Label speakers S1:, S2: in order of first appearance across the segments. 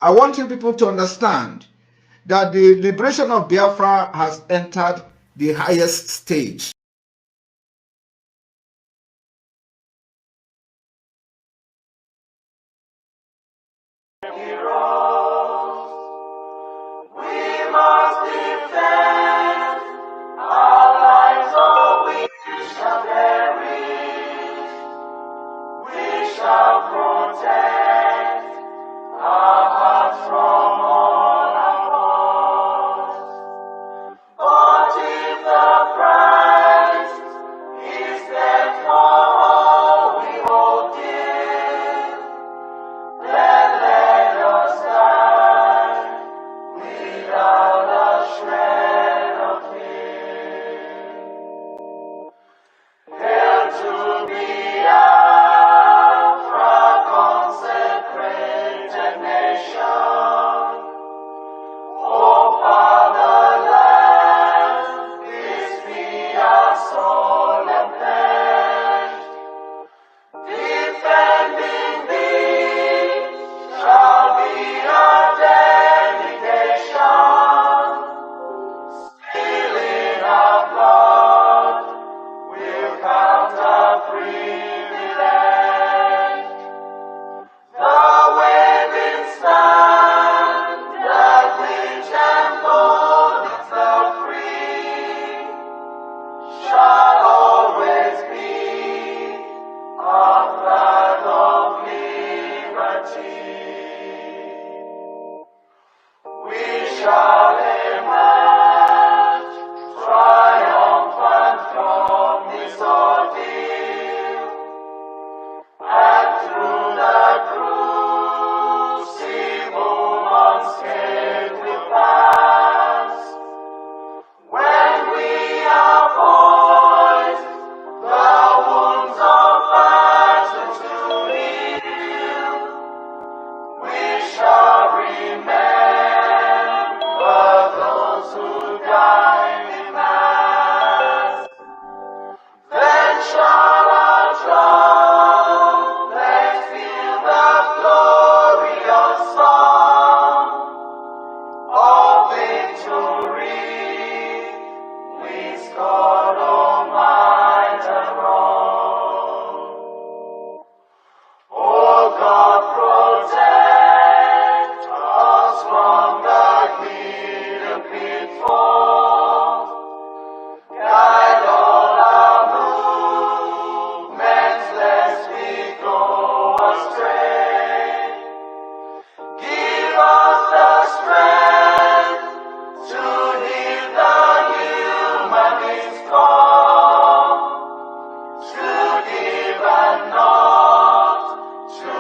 S1: I want you people to understand that the liberation of Biafra has entered the highest stage.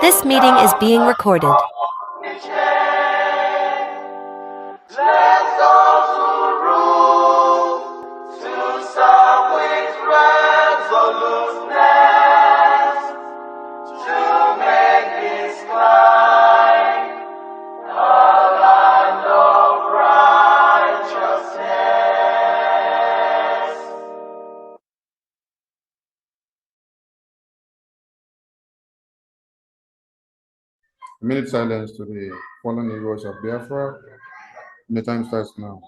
S2: This meeting is being recorded.
S3: A minute silence to the fallen heroes of Biafra. The time starts now.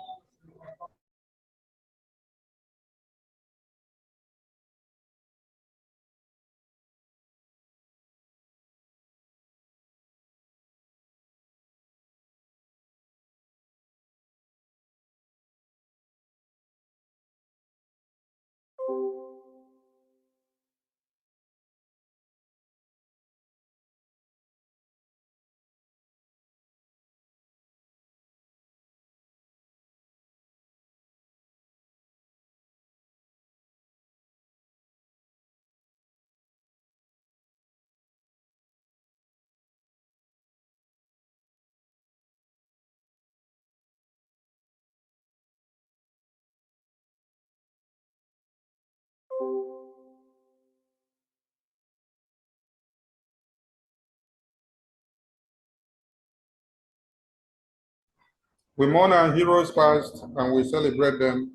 S3: We mourn our heroes past and we celebrate them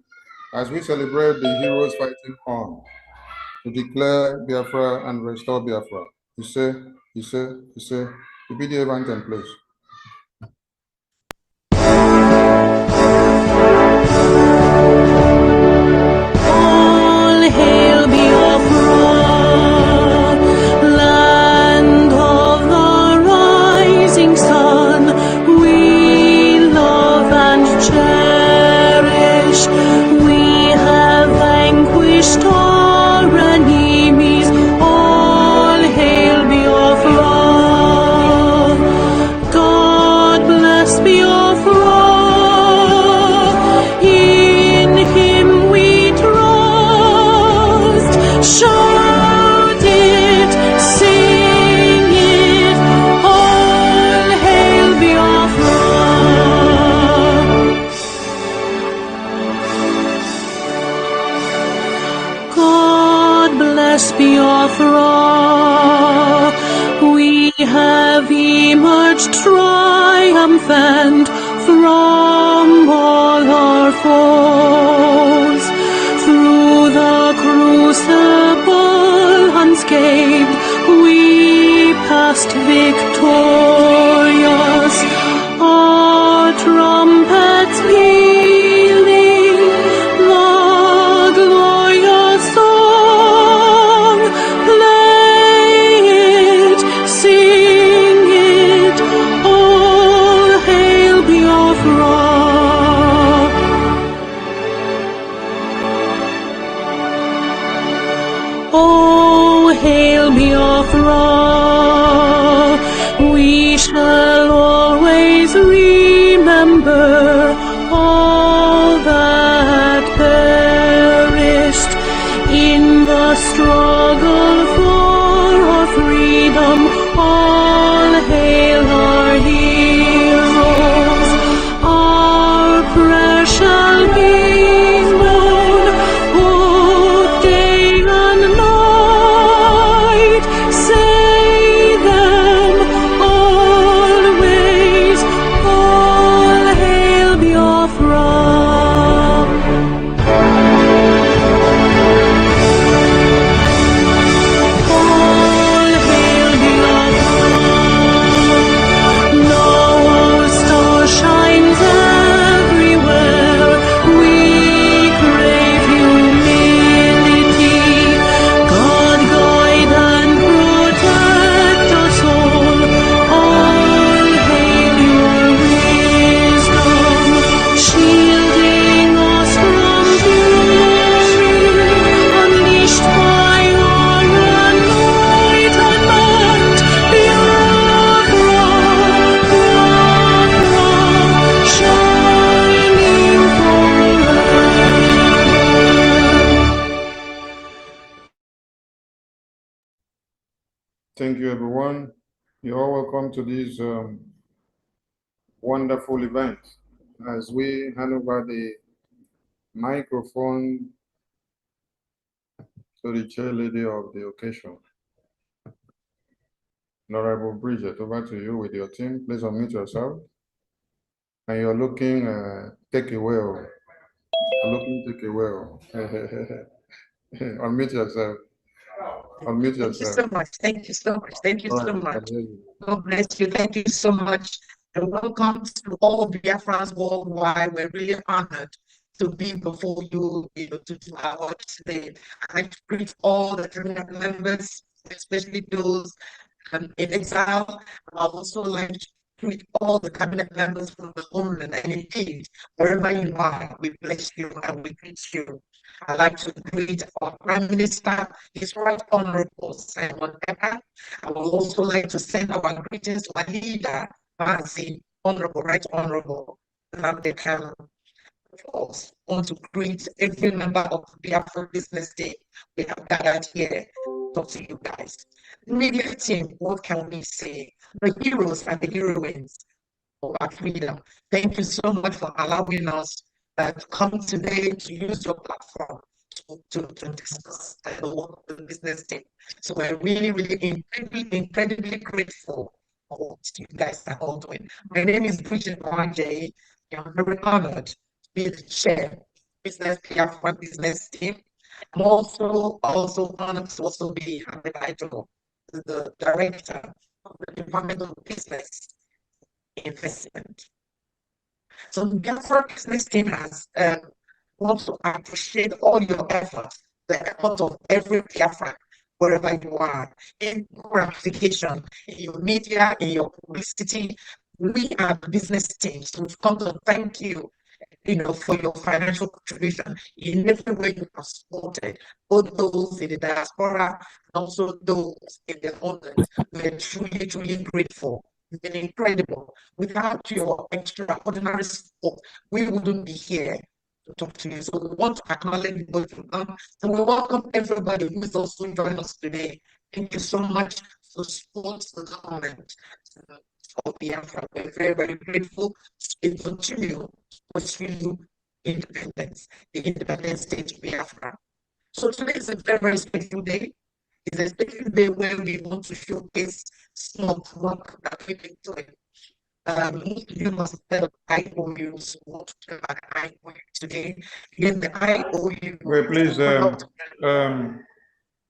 S3: as we celebrate the heroes fighting on to declare Biafra and restore Biafra. You say, repeat the anthem, please.
S4: All hail Biafra, land of the rising sun. We love and cherish. We have vanquished our enemies. All hail Biafra. God bless Biafra. In Him we trust. Shout it, sing it. All hail Biafra. God bless Biafra. We have emerged triumphant from all our foes. Through the crucible unscathed, we passed victorious. Our trumpets pealing, the glorious song. Play it, sing it, all hail Biafra. Oh, hail Biafra. We shall always remember all that perished in the struggle for our freedom. All hail our heroes. Our prayer shall be known both day and night. Say them always. All hail Biafra. All hail Biafra. No star shines everywhere. We crave humility. God guide and protect us all. All hail your wisdom, shielding us from fury, unleashed by our enlightenment. Biafra, shining forever.
S3: Thank you, everyone. You're all welcome to this wonderful event as we hand over the microphone to the chair lady of the occasion. Honorable Bridget, over to you with your team. Please unmute yourself. And you're looking take away. You're looking take away. Unmute yourself. Unmute
S5: Thank you
S3: yourself.
S5: so much. Thank you so much. Thank you
S3: All
S5: so
S3: right, I
S5: much.
S3: can hear you.
S5: God bless you. Thank you so much. And welcome to all Biafrans worldwide. We're really honored to be before you, to do our work today. I'd like to greet all the cabinet members, especially those in exile. I'd also like to greet all the cabinet members from the homeland, and indeed, wherever you are, we bless you and we greet you. I'd like to greet our Prime Minister, His Right Honorable Simon Ekpa. I would also like to send our greetings to our leader, Mazi, Honorable, Right Honorable Nnamdi Kanu. Of course, I want to greet every member of the Biafra Business Day we have gathered here. Talk to you guys. The media team, what can we say? The heroes and the heroines of our freedom. Thank you so much for allowing us to come today to use your platform to to discuss the work of the business team. So we're really, really incredibly grateful for what you guys are all doing. My name is BRGIE. I'm very honored to be the chair business Biafra business team. I'm also honored to also be handed title the director of the Department of Business Investment. So the Biafra business team has want to appreciate all your efforts, the effort of every Biafra, wherever you are, in your application, in your media, in your publicity. We are the business teams. So we've come to thank you, for your financial contribution in every way you have supported, both those in the diaspora and also those in the homeland. We're truly, truly grateful. It's been incredible. Without your extraordinary support, we wouldn't be here to talk to you. So we want to acknowledge both of them. So we welcome everybody who is also joining us today. Thank you so much for support the government for Biafra. We're very, very grateful to continue to pursue independence, the independent state of Biafra. So today is a very, very special day. It's a special day where we want to showcase some of the work that we've been doing. You must have heard of IOU, so we'll talk about IOU today. Again, the IOU.
S3: Wait, please,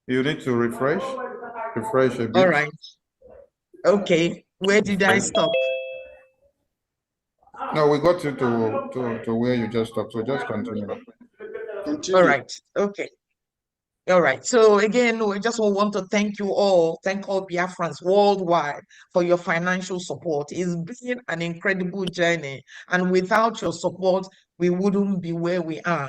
S3: you need to refresh a bit.
S5: All right. Okay, where did I stop?
S3: No, we got you to where you just stopped, so just continue.
S5: All right, okay. All right. So again, we just want to thank all Biafrans worldwide for your financial support. It's been an incredible journey. And without your support, we wouldn't be where we are.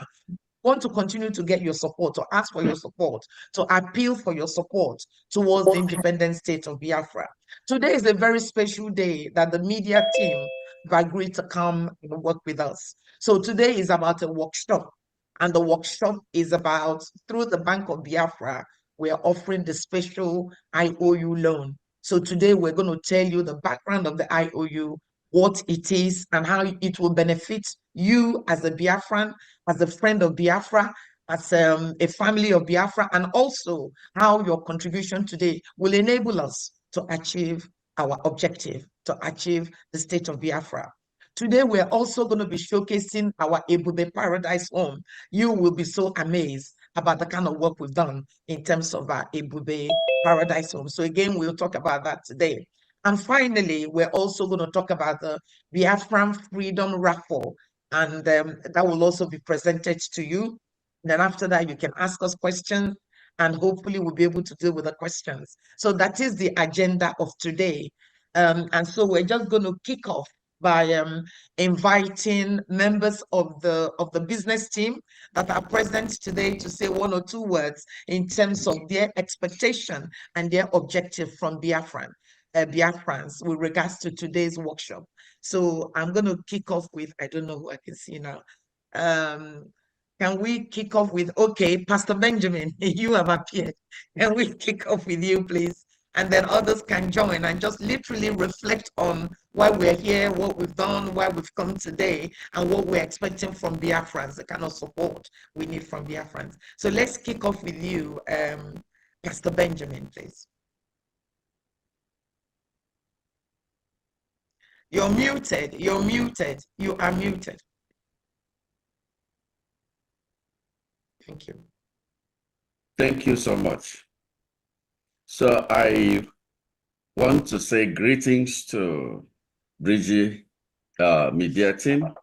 S5: Want to continue to get your support, to ask for your support, to appeal for your support towards the independent state of Biafra. Today is a very special day that the media team have agreed to come and work with us. So today is about a workshop. And the workshop is about, through the Bank of Biafra, we're offering the special IOU loan. So today we're going to tell you the background of the IOU, what it is, and how it will benefit you as a Biafran, as a friend of Biafra, as a family of Biafra, and also how your contribution today will enable us to achieve our objective, to achieve the state of Biafra. Today, we're also going to be showcasing our Ebube Paradise Home. You will be so amazed about the kind of work we've done in terms of our Ebube Paradise Home. So again, we'll talk about that today. And finally, we're also going to talk about the Biafran Freedom Raffle. And that will also be presented to you. And then after that, you can ask us questions and hopefully we'll be able to deal with the questions. So that is the agenda of today. And so we're just going to kick off by inviting members of the business team that are present today to say one or two words in terms of their expectation and their objective from Biafrans with regards to today's workshop. So I'm going to kick off with, I don't know who I can see now. Can we kick off with, okay, Pastor Benjamin, you have appeared. Can we kick off with you, please? And then others can join and just literally reflect on why we're here, what we've done, why we've come today, and what we're expecting from Biafrans, the kind of support we need from Biafrans. So let's kick off with you, Pastor Benjamin, please. You're muted, you are muted. Thank you.
S6: Thank you so much. So I want to say greetings to BRGIE media team,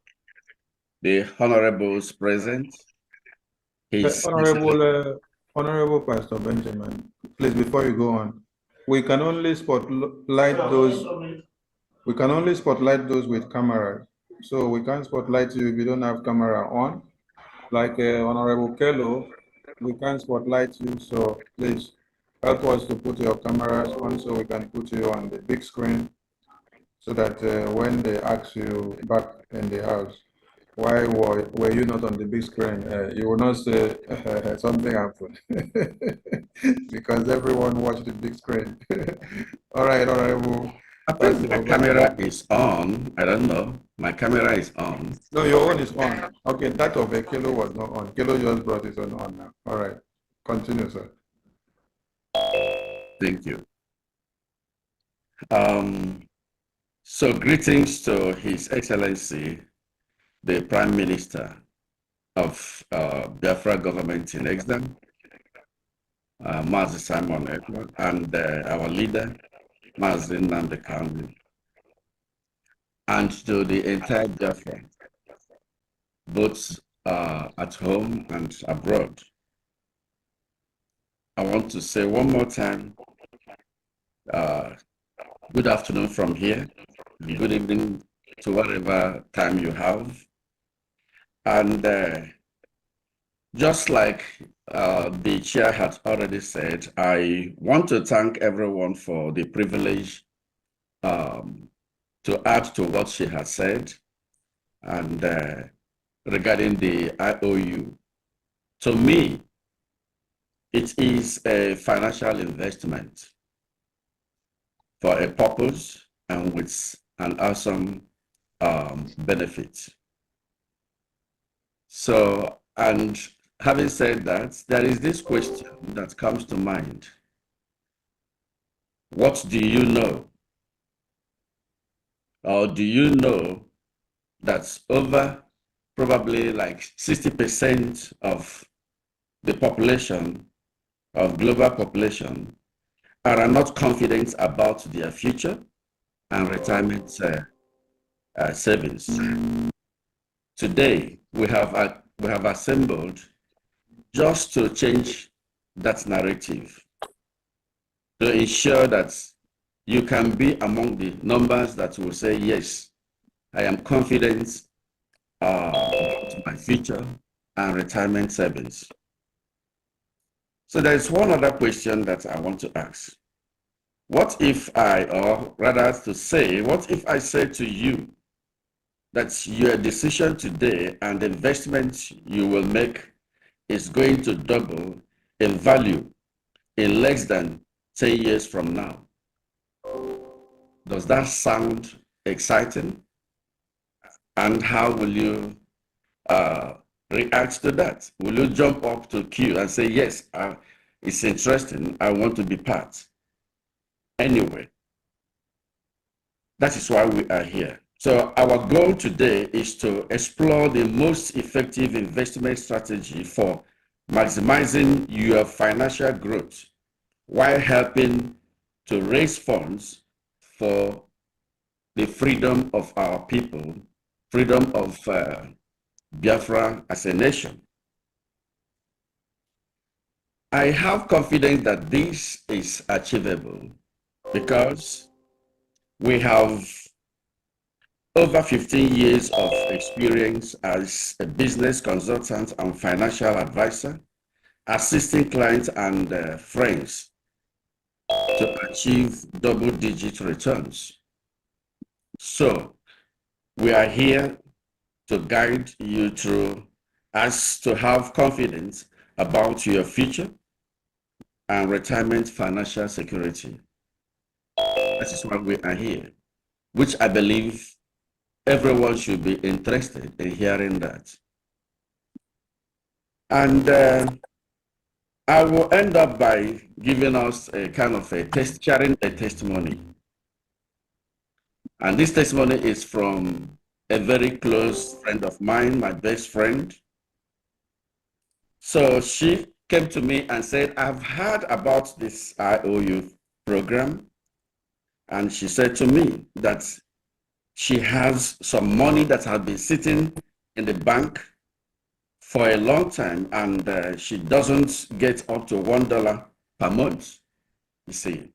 S6: the honorables present.
S3: Honorable Pastor Benjamin, please, before you go on, we can only spotlight those with cameras. So we can't spotlight you if you don't have camera on. Like Honorable Kello, we can't spotlight you, so please help us to put your cameras on so we can put you on the big screen so that when they ask you back in the house, why were you not on the big screen, you will not say something happened because everyone watched the big screen. All right, Honorable
S6: I think my camera is on. I don't know. My camera is on.
S3: No, your own is on. Okay, that of Kilo was not on. Kilo just brought his own on now. All right. Continue, sir.
S6: Thank you. So greetings to His Excellency, the Prime Minister of Biafra government in Exdam, Mazi Simon Ekpa, and our leader, Mazi Nnamdi Kanu, and to the entire Biafra, both at home and abroad. I want to say one more time, good afternoon from here, good evening to whatever time you have. And just like the chair had already said, I want to thank everyone for the privilege to add to what she has said. And regarding the IOU, to me, it is a financial investment for a purpose and with an awesome benefit. So, and having said that, there is this question that comes to mind. What do you know? Or do you know that over probably like 60% of the population, of global population, are not confident about their future and retirement savings? Today, we have assembled just to change that narrative, to ensure that you can be among the numbers that will say, yes, I am confident about my future and retirement savings. So there is one other question that I want to ask. What if or rather to say, what if I say to you that your decision today and the investment you will make is going to double in value in less than 10 years from now? Does that sound exciting? And how will you react to that? Will you jump up to queue and say, yes, it's interesting, I want to be part? Anyway, that is why we are here. So our goal today is to explore the most effective investment strategy for maximizing your financial growth while helping to raise funds for the freedom of our people, freedom of Biafra as a nation. I have confidence that this is achievable because we have over 15 years of experience as a business consultant and financial advisor, assisting clients and friends to achieve double-digit returns. So we are here to guide you through as to have confidence about your future and retirement financial security. That is why we are here, which I believe everyone should be interested in hearing that. And I will end up by giving us a kind of sharing a testimony. And this testimony is from a very close friend of mine, my best friend. So she came to me and said, I've heard about this IOU program. And she said to me that she has some money that has been sitting in the bank for a long time, and she doesn't get up to $1 per month, you see.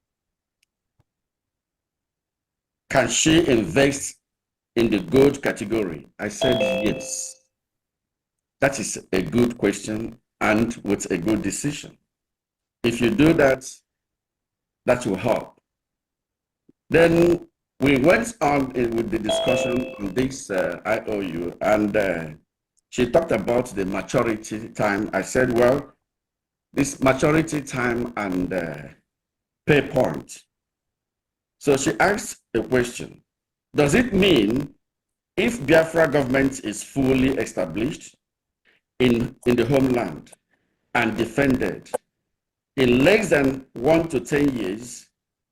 S6: Can she invest in the gold category? I said, yes. That is a good question and with a good decision. If you do that, that will help. Then we went on with the discussion on this IOU, and she talked about the maturity time. I said, well, this maturity time and pay point So she asked a question. Does it mean if Biafra government is fully established in the homeland and defended, in less than 1 to 10 years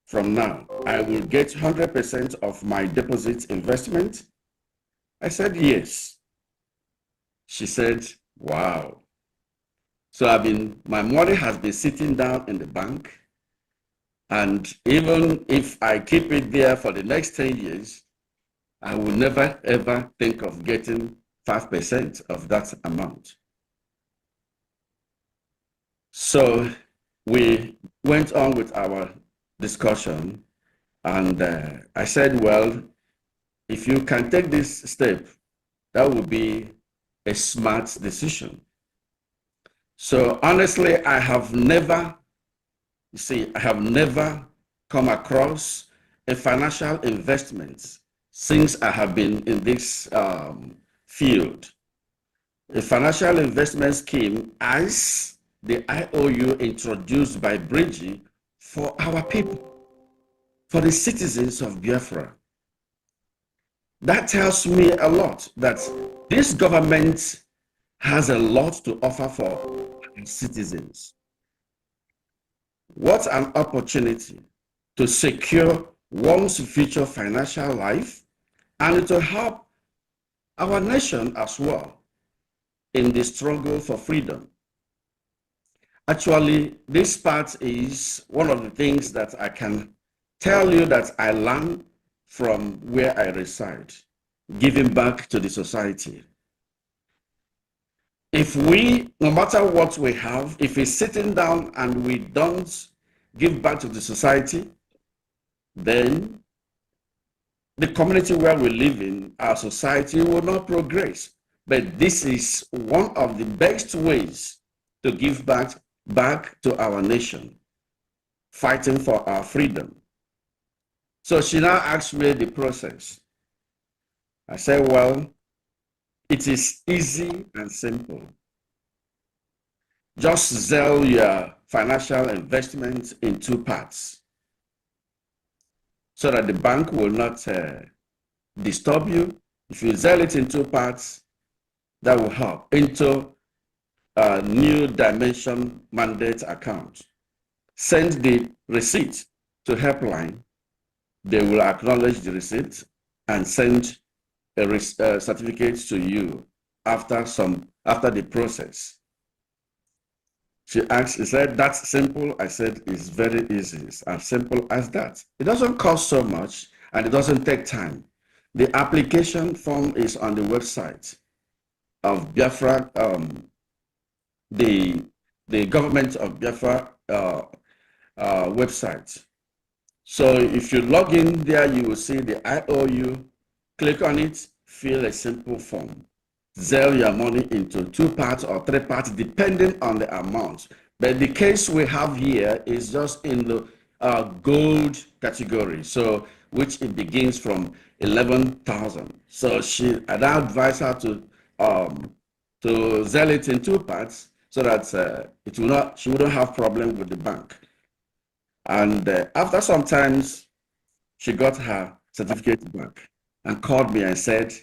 S6: from now, I will get 100% of my deposit investment? I said, yes. She said, wow. So my money has been sitting down in the bank. And even if I keep it there for the next 10 years, I will never ever think of getting 5% of that amount. So we went on with our discussion, and I said, well, if you can take this step, that would be a smart decision. So honestly, I have never come across a financial investment since I have been in this field. A financial investment scheme as the IOU introduced by BRGIE for our people, for the citizens of Biafra. That tells me a lot that this government has a lot to offer for citizens. What an opportunity to secure one's future financial life and to help our nation as well in the struggle for freedom. Actually, this part is one of the things that I can tell you that I learned from where I reside, giving back to the society. If we, no matter what we have, if we're sitting down and we don't give back to the society, then the community where we live in, our society will not progress. But this is one of the best ways to give back to our nation, fighting for our freedom. So she now asked me the process. I said, well, it is easy and simple. Just sell your financial investment in 2 parts so that the bank will not disturb you. If you sell it in 2 parts, that will help into a new dimension mandate account. Send the receipt to helpline. They will acknowledge the receipt and send a certificate to you after the process. She asked, is that simple? I said, it's very easy. It's as simple as that. It doesn't cost so much and it doesn't take time. The application form is on the website of Biafra, the government of Biafra website. So if you log in there, you will see the IOU. Click on it, fill a simple form. Sell your money into 2 parts or 3 parts, depending on the amount. But the case we have here is just in the gold category, so which it begins from 11,000. So I advise her to sell it in 2 parts so that she wouldn't have problem with the bank. And after some time, she got her certificate back and called me and said,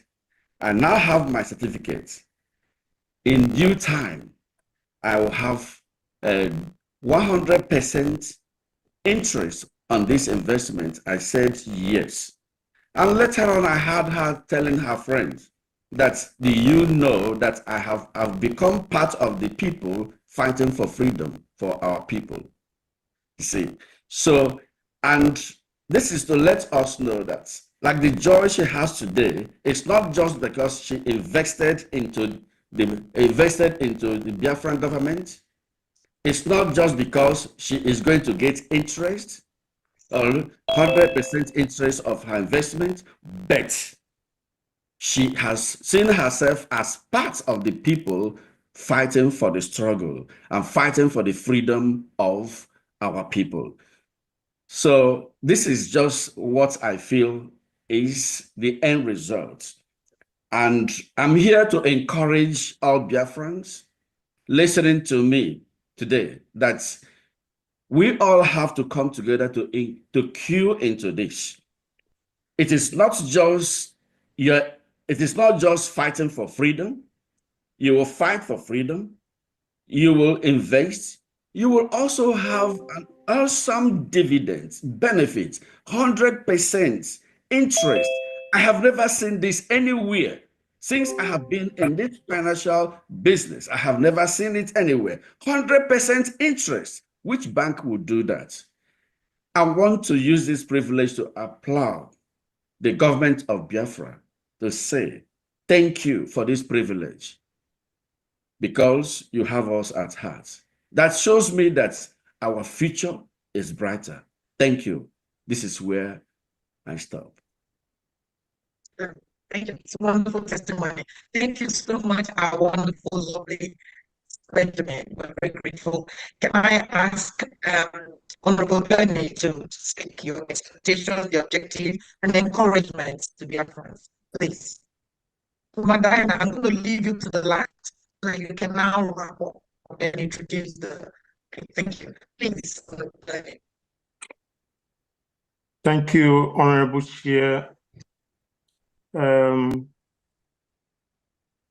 S6: I now have my certificate. In due time, I will have 100% interest on this investment. I said yes. And later on, I heard her telling her friends that, do you know that I've become part of the people fighting for freedom for our people? You see, so, and this is to let us know that, like the joy she has today, it's not just because she invested into the Biafran government. It's not just because she is going to get interest or 100% interest of her investment, but she has seen herself as part of the people fighting for the struggle and fighting for the freedom of our people. So this is just what I feel is the end result. And I'm here to encourage all Biafrans listening to me today that We all have to come together to cue into this. It is not just fighting for freedom. You will fight for freedom. You will invest. You will also have an awesome dividend, benefit, 100% interest. I have never seen this anywhere. Since I have been in this financial business, I have never seen it anywhere. 100% interest. Which bank would do that? I want to use this privilege to applaud the government of Biafra to say, thank you for this privilege because you have us at heart. That shows me that our future is brighter. Thank you. This is where I stop.
S5: Thank you. It's a wonderful testimony. Thank you so much, our wonderful, lovely Benjamin. We're very grateful. Can I ask Honorable Bernie to speak your expectations, the objective, and encouragement to Biafrans, please? Madina, I'm going to leave you to the last, so you can now wrap up and introduce the. Thank you. Please, Honorable Bernie.
S7: Thank you, Honorable Chair.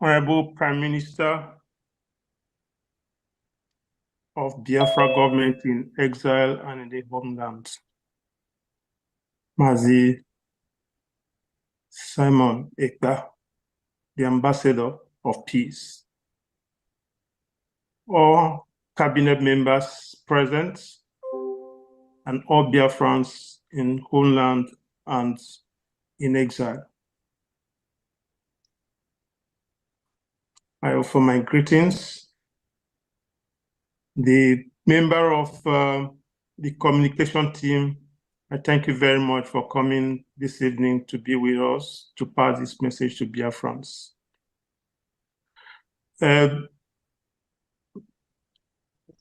S7: Honorable Prime Minister of Biafra government in exile and in the homeland, Mazi Simon Ekpa, the ambassador of peace. All cabinet members present and all Biafrans in homeland and in exile. I offer my greetings. The member of the communication team, I thank you very much for coming this evening to be with us to pass this message to Biafrans.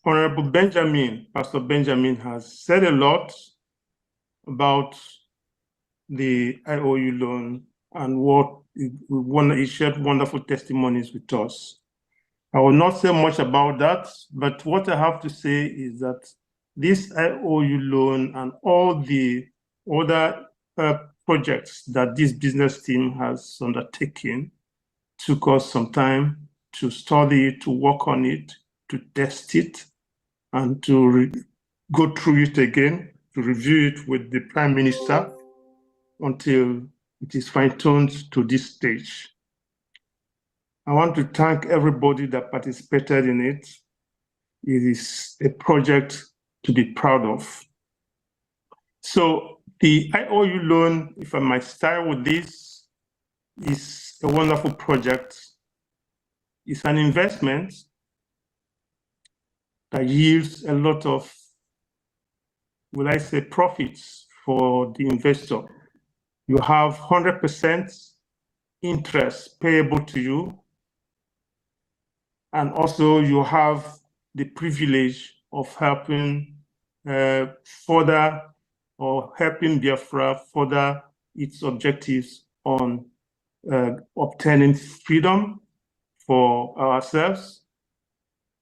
S7: Honorable Benjamin, Pastor Benjamin has said a lot about the IOU loan and what he shared wonderful testimonies with us. I will not say much about that, but what I have to say is that this IOU loan and all the other projects that this business team has undertaken took us some time to study it, to work on it, to test it, and to go through it again, to review it with the Prime Minister until it is fine-tuned to this stage. I want to thank everybody that participated in it. It is a project to be proud of. So the IOU loan, if I might start with this, is a wonderful project. It's an investment that yields a lot of, will I say, profits for the investor. You have 100% interest payable to you. And also you have the privilege of helping further or helping Biafra further its objectives on obtaining freedom for ourselves,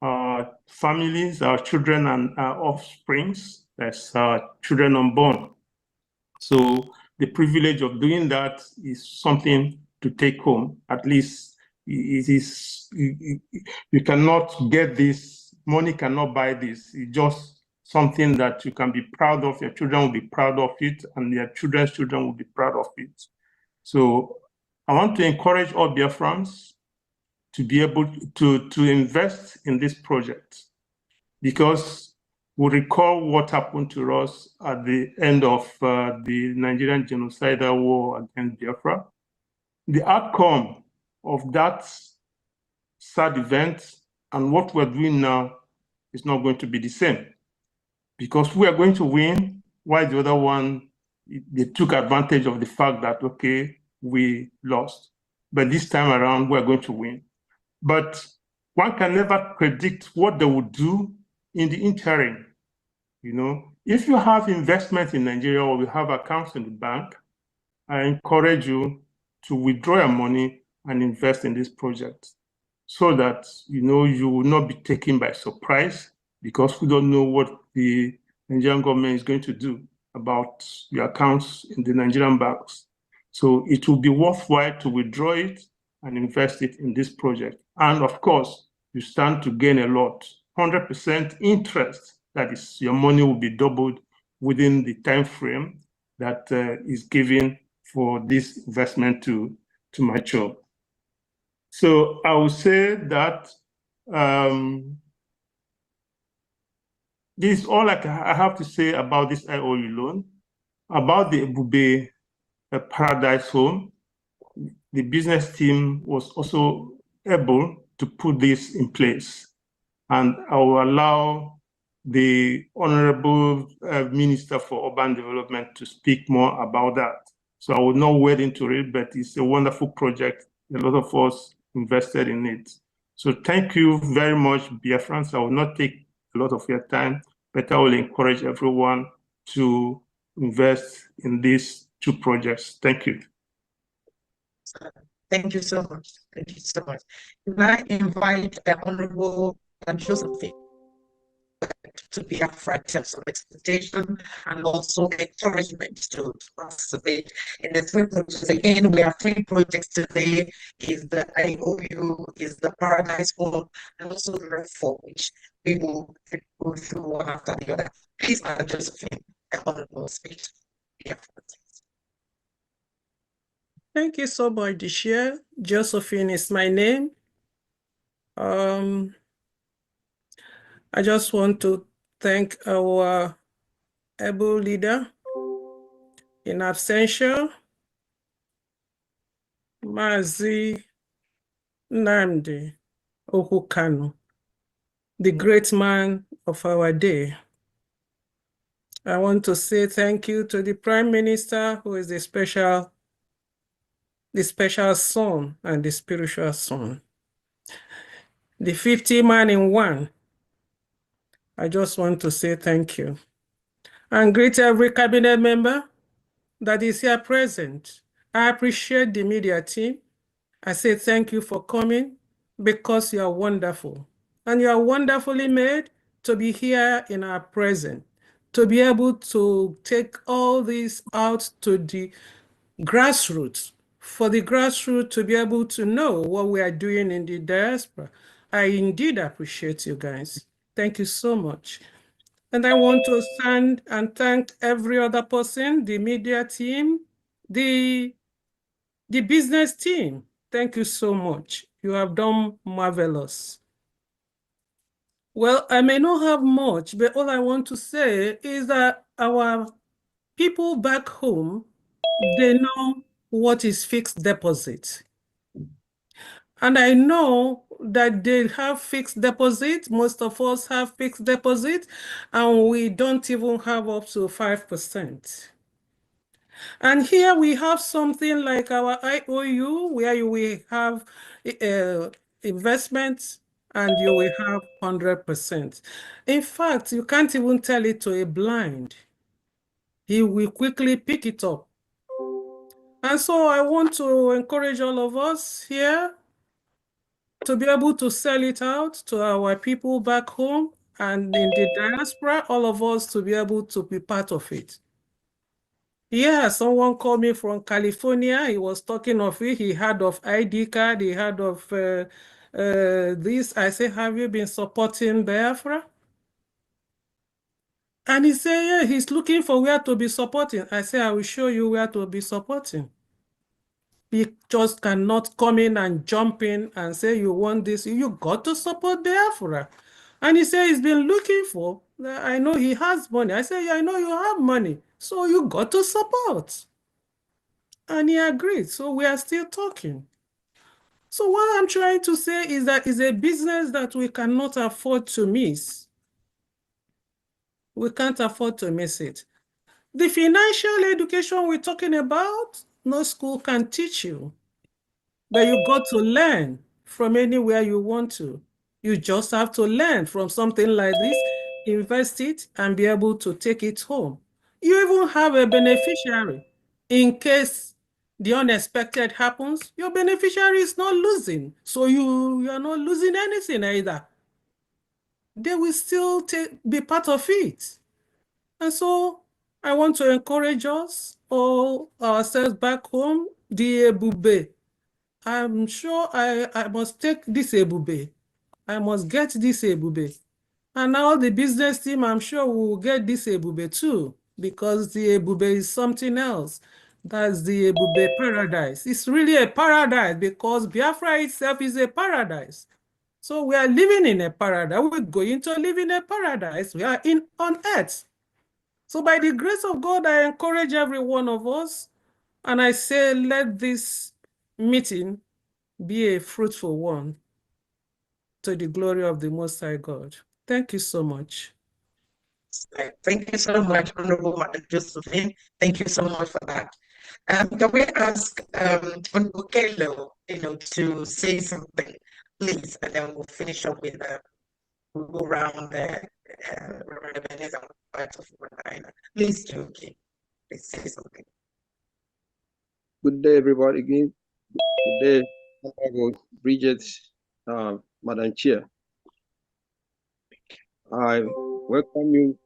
S7: our families, our children, and our offsprings, that's our children unborn. So the privilege of doing that is something to take home. At least it is, you cannot get this, money cannot buy this. It's just something that you can be proud of, your children will be proud of it, and their children's children will be proud of it. So I want to encourage all Biafrans to be able to invest in this project, because we recall what happened to us at the end of the Nigerian genocidal war against Biafra. The outcome of that sad event and what we're doing now is not going to be the same, because we are going to win, while the other one, they took advantage of the fact that, okay, we lost. But this time around, we're going to win. But one can never predict what they will do in the interim. You know, if you have investment in Nigeria or you have accounts in the bank, I encourage you to withdraw your money and invest in this project, so that, you know, you will not be taken by surprise, because we don't know what the Nigerian government is going to do about your accounts in the Nigerian banks. So it will be worthwhile to withdraw it and invest it in this project. And of course, you stand to gain a lot. 100% interest, that is, your money will be doubled within the time frame that is given for this investment to mature. So I would say that this is all I have to say about this IOU loan. About the Ebube Paradise Home, the business team was also able to put this in place. And I will allow the Honorable Minister for Urban Development to speak more about that. So I will not wade into it, but it's a wonderful project. A lot of us invested in it. So thank you very much, Biafrans. I will not take a lot of your time, but I will encourage everyone to invest in these two projects. Thank you.
S5: Thank you so much. Thank you so much. Can I invite the Honorable Josephine to be up for some expectation and also encouragement to participate in the three projects. Again, we have three projects today: is the IOU, is the Paradise Home, and also the Raffle, which we will go through one after the other. Please, Madam Josephine, the Honorable speak.
S8: Thank you so much, Dishia. Josephine is my name. I just want to thank our able leader in absentia, Mazi Nnamdi Okukanu, the great man of our day. I want to say thank you to the Prime Minister, who is the special son and the spiritual son. The 50 man in one. I just want to say thank you. And greet every cabinet member that is here present. I appreciate the media team. I say thank you for coming because you are wonderful. And you are wonderfully made to be here in our presence, to be able to take all this out to the grassroots, for the grassroots to be able to know what we are doing in the diaspora. I indeed appreciate you guys. Thank you so much. And I want to stand and thank every other person, the media team, the business team. Thank you so much. You have done marvelous. Well, I may not have much, but all I want to say is that our people back home, they know what is fixed deposit. And I know that they have fixed deposit. Most of us have fixed deposit, and we don't even have up to 5%. And here we have something like our IOU, where you will have investments and you will have 100%. In fact, you can't even tell it to a blind. He will quickly pick it up. And so I want to encourage all of us here to be able to sell it out to our people back home and in the diaspora, all of us to be able to be part of it. Yeah, someone called me from California. He was talking of it. He had of ID card. He had of this. I said, have you been supporting Biafra? And he said, yeah, he's looking for where to be supporting. I said, I will show you where to be supporting. You just cannot come in and jump in and say you want this. You got to support Biafra. And he said he's been looking for, I know he has money. I said, yeah, I know you have money. So you got to support. And he agreed. So we are still talking. So what I'm trying to say is that it's a business that we cannot afford to miss. We can't afford to miss it. The financial education we're talking about, no school can teach you. But you got to learn from anywhere you want to. You just have to learn from something like this, invest it, and be able to take it home. You even have a beneficiary. In case the unexpected happens, your beneficiary is not losing. So you are not losing anything either. They will still be part of it. And so I want to encourage us, all ourselves back home, the Ebube. I'm sure I must take this Ebube. I must get this Ebube. And now the business team, I'm sure we will get this Ebube too, because the Ebube is something else. That's the Ebube paradise. It's really a paradise because Biafra itself is a paradise. So we are living in a paradise. We're going to live in a paradise. We are on earth. So by the grace of God, I encourage every one of us, and I say, let this meeting be a fruitful one to the glory of the Most High God. Thank you so much.
S5: Thank you so much, Honorable Madam Josephine. Thank you so much for that. Can we ask Honorable Kelo, to say something, please, and then we'll finish up with we'll go around the part of Rwanda. Please do, okay. Please say something.
S9: Good day, everybody. Again, good day, Honorable Bridget, Madam Chair. I welcome you,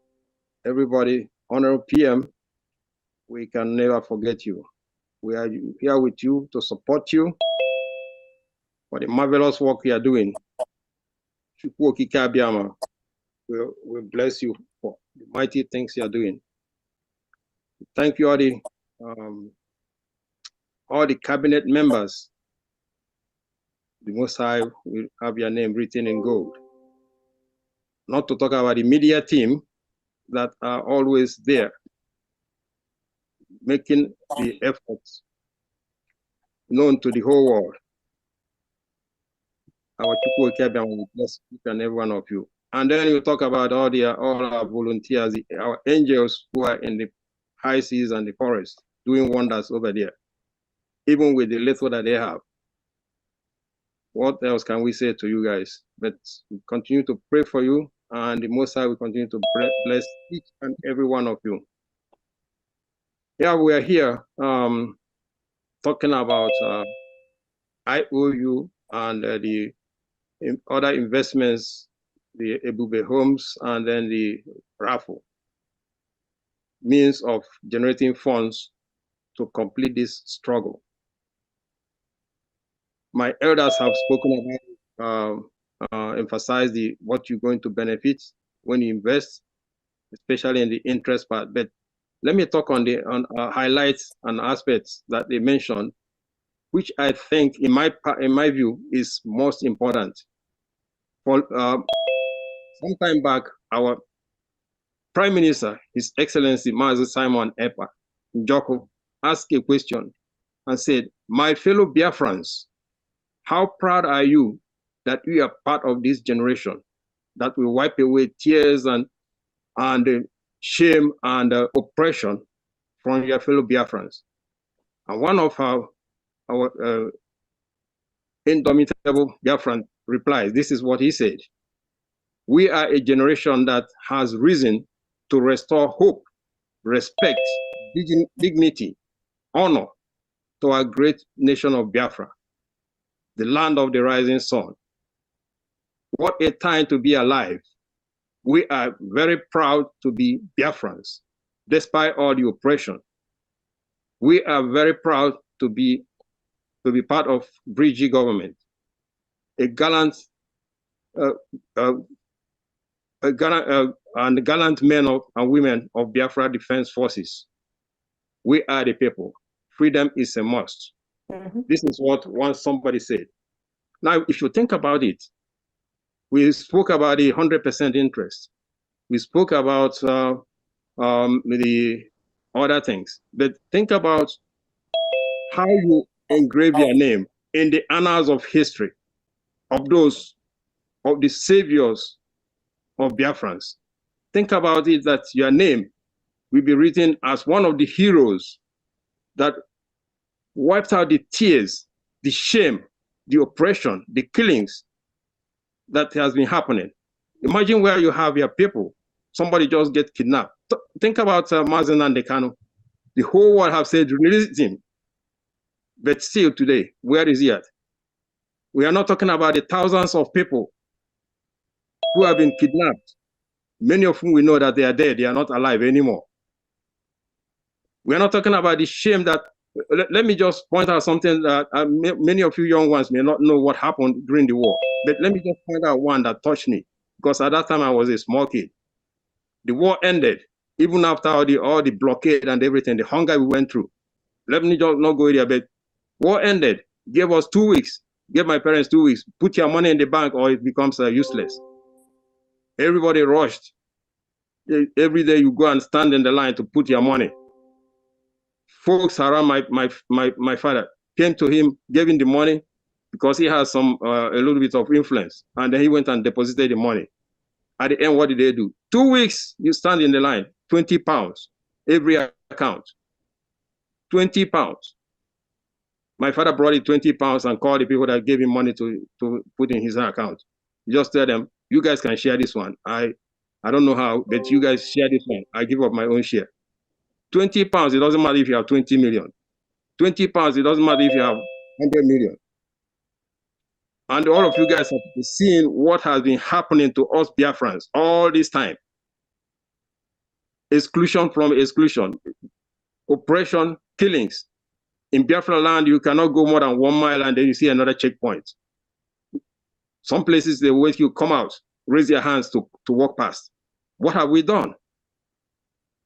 S9: everybody. Honorable PM, we can never forget you. We are here with you to support you for the marvelous work you are doing. We'll bless you for the mighty things you are doing. Thank you, all the cabinet members. The Most High will have your name written in gold. Not to talk about the media team that are always there, making the efforts known to the whole world. Our people will bless each and every one of you. And then you talk about all our volunteers, our angels who are in the high seas and the forest, doing wonders over there, even with the little that they have. What else can we say to you guys? But we continue to pray for you, and the Most High will continue to bless each and every one of you. Yeah, we are here talking about IOU and the other investments, the Ebube homes, and then the Raffle, means of generating funds to complete this struggle. My elders have spoken about, emphasized what you're going to benefit when you invest, especially in the interest part. But let me talk on highlights and aspects that they mentioned, which I think, in my view, is most important. For some time back, our Prime Minister, His Excellency Mazi Simon Ekpa Njoko, asked a question and said, "My fellow Biafrans, how proud are you that we are part of this generation that will wipe away tears and shame and oppression from your fellow Biafrans?" And one of our indomitable Biafran replies, this is what he said: "We are a generation that has risen to restore hope, respect, dignity, honor to our great nation of Biafra, the land of the rising sun. What a time to be alive. We are very proud to be Biafrans, despite all the oppression. We are very proud to be part of BRGIE government, a gallant and gallant men and women of Biafra Defense Forces. We are the people. Freedom is a must." This is what somebody said. Now, if you think about it, we spoke about the 100% interest. We spoke about the other things. But think about how you engrave your name in the annals of history of the saviors of Biafrans. Think about it, that your name will be written as one of the heroes that wiped out the tears, the shame, the oppression, the killings that has been happening. Imagine where you have your people, somebody just get kidnapped. Think about Mazen Ndekano. The whole world have said, release him. But still today, where is he at? We are not talking about the thousands of people who have been kidnapped, many of whom we know that they are dead, they are not alive anymore. We're not talking about the shame that, let me just point out something that many of you young ones may not know what happened during the war. But let me just point out one that touched me, because at that time I was a small kid. The war ended, even after all the blockade and everything, the hunger we went through. Let me just not go there, but war ended, gave us 2 weeks, gave my parents 2 weeks, put your money in the bank or it becomes useless. Everybody rushed. Every day you go and stand in the line to put your money. Folks around my father came to him, gave him the money because he has some a little bit of influence, and then he went and deposited the money. At the end, what did they do? 2 weeks, you stand in the line, 20 pounds, every account, 20 pounds. My father brought it 20 pounds and called the people that gave him money to put in his account. Just tell them, you guys can share this one. I don't know how, but you guys share this one. I give up my own share. 20 pounds, it doesn't matter if you have 20 million. 20 pounds, it doesn't matter if you have 100 million. And all of you guys have seen what has been happening to us Biafrans all this time. Exclusion from exclusion, oppression, killings. In Biafra land, you cannot go more than 1 mile and then you see another checkpoint. Some places, they wait you come out, raise your hands to walk past. What have we done?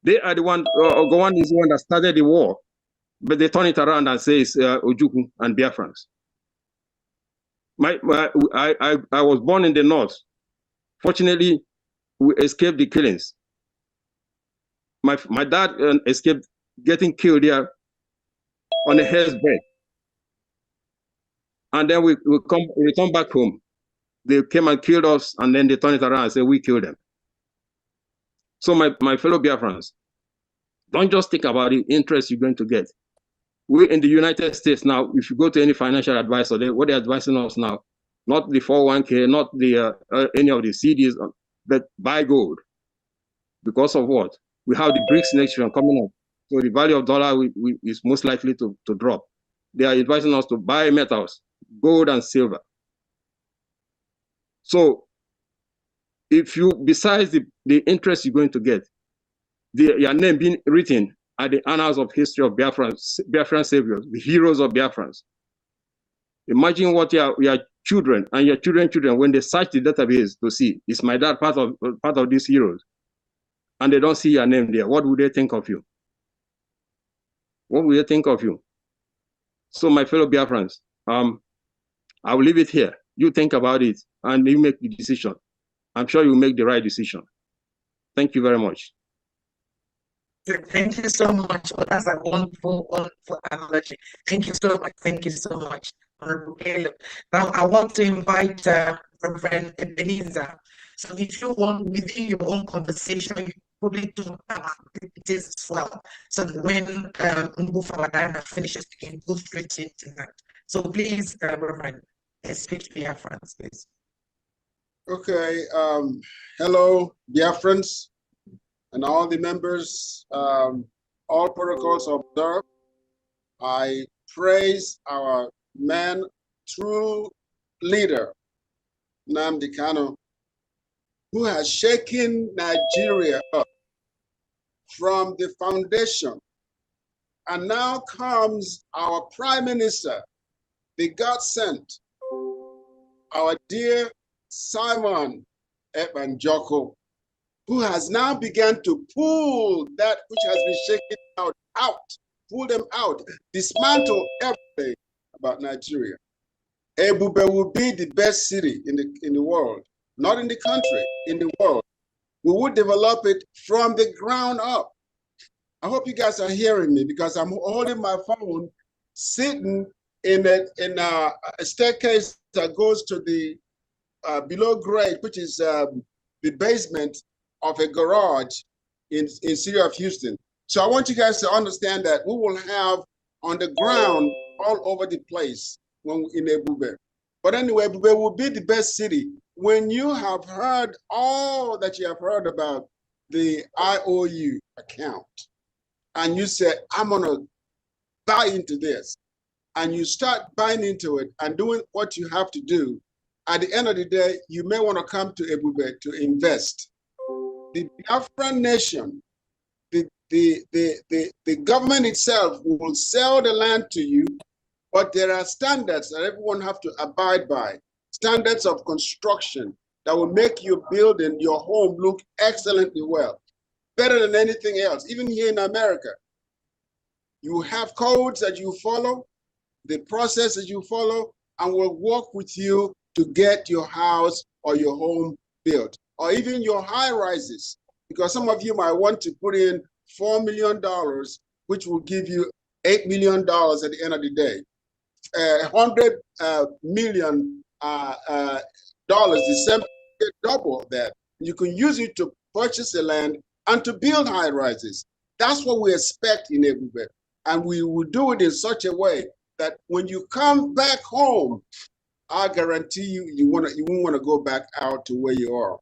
S9: They are the one, Ogowan is the one that started the war, but they turn it around and say it's Ojukwu and Biafrans. I was born in the north. Fortunately, we escaped the killings. My dad escaped getting killed there on a hair's breadth. And then we return back home. They came and killed us, and then they turn it around and say we killed them. So my fellow Biafrans, don't just think about the interest you're going to get. We in the United States now, if you go to any financial advisor, what they're advising us now, not the 401k, not the any of the CDs, but buy gold. Because of what? We have the BRICS next year coming up. So the value of dollar is most likely to drop. They are advising us to buy metals, gold and silver. So if you, besides the interest you're going to get, your name being written at the annals of history of Biafran saviors, the heroes of Biafrans. Imagine what your children and your children, when they search the database to see, is my dad part of these heroes? And they don't see your name there. What would they think of you? What would they think of you? So my fellow Biafrans, I will leave it here. You think about it and you make the decision. I'm sure you'll make the right decision. Thank you very much.
S5: Thank you so much. That's a wonderful, wonderful analogy. Thank you so much. Thank you so much, Honorable Caleb. Now, I want to invite Reverend Ebenezer. So if you want, within your own conversation, you probably do activities as well. So that when Mbufawadana finishes, we can go straight into that. So please, Reverend, speak to Biafrans, please.
S10: Okay. Hello, Biafrans, and all the members, all protocols observed. I praise our man, true leader, Nnamdi Kanu, who has shaken Nigeria up from the foundation. And now comes our Prime Minister, the God sent, our dear Simon Ekpa Joko, who has now begun to pull that which has been shaken out, pull them out, dismantle everything about Nigeria. Ebube will be the best city in the world, not in the country, in the world. We will develop it from the ground up. I hope you guys are hearing me, because I'm holding my phone, sitting in a staircase that goes to the below grade, which is the basement of a garage in city of Houston. So I want you guys to understand that we will have on the ground all over the place when in Ebube. But anyway, Ebube will be the best city. When you have heard all that you have heard about the IOU account, and you say, I'm gonna buy into this, and you start buying into it and doing what you have to do, at the end of the day, you may want to come to Ebube to invest. the Biafran nation, the government itself will sell the land to you, but there are standards that everyone have to abide by. Standards of construction that will make your building, your home look excellently well, better than anything else. Even here in America, you have codes that you follow, the process that you follow, and will work with you to get your house or your home built, or even your high rises, because some of you might want to put in $4 million, which will give you $8 million at the end of the day. $100 million the same, double that. You can use it to purchase the land and to build high rises. That's what we expect in Ebube, and we will do it in such a way that when you come back home, I guarantee you, you won't want to go back out to where you are,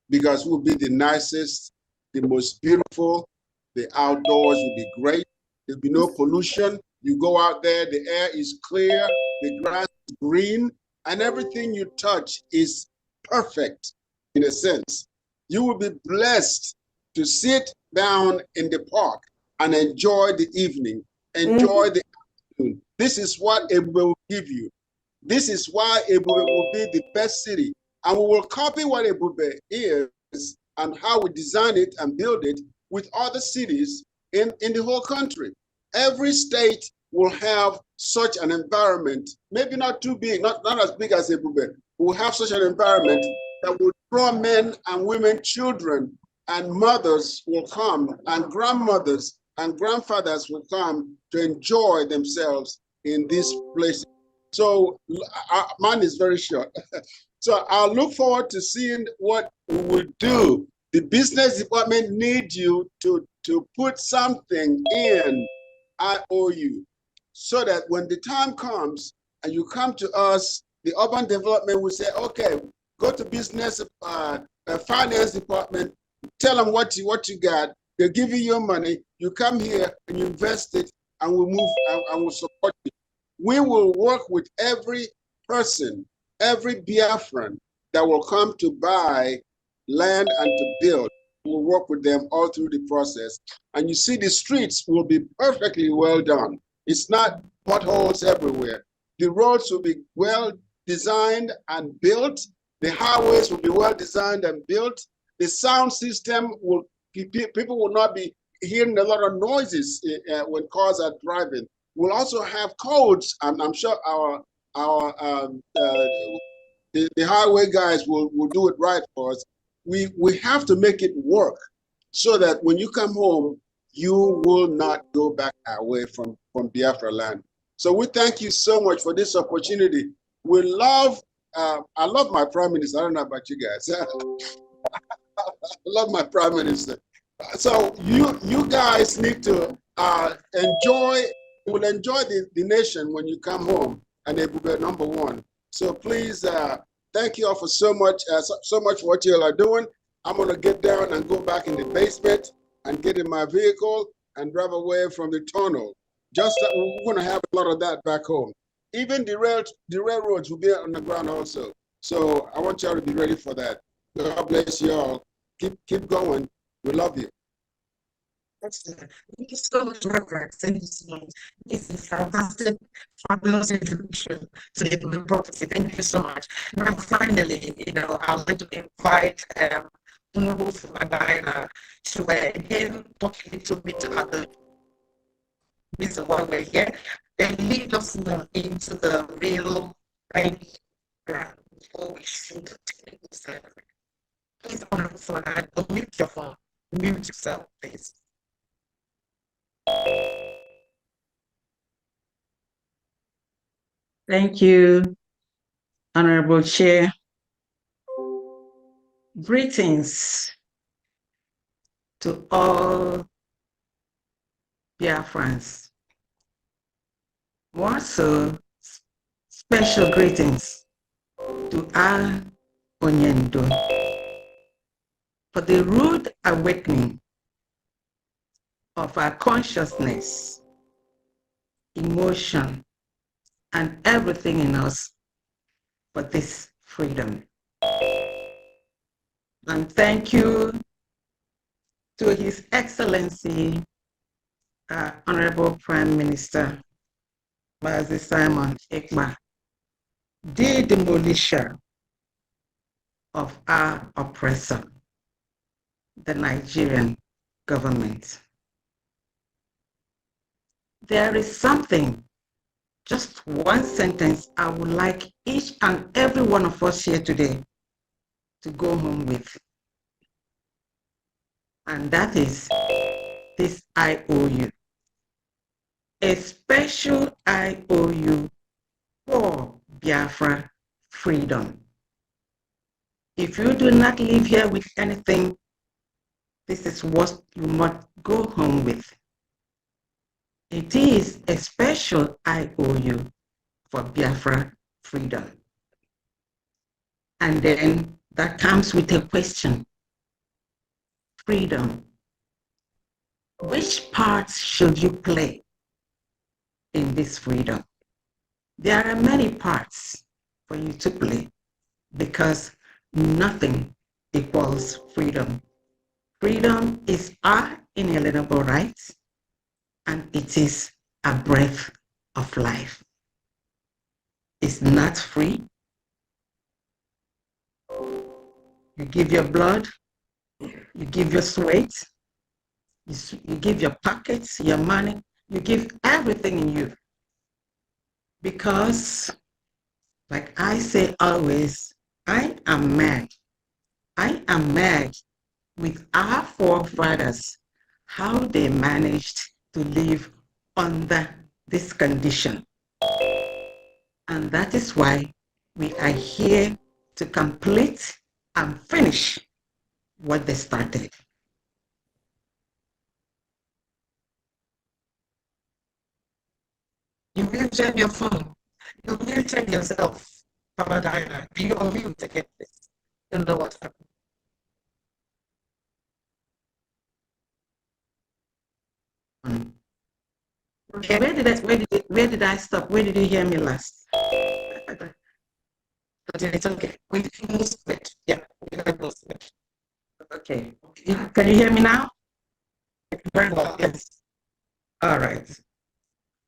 S10: because we'll be the nicest, the most beautiful. The outdoors will be great. There'll be no pollution. You go out there, the air is clear, the grass is green, and everything you touch is perfect in a sense. You will be blessed to sit down in the park and enjoy the evening, enjoy the afternoon. This is what Ebube will give you. This is why Ebube will be the best city. And we will copy what Ebube is and how we design it and build it with other cities in the whole country. Every state will have such an environment, maybe not too big, not as big as Ebube. We will have such an environment that will draw men and women, children, and mothers will come, and grandmothers and grandfathers will come to enjoy themselves in this place. So mine is very short. So I'll look forward to seeing what we will do. The business department needs you to put something in IOU, so that when the time comes and you come to us, the urban development will say, okay, go to business finance department, tell them what you got, they'll give you your money, you come here and you invest it, and we'll move and we'll support you. We will work with every person, every Biafran that will come to buy land and to build. We'll work with them all through the process. And you see, the streets will be perfectly well done. It's not potholes everywhere. The roads will be well designed and built. The highways will be well designed and built. The sound system will, people will not be hearing a lot of noises when cars are driving. We'll also have codes, and I'm sure the highway guys will do it right for us. We have to make it work so that when you come home, you will not go back away from Biafra land. So we thank you so much for this opportunity. We love, I love my Prime Minister. I don't know about you guys. I love my Prime Minister. So you guys need to enjoy, will enjoy the nation when you come home, and they will be number one. So please, thank you all for so much for what you all are doing. I'm gonna get down and go back in the basement and get in my vehicle and drive away from the tunnel. Just that we're gonna have a lot of that back home. Even the railroads will be on the ground also. So I want y'all to be ready for that. God bless you all. Keep going. We love you.
S5: Excellent. Thank you so much, Reverend. Thank you so much. This is fantastic, fabulous introduction to the property. Thank you so much. Now, finally, I'd like to invite Honorable Fumadina to again talk a little bit about the reason why we're here, then lead us more into the real background before we shoot the technical side of it. Please, Honorable Fumadina, unmute your phone. Mute yourself, please.
S11: Thank you, Honorable Chair. Greetings to all Biafrans. More so, special greetings to our Onyendo for the rude awakening of our consciousness, emotion, and everything in us for this freedom. And thank you to His Excellency, Honorable Prime Minister, Mazi Simon Ekpa, the demolisher of our oppressor, the Nigerian government. There is something, just one sentence, I would like each and every one of us here today to go home with. And that is this IOU. A special IOU for Biafra freedom. If you do not leave here with anything, this is what you must go home with. It is a special IOU for Biafra freedom. And then that comes with a question. Freedom. Which parts should you play in this freedom? There are many parts for you to play because nothing equals freedom. Freedom is our inalienable right, and it is a breath of life. It's not free. You give your blood, you give your sweat, you give your pockets, your money, you give everything in you. Because, like I say always, I am mad. I am mad with our forefathers, how they managed to live under this condition. And that is why we are here to complete and finish what they started. You muted your phone. You muted yourself, Papa Diana. You are mute to get this. You know what's happening. Okay, where did I stop? Where did you hear me last? But it's okay. We can lose it. Yeah, we can lose it. Okay. Can you hear me now? Very well, yes. All right.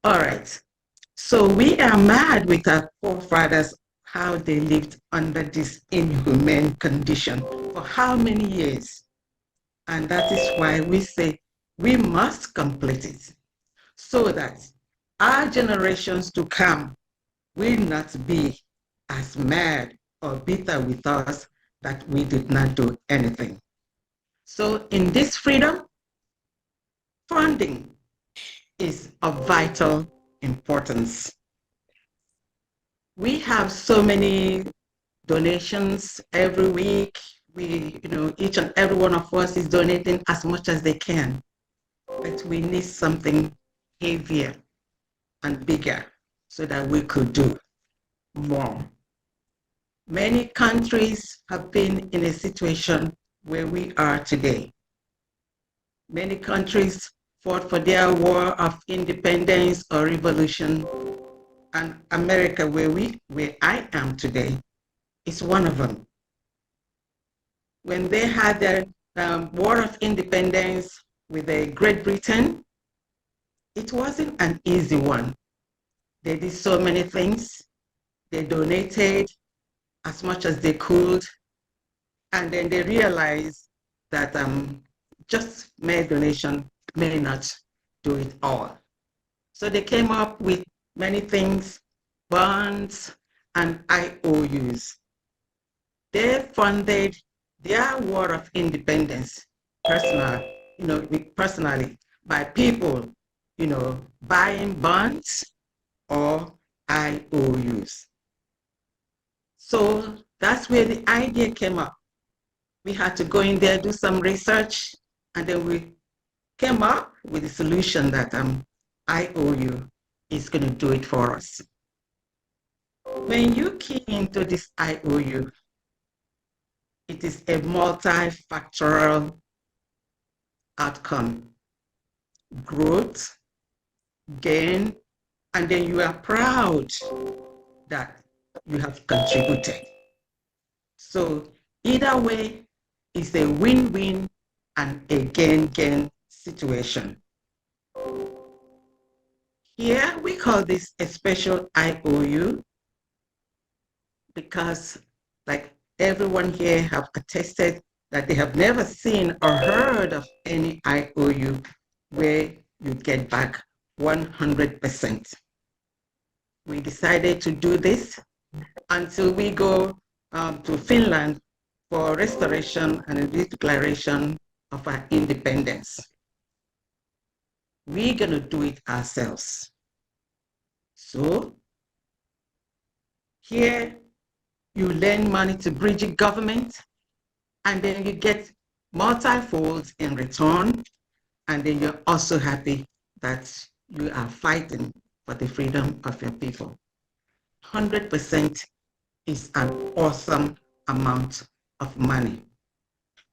S11: All right. So we are mad with our forefathers, how they lived under this inhumane condition for how many years. And that is why we say we must complete it so that our generations to come will not be as mad or bitter with us that we did not do anything. So in this freedom, funding is of vital importance. We have so many donations every week. Each and every one of us is donating as much as they can, but we need something heavier and bigger so that we could do more. Many countries have been in a situation where we are today. Many countries fought for their war of independence or revolution, and America, where I am today, is one of them. When they had their war of independence with Great Britain, it wasn't an easy one. They did so many things. They donated as much as they could, and then they realized that just mere donation may not do it all. So they came up with many things, bonds and IOUs. They funded their war of independence personally by people, buying bonds or IOUs. So that's where the idea came up. We had to go in there, do some research, and then we came up with a solution that IOU is going to do it for us. When you key into this IOU, it is a multifactorial outcome. Growth, gain, and then you are proud that you have contributed. So either way, it's a win-win and a gain-gain situation. Here we call this a special IOU because, like everyone here have attested, that they have never seen or heard of any IOU where you get back 100%. We decided to do this until we go to Finland for restoration and a declaration of our independence. We're going to do it ourselves. So here you lend money to BRGIE government, and then you get multi-folds in return, and then you're also happy that you are fighting for the freedom of your people. 100% is an awesome amount of money.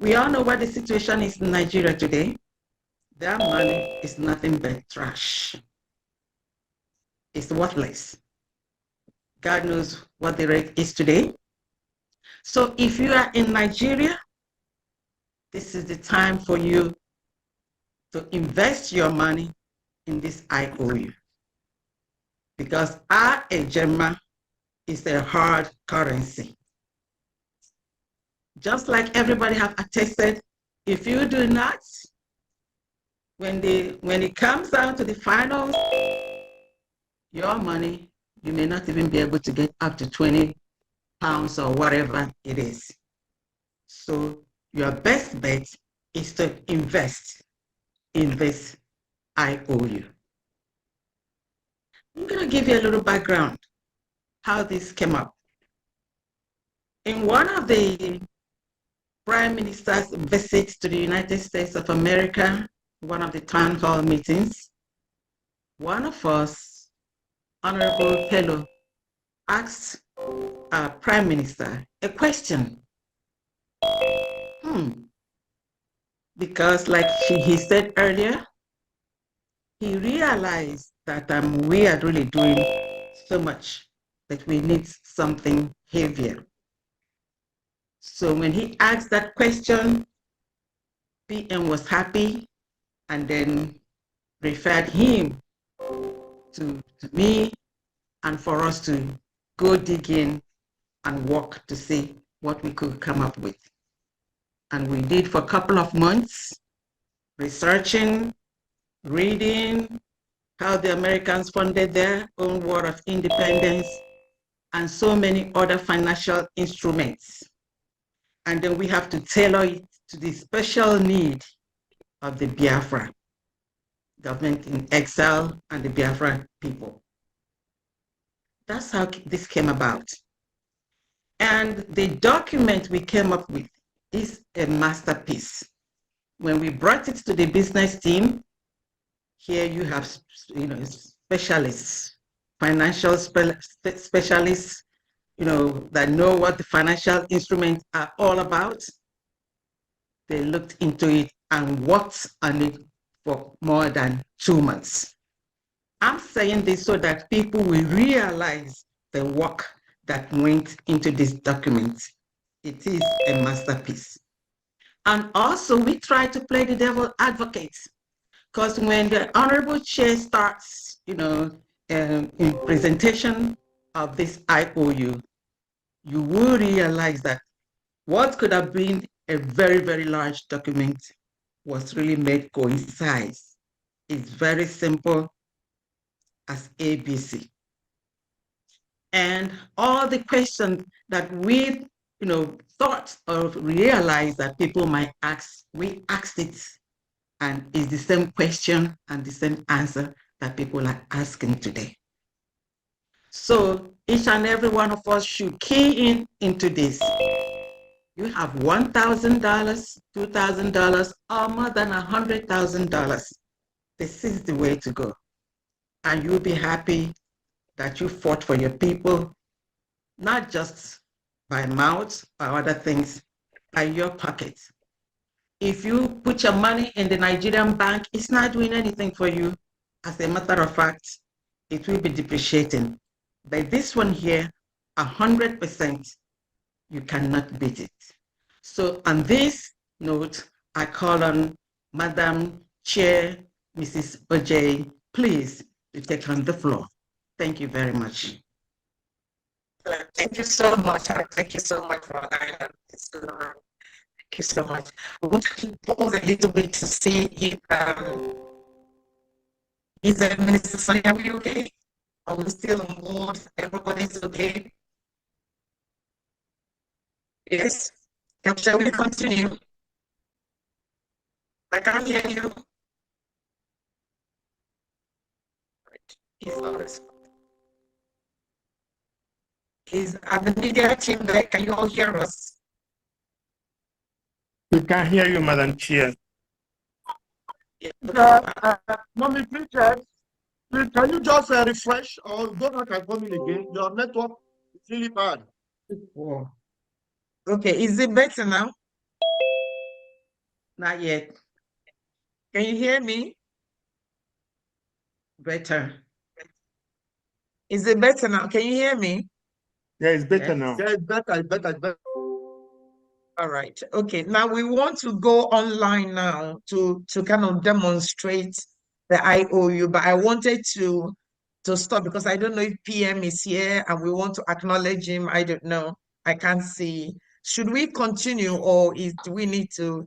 S11: We all know what the situation is in Nigeria today. Their money is nothing but trash. It's worthless. God knows what the rate is today. So if you are in Nigeria, this is the time for you to invest your money in this IOU. Because our ejema is a hard currency. Just like everybody have attested, if you do not, when it comes down to the finals, your money, you may not even be able to get up to 20 pounds or whatever it is. So your best bet is to invest in this IOU. I'm going to give you a little background how this came up. In one of the Prime Minister's visits to the United States of America, one of the town hall meetings, one of us, Honorable Fellow, asked our Prime Minister a question. Because like he said earlier, he realized that we are really doing so much that we need something heavier. So when he asked that question, PM was happy and then referred him to me and for us to go dig in and work to see what we could come up with. And we did for a couple of months, researching, reading how the Americans funded their own war of independence and so many other financial instruments. And then we have to tailor it to the special need of the Biafra government in exile and the Biafra people. That's how this came about. And the document we came up with is a masterpiece. When we brought it to the business team, here you have, specialists, financial specialists, that know what the financial instruments are all about. They looked into it and worked on it for more than 2 months. I'm saying this so that people will realize the work that went into this document. It is a masterpiece. And also we try to play the devil advocate, because when the Honorable Chair starts, in presentation of this IOU, you will realize that what could have been a very, very large document was really made coincide. It's very simple as ABC. And all the questions that we, thought or realized that people might ask, we asked it, and it's the same question and the same answer that people are asking today. So each and every one of us should key in into this. You have $1,000, $2,000, or more than $100,000. This is the way to go. And you'll be happy that you fought for your people, not just by mouth or other things, by your pocket. If you put your money in the Nigerian bank, it's not doing anything for you. As a matter of fact, it will be depreciating. But this one here, 100%, you cannot beat it. So on this note, I call on Madam Chair, Mrs. Ojay, please, to take on the floor. Thank you very much.
S5: Thank you so much. Thank you so much for that. Thank you so much. I want to pause a little bit to see if is Minister Sonny, are we okay? Are we still on board? Everybody's okay? Yes. Shall we continue? I can't hear you. Is the media team there? Can you all hear us?
S7: We can hear you, Madam Chair.
S12: Mommy, please, can you just refresh or go back and come in again? Your network is really bad.
S5: Okay, is it better now? Not yet. Can you hear me? Better. Is it better now? Can you hear me?
S7: Yeah, it's better now.
S12: Yeah, it's better, it's better, it's better.
S5: All right. Okay. Now we want to go online now to kind of demonstrate the IOU, but I wanted to stop because I don't know if PM is here and we want to acknowledge him. I don't know. I can't see. Should we continue or do we need to?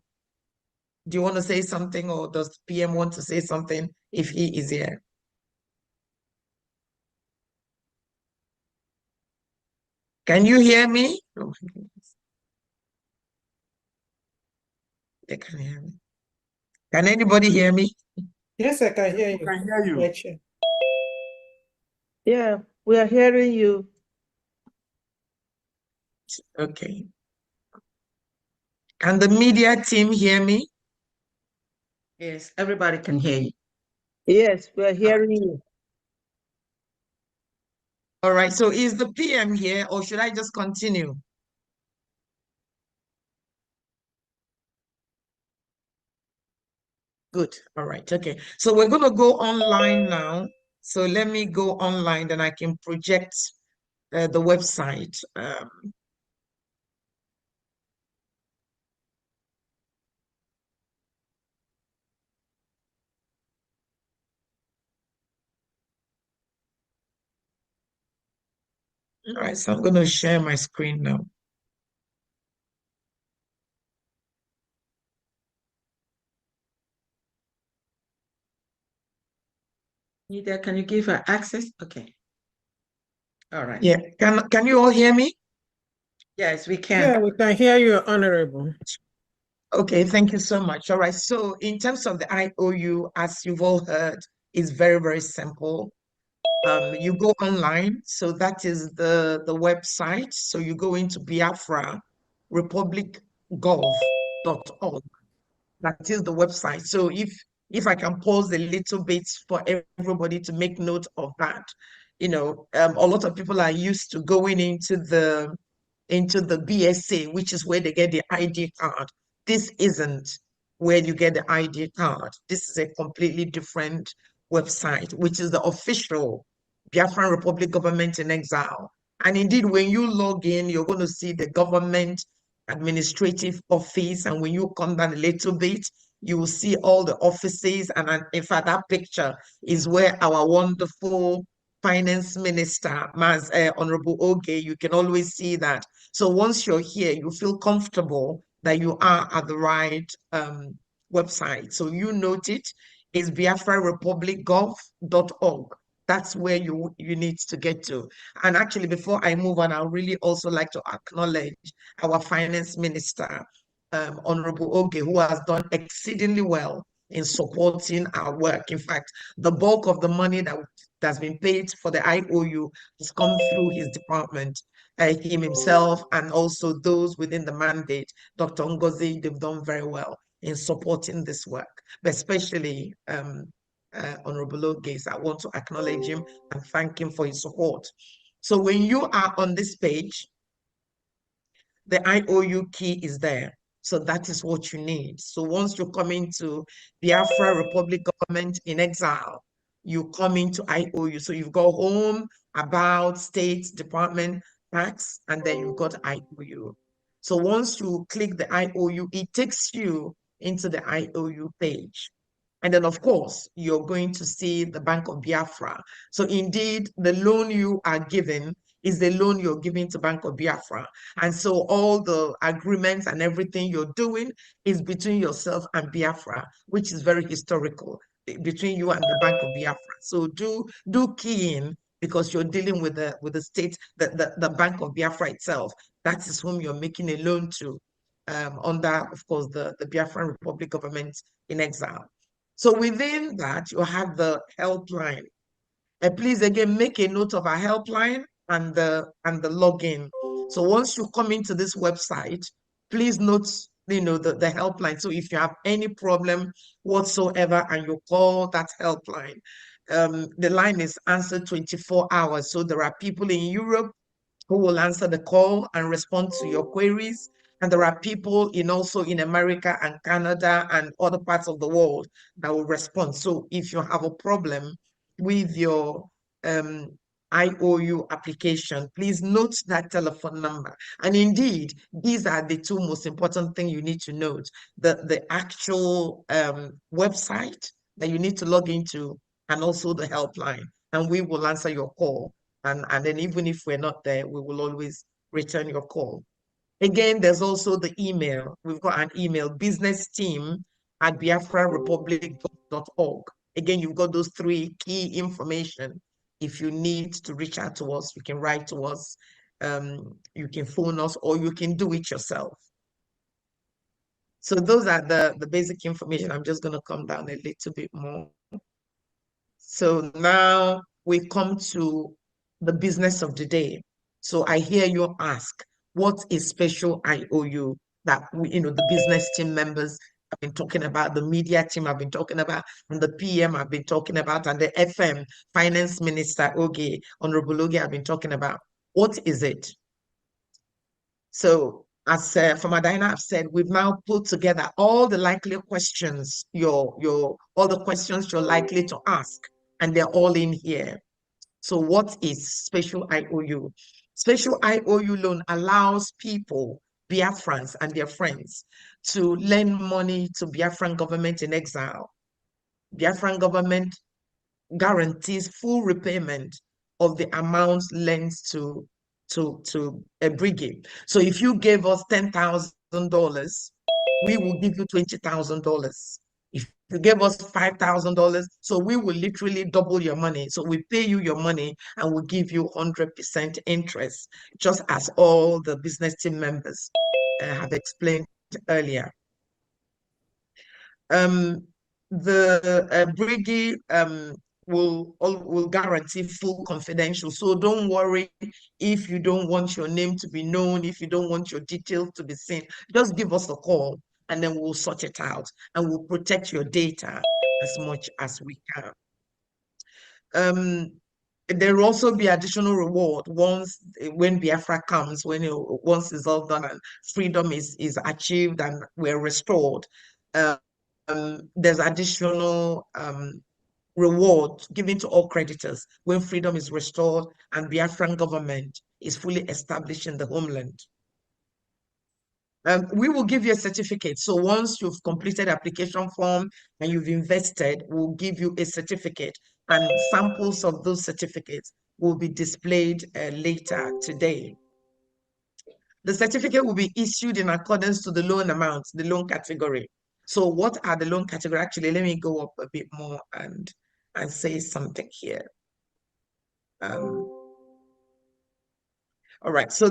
S5: Do you want to say something or does PM want to say something if he is here? Can you hear me? Oh my goodness. They can hear me. Can anybody hear me?
S8: Yes, I can hear you.
S12: I can hear you.
S8: Rachel.
S13: Yeah, we are hearing you.
S5: Okay. Can the media team hear me?
S11: Yes, everybody can hear you.
S13: Yes, we are hearing you.
S5: All right, so is the PM here or should I just continue? Good, all right, okay. So we're gonna go online now. So let me go online, then I can project the website. All right, so I'm gonna share my screen now.
S11: Nita, can you give her access? Okay. All right.
S5: Yeah, can you all hear me?
S11: Yes, we can.
S8: Yeah, we can hear you, Honorable.
S5: Okay, thank you so much. All right, so in terms of the IOU, as you've all heard, is very, very simple. You go online, so that is the website. So you go into Biafra republicgov.org. That is the website. So if I can pause a little bit for everybody to make note of that, you know, a lot of people are used to going into the BSA, which is where they get the ID card. This isn't where you get the ID card. This is a completely different website, which is the official Biafran Republic Government in Exile. And indeed, when you log in, you're going to see the government administrative office. And when you come down a little bit, you will see all the offices. And in fact, that picture is where our wonderful finance minister, Honorable Oge, you can always see that. So once you're here, you feel comfortable that you are at the right website. So you note it is biafrarepublicgov.org. That's where you need to get to. And actually, before I move on, I really also like to acknowledge our finance minister, Honorable Oge, who has done exceedingly well in supporting our work. In fact, the bulk of the money that's been paid for the IOU has come through his department, him himself, and also those within the mandate. Dr. Ngozi, they've done very well in supporting this work, but especially Honorable Oge. I want to acknowledge him and thank him for his support. So when you are on this page, the IOU key is there. So that is what you need. So once you come into Biafra Republic Government in Exile, you come into IOU. So you've got home, about, state, department, tax, and then you've got IOU. So once you click the IOU, it takes you into the IOU page. And then, of course, you're going to see the Bank of Biafra. So indeed, the loan you are given is the loan you're giving to Bank of Biafra. And so all the agreements and everything you're doing is between yourself and Biafra, which is very historical, between you and the Bank of Biafra. So do key in, because you're dealing with the state, the Bank of Biafra itself. That is whom you're making a loan to, under, of course, the Biafran Republic government in exile. So within that, you have the helpline. Please again make a note of our helpline and the login. So once you come into this website, please note the helpline. So if you have any problem whatsoever and you call that helpline, the line is answered 24 hours. So there are people in Europe who will answer the call and respond to your queries. And there are people also in America and Canada and other parts of the world that will respond. So if you have a problem with your IOU application, please note that telephone number. And indeed, these are the two most important things you need to note. The actual website that you need to log into, and also the helpline. And we will answer your call. And then even if we're not there, we will always return your call. Again, there's also the email. We've got an email, businessteam@biafrarepublic.org. Again, you've got those three key information. If you need to reach out to us, you can write to us, you can phone us, or you can do it yourself. So those are the basic information. I'm just going to come down a little bit more. So now we come to the business of the day. So I hear you ask, what is special IOU that the business team members have been talking about, the media team have been talking about, and the PM have been talking about, and the FM Finance Minister Oge, Honorable Oge, have been talking about. What is it? So as Famadina have said, we've now put together all the likely questions, all the questions you're likely to ask, and they're all in here. So what is special IOU? Special IOU loan allows people, Biafrans and their friends, to lend money to Biafran government in exile. Biafran government guarantees full repayment of the amounts lent to a BRGIE. So if you gave us $10,000, we will give you $20,000. If you gave us $5,000, so we will literally double your money. So we pay you your money and we'll give you 100% interest, just as all the business team members have explained earlier. The BRGIE will guarantee full confidential. So don't worry if you don't want your name to be known, if you don't want your details to be seen. Just give us a call and then we'll sort it out and we'll protect your data as much as we can. There will also be additional reward when Biafra comes, once it's all done and freedom is achieved and we're restored. There's additional reward given to all creditors when freedom is restored and Biafran government is fully established in the homeland. We will give you a certificate. So once you've completed application form and you've invested, we'll give you a certificate, and samples of those certificates will be displayed later today. The certificate will be issued in accordance to the loan amount, the loan category. So what are the loan category? Actually, let me go up a bit more and say something here. All right, so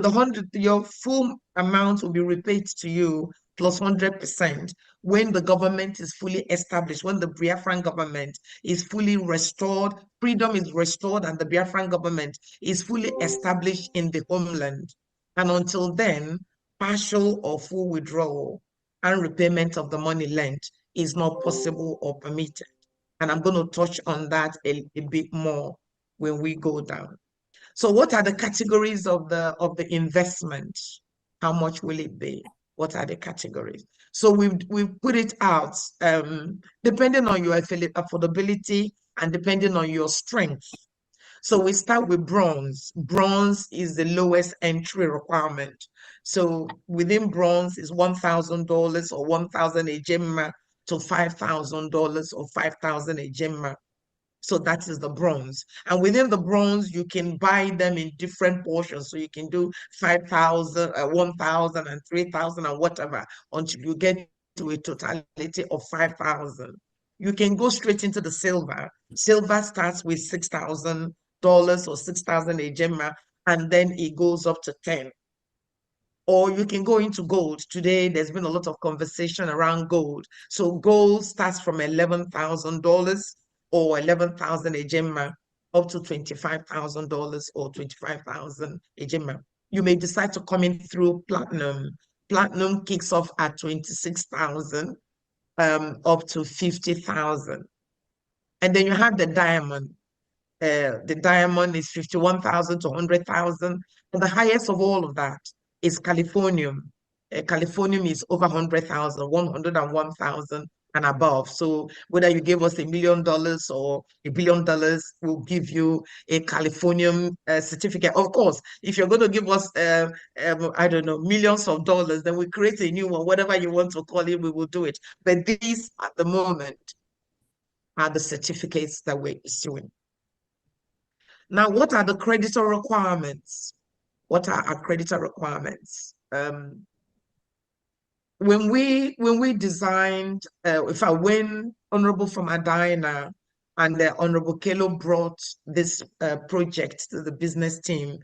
S5: your full amount will be repaid to you plus 100% when the government is fully established, when the Biafran government is fully restored, freedom is restored, and the Biafran government is fully established in the homeland. And until then, partial or full withdrawal and repayment of the money lent is not possible or permitted. And I'm going to touch on that a bit more when we go down. So what are the categories of the investment? How much will it be? What are the categories? So we've put it out depending on your affordability and depending on your strength. So we start with bronze. Bronze is the lowest entry requirement. So within bronze is $1,000 or 1,000 ejema to $5,000 or 5,000 ejema. So that is the bronze. And within the bronze, you can buy them in different portions. So you can do 5,000, 1,000 and 3,000 and whatever until you get to a totality of 5,000. You can go straight into the silver. Silver starts with $6,000 or 6,000 ejema, and then it goes up to 10. Or you can go into gold. Today, there's been a lot of conversation around gold. So gold starts from $11,000 or 11,000 ejema up to $25,000 or 25,000 ejema. You may decide to come in through platinum. Platinum kicks off at 26,000 up to 50,000. And then you have the diamond. The diamond is 51,000 to 100,000. And the highest of all of that is Californium. Californium is over 100,000, 101,000 and above. So whether you give us $1 million or $1 billion, we'll give you a Californium certificate. Of course, if you're going to give us, I don't know, millions of dollars, then we create a new one, whatever you want to call it, we will do it. But these at the moment are the certificates that we're issuing. Now, what are the creditor requirements? What are our creditor requirements? When we designed, when Honorable Famadina and the Honorable Kelo brought this project to the business team,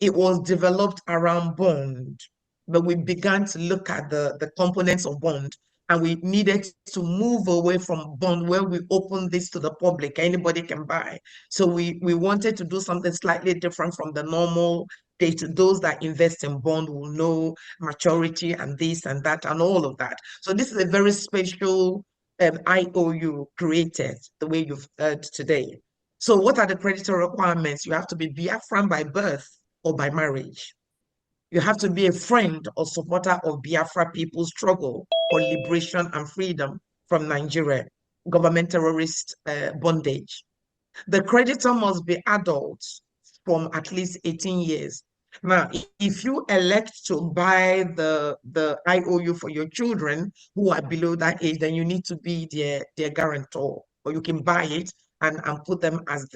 S5: it was developed around bond, but we began to look at the components of bond, and we needed to move away from bond where we open this to the public, anybody can buy. So we wanted to do something slightly different from the normal data. Those that invest in bond will know maturity and this and that and all of that. So this is a very special IOU created the way you've heard today. So what are the creditor requirements? You have to be Biafran by birth or by marriage. You have to be a friend or supporter of Biafra people's struggle for liberation and freedom from Nigeria, government terrorist bondage. The creditor must be adults from at least 18 years. Now, if you elect to buy the IOU for your children who are below that age, then you need to be their guarantor, or you can buy it and put them as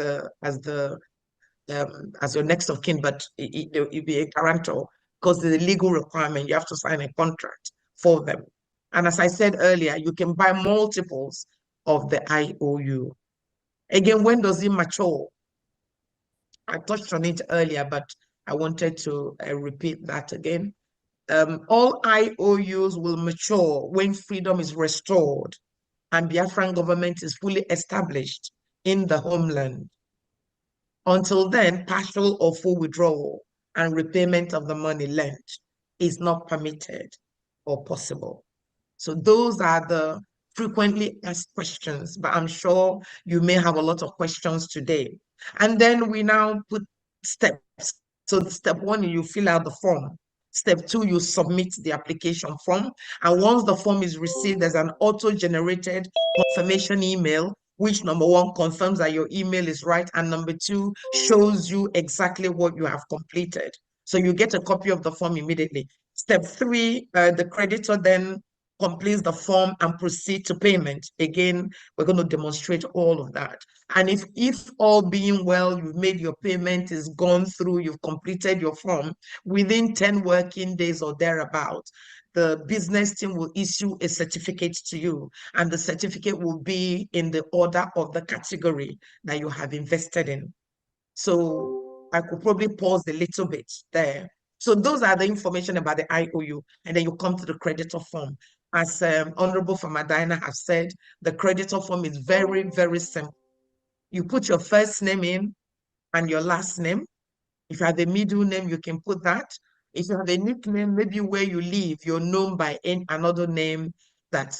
S5: your next of kin, but you'll be a guarantor because the legal requirement, you have to sign a contract for them. And as I said earlier, you can buy multiples of the IOU. Again, when does it mature? I touched on it earlier, but I wanted to repeat that again. All IOUs will mature when freedom is restored and Biafran government is fully established in the homeland. Until then, partial or full withdrawal and repayment of the money lent is not permitted or possible. So those are the frequently asked questions, but I'm sure you may have a lot of questions today. And then we now put steps. So step one, you fill out the form. Step two, you submit the application form. And once the form is received, there's an auto-generated confirmation email, which number one confirms that your email is right, and number two shows you exactly what you have completed. So you get a copy of the form immediately. Step three, the creditor then completes the form and proceed to payment. Again, we're going to demonstrate all of that. And if all being well, you've made your payment, is gone through, you've completed your form, within 10 working days or thereabout, the business team will issue a certificate to you, and the certificate will be in the order of the category that you have invested in. So I could probably pause a little bit there. So those are the information about the IOU, and then you come to the creditor form. As Honorable Famadina has said, the creditor form is very, very simple. You put your first name in and your last name. If you have a middle name, you can put that. If you have a nickname, maybe where you live, you're known by another name that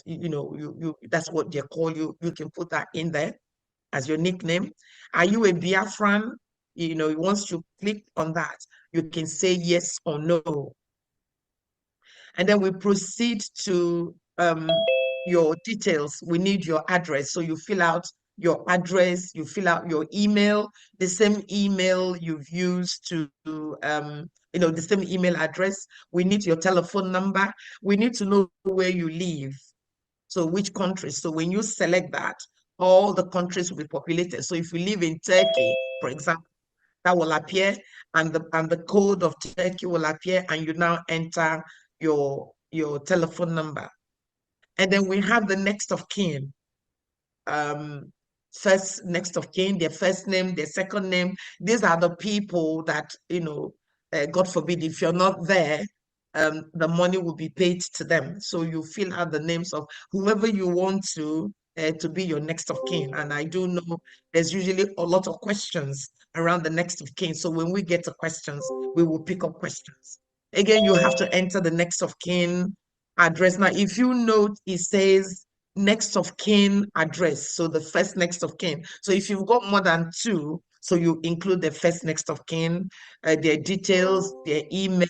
S5: that's what they call you. You can put that in there as your nickname. Are you a Biafran? Once you click on that, you can say yes or no. And then we proceed to your details. We need your address. So you fill out your address, you fill out your email, the same email you've used to, the same email address. We need your telephone number. We need to know where you live. So which countries? So when you select that, all the countries will be populated. So if you live in Turkey, for example, that will appear, and the code of Turkey will appear, and you now enter your telephone number. And then we have the next of kin. First next of kin, their first name, their second name. These are the people that, God forbid, if you're not there, the money will be paid to them. So you fill out the names of whoever you want to be your next of kin. And I do know there's usually a lot of questions around the next of kin. So when we get to questions, we will pick up questions. Again, you have to enter the next of kin address. Now, if you note, it says next of kin address. So the first next of kin. So if you've got more than two, so you include the first next of kin, their details, their email,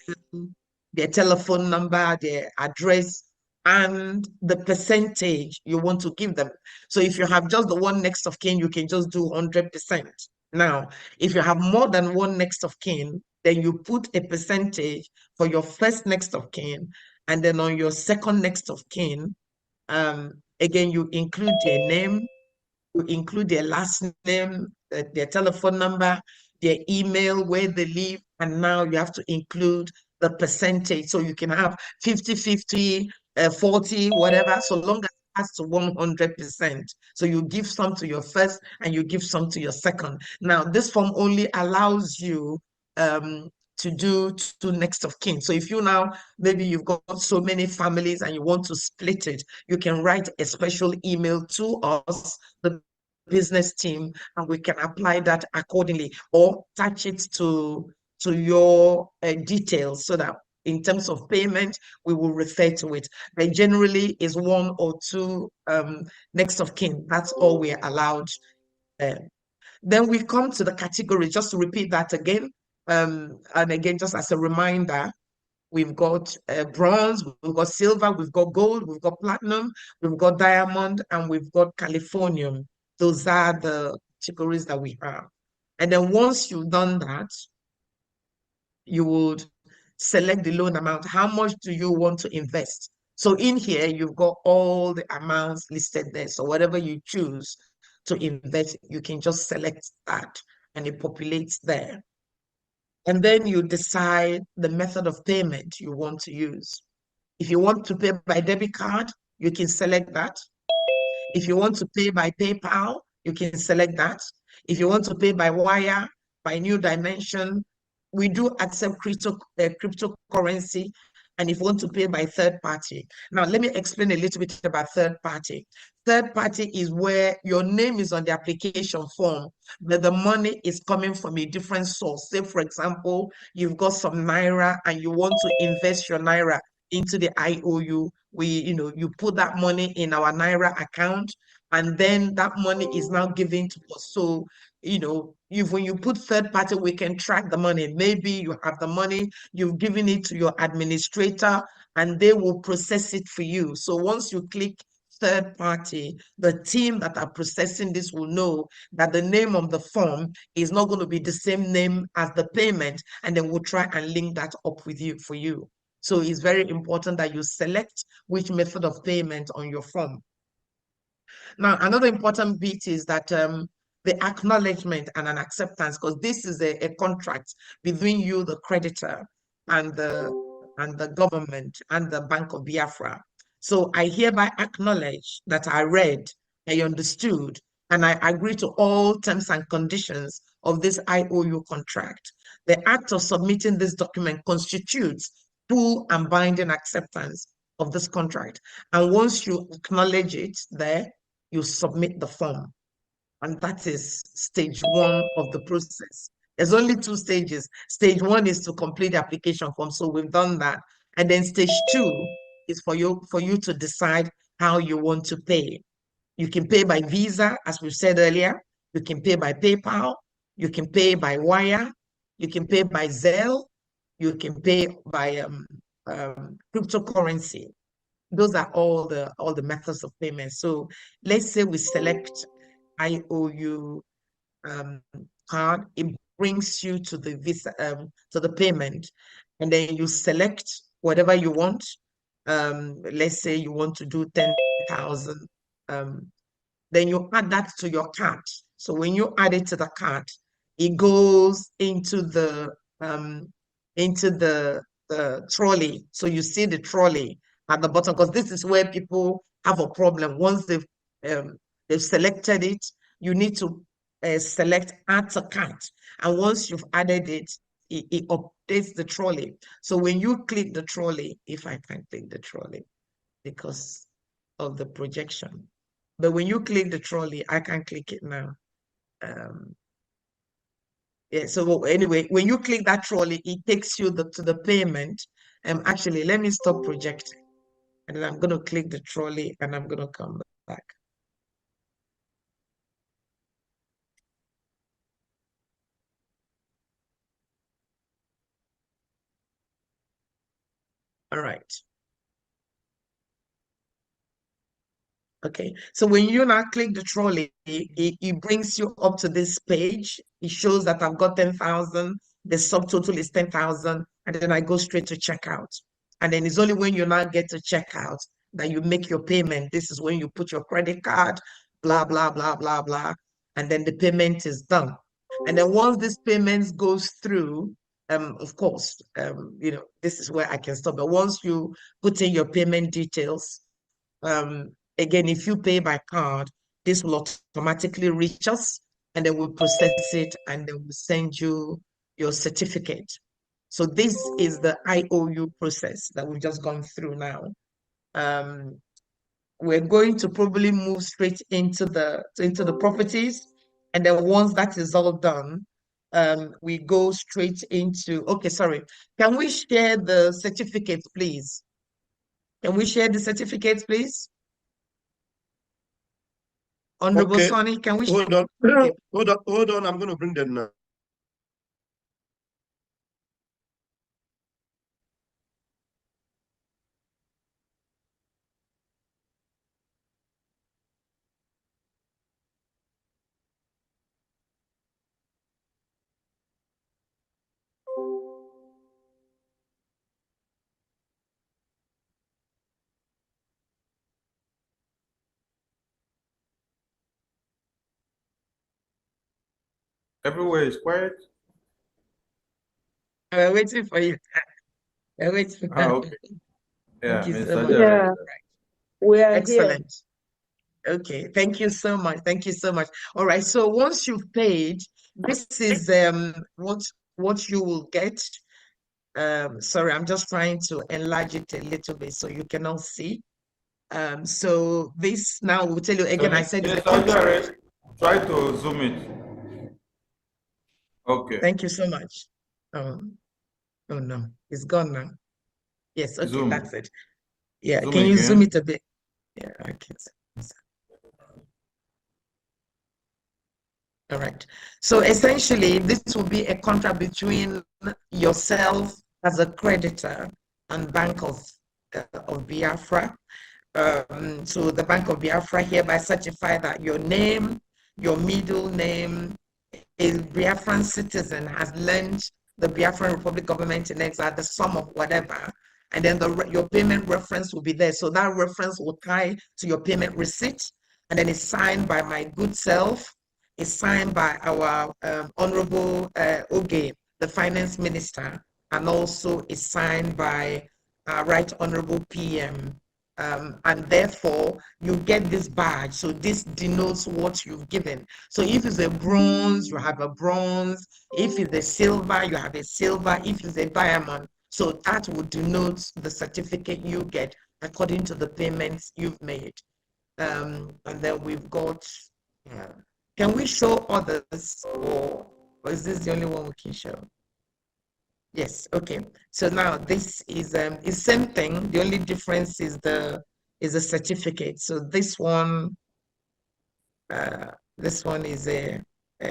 S5: their telephone number, their address, and the percentage you want to give them. So if you have just the one next of kin, you can just do 100%. Now, if you have more than one next of kin, then you put a percentage for your first next of kin, and then on your second next of kin, again, you include their name, you include their last name, their telephone number, their email, where they live, and now you have to include the percentage. So you can have 50, 50, 40, whatever, so long as it has to 100%. So you give some to your first and you give some to your second. Now, this form only allows you to do two next of kin. So if you now, maybe you've got so many families and you want to split it, you can write a special email to us, the business team, and we can apply that accordingly, or attach it to your details, so that in terms of payment, we will refer to it. But generally is one or two next of kin. That's all we're allowed. Then we come to the category, just to repeat that again. And again, just as a reminder, we've got bronze, we've got silver, we've got gold, we've got platinum, we've got diamond, and we've got Californium. Those are the categories that we have. And then once you've done that, you would select the loan amount. How much do you want to invest? So in here, you've got all the amounts listed there. So whatever you choose to invest, you can just select that and it populates there. And then you decide the method of payment you want to use. If you want to pay by debit card, you can select that. If you want to pay by PayPal, you can select that. If you want to pay by wire, by New Dimension, we do accept cryptocurrency. And if you want to pay by third party. Now, let me explain a little bit about third party. Third party is where your name is on the application form, but the money is coming from a different source. Say, for example, you've got some Naira and you want to invest your Naira into the IOU. You put that money in our Naira account, and then that money is now given to us. So, when you put third party, we can track the money. Maybe you have the money, you've given it to your administrator, and they will process it for you. So once you click third party, the team that are processing this will know that the name of the form is not going to be the same name as the payment, and then we'll try and link that up with you for you. So it's very important that you select which method of payment on your form. Now, another important bit is that the acknowledgement and an acceptance, because this is a contract between you, the creditor, and the government and the Bank of Biafra. So I hereby acknowledge that I read, I understood, and I agree to all terms and conditions of this IOU contract. The act of submitting this document constitutes full and binding acceptance of this contract. And once you acknowledge it there, you submit the form. And that is stage one of the process. There's only two stages. Stage one is to complete the application form. So we've done that. And then stage two is for you to decide how you want to pay. You can pay by Visa, as we said earlier. You can pay by PayPal. You can pay by wire. You can pay by Zelle. You can pay by cryptocurrency. Those are all the methods of payment. So let's say we select IOU card, it brings you to the visa, to the payment, and then you select whatever you want. Let's say you want to do 10,000. Then you add that to your cart. So when you add it to the cart, it goes into the trolley. So you see the trolley at the bottom, because this is where people have a problem. Once they've selected it, you need to select add to cart. And once you've added it, it updates the trolley. So when you click the trolley, if I can click the trolley because of the projection, but when you click the trolley, I can click it now. Yeah, so anyway, when you click that trolley, it takes you to the payment. Actually, let me stop projecting. And then I'm going to click the trolley and I'm going to come back. All right. Okay, so when you now click the trolley, it brings you up to this page. It shows that I've got 10,000. The subtotal is 10,000. And then I go straight to checkout. And then it's only when you now get to checkout that you make your payment. This is when you put your credit card, blah, blah, blah, blah, blah. And then the payment is done. And then once this payment goes through, of course, you know, this is where I can stop. But once you put in your payment details, again, if you pay by card, this will automatically reach us, and then we'll process it, and then we'll send you your certificate. So this is the IOU process that we've just gone through now. We're going to probably move straight into the properties, and then once that is all done, we go straight into, okay, sorry. Can we share the certificates, please? Can we share the certificates, please? Honorable
S12: Okay.
S5: Sonny, can we
S12: hold on?
S5: Okay.
S12: Hold on. I'm going to bring them now.
S3: Everywhere is quiet.
S5: We're waiting for you. We're waiting for
S3: Okay. Yeah,
S5: Thank you so
S3: Mr.
S5: much.
S13: Yeah, we are here.
S5: Excellent. Okay, thank you so much. Thank you so much. All right, so once you've paid, this is what you will get. Sorry, I'm just trying to enlarge it a little bit so you can all see. So this now will tell you again, I said it's a contract.
S3: Try to zoom it. Okay.
S5: Thank you so much. Oh no, it's gone now. Yes, okay,
S3: Zoom.
S5: that's it. Yeah,
S3: Zoom
S5: can you zoom
S3: again.
S5: it a bit? Yeah, okay. All right. So essentially, this will be a contract between yourself as a creditor and Bank of Biafra. So the Bank of Biafra hereby certify that your name, your middle name, a Biafran citizen has lent the Biafran Republic government in exile the sum of whatever, and then your payment reference will be there. So that reference will tie to your payment receipt, and then it's signed by my good self. It's signed by our Honorable Oge, the Finance Minister, and also it's signed by Right Honorable PM. And therefore you get this badge. So this denotes what you've given. So if it's a bronze, you have a bronze. If it's a silver, you have a silver. If it's a diamond, so that would denote the certificate you get according to the payments you've made. And then we've got, can we show others, or is this the only one we can show? Yes, okay. So now this is same thing. The only difference is the certificate. So this one is a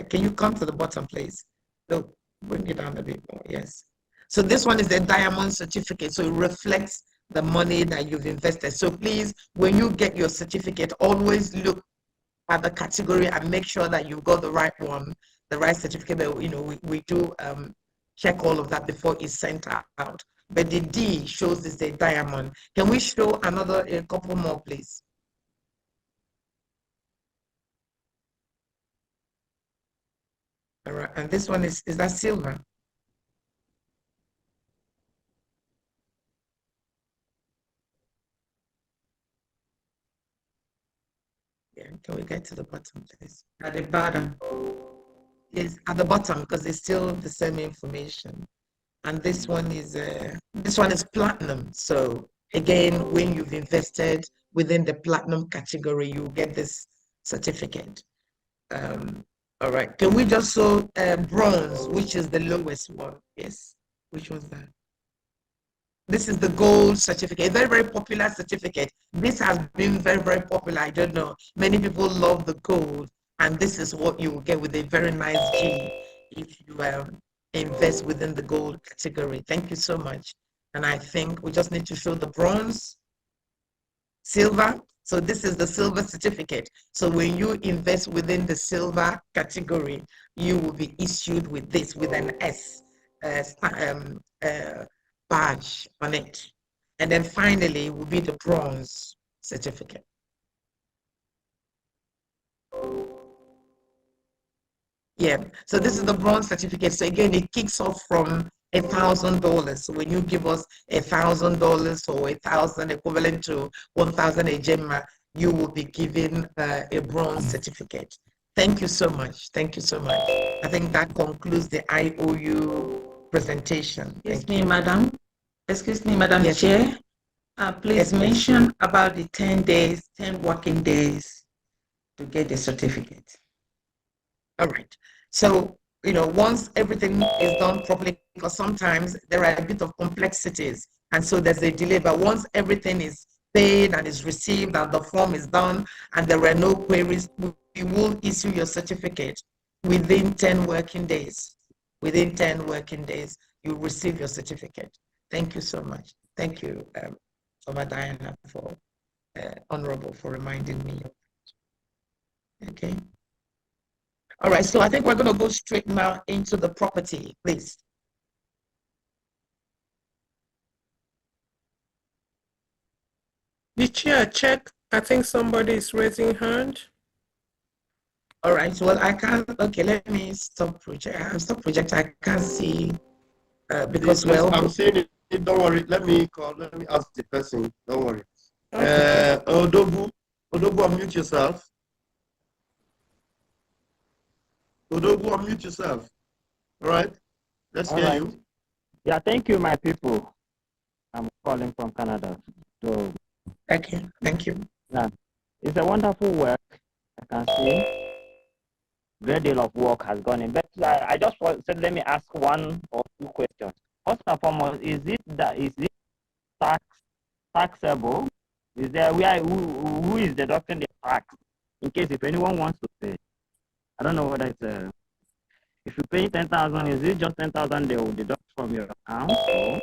S5: can you come to the bottom, please? No, bring it down a bit more. Yes. So this one is a diamond certificate. So it reflects the money that you've invested. So please, when you get your certificate, always look at the category and make sure that you got the right one, the right certificate. But, we do check all of that before it's sent out. But the D shows it's a diamond. Can we show a couple more, please? All right, and this one is that silver? Yeah, can we get to the bottom, please?
S11: At the bottom.
S5: Yes, at the bottom, because it's still the same information. And this one is platinum. So again, when you've invested within the platinum category, you get this certificate. All right. Can we just show bronze, which is the lowest one? Yes. Which was that? This is the gold certificate, a very, very popular certificate. This has been very, very popular. I don't know. Many people love the gold, and this is what you will get with a very nice G if you invest within the gold category. Thank you so much. And I think we just need to show the bronze, silver. So this is the silver certificate. So when you invest within the silver category, you will be issued with this, with an S badge on it. And then finally will be the bronze certificate. Yeah, so this is the bronze certificate. So again, it kicks off from $1,000. So when you give us $1,000 or 1,000 equivalent to 1,000 ejema, you will be given a bronze certificate. Thank you so much. Thank you so much. I think that concludes the IOU presentation.
S11: Excuse me, Madam. Excuse me, Madam Chair. Please mention about the 10 days, 10 working days to get the certificate.
S5: All right. So, once everything is done properly, because sometimes there are a bit of complexities, and so there's a delay. But once everything is paid and is received and the form is done and there are no queries, we will issue your certificate within 10 working days. Within 10 working days, you receive your certificate. Thank you so much. Thank you, Oma Diana, for Honorable, for reminding me. Okay. All right, so I think we're going to go straight now into the property, please.
S8: The chair, check. I think somebody is raising hand.
S5: All right, well, I can't. Okay, let me stop project. Stop project. I can't see because
S12: I'm saying it. Don't worry. Let me ask the person. Don't worry. Okay. Odogu, unmute yourself. Odogu, unmute yourself. All right. Let's hear you.
S14: Yeah, thank you, my people. I'm calling from Canada. So,
S5: okay, thank you.
S14: Yeah, it's a wonderful work. I can see great deal of work has gone in. But I just said, let me ask one or two questions. First and foremost, is it taxable? Is there who is deducting the tax in case if anyone wants to pay? I don't know whether it's if you pay 10,000, is it just 10,000 they will deduct from your account? Or?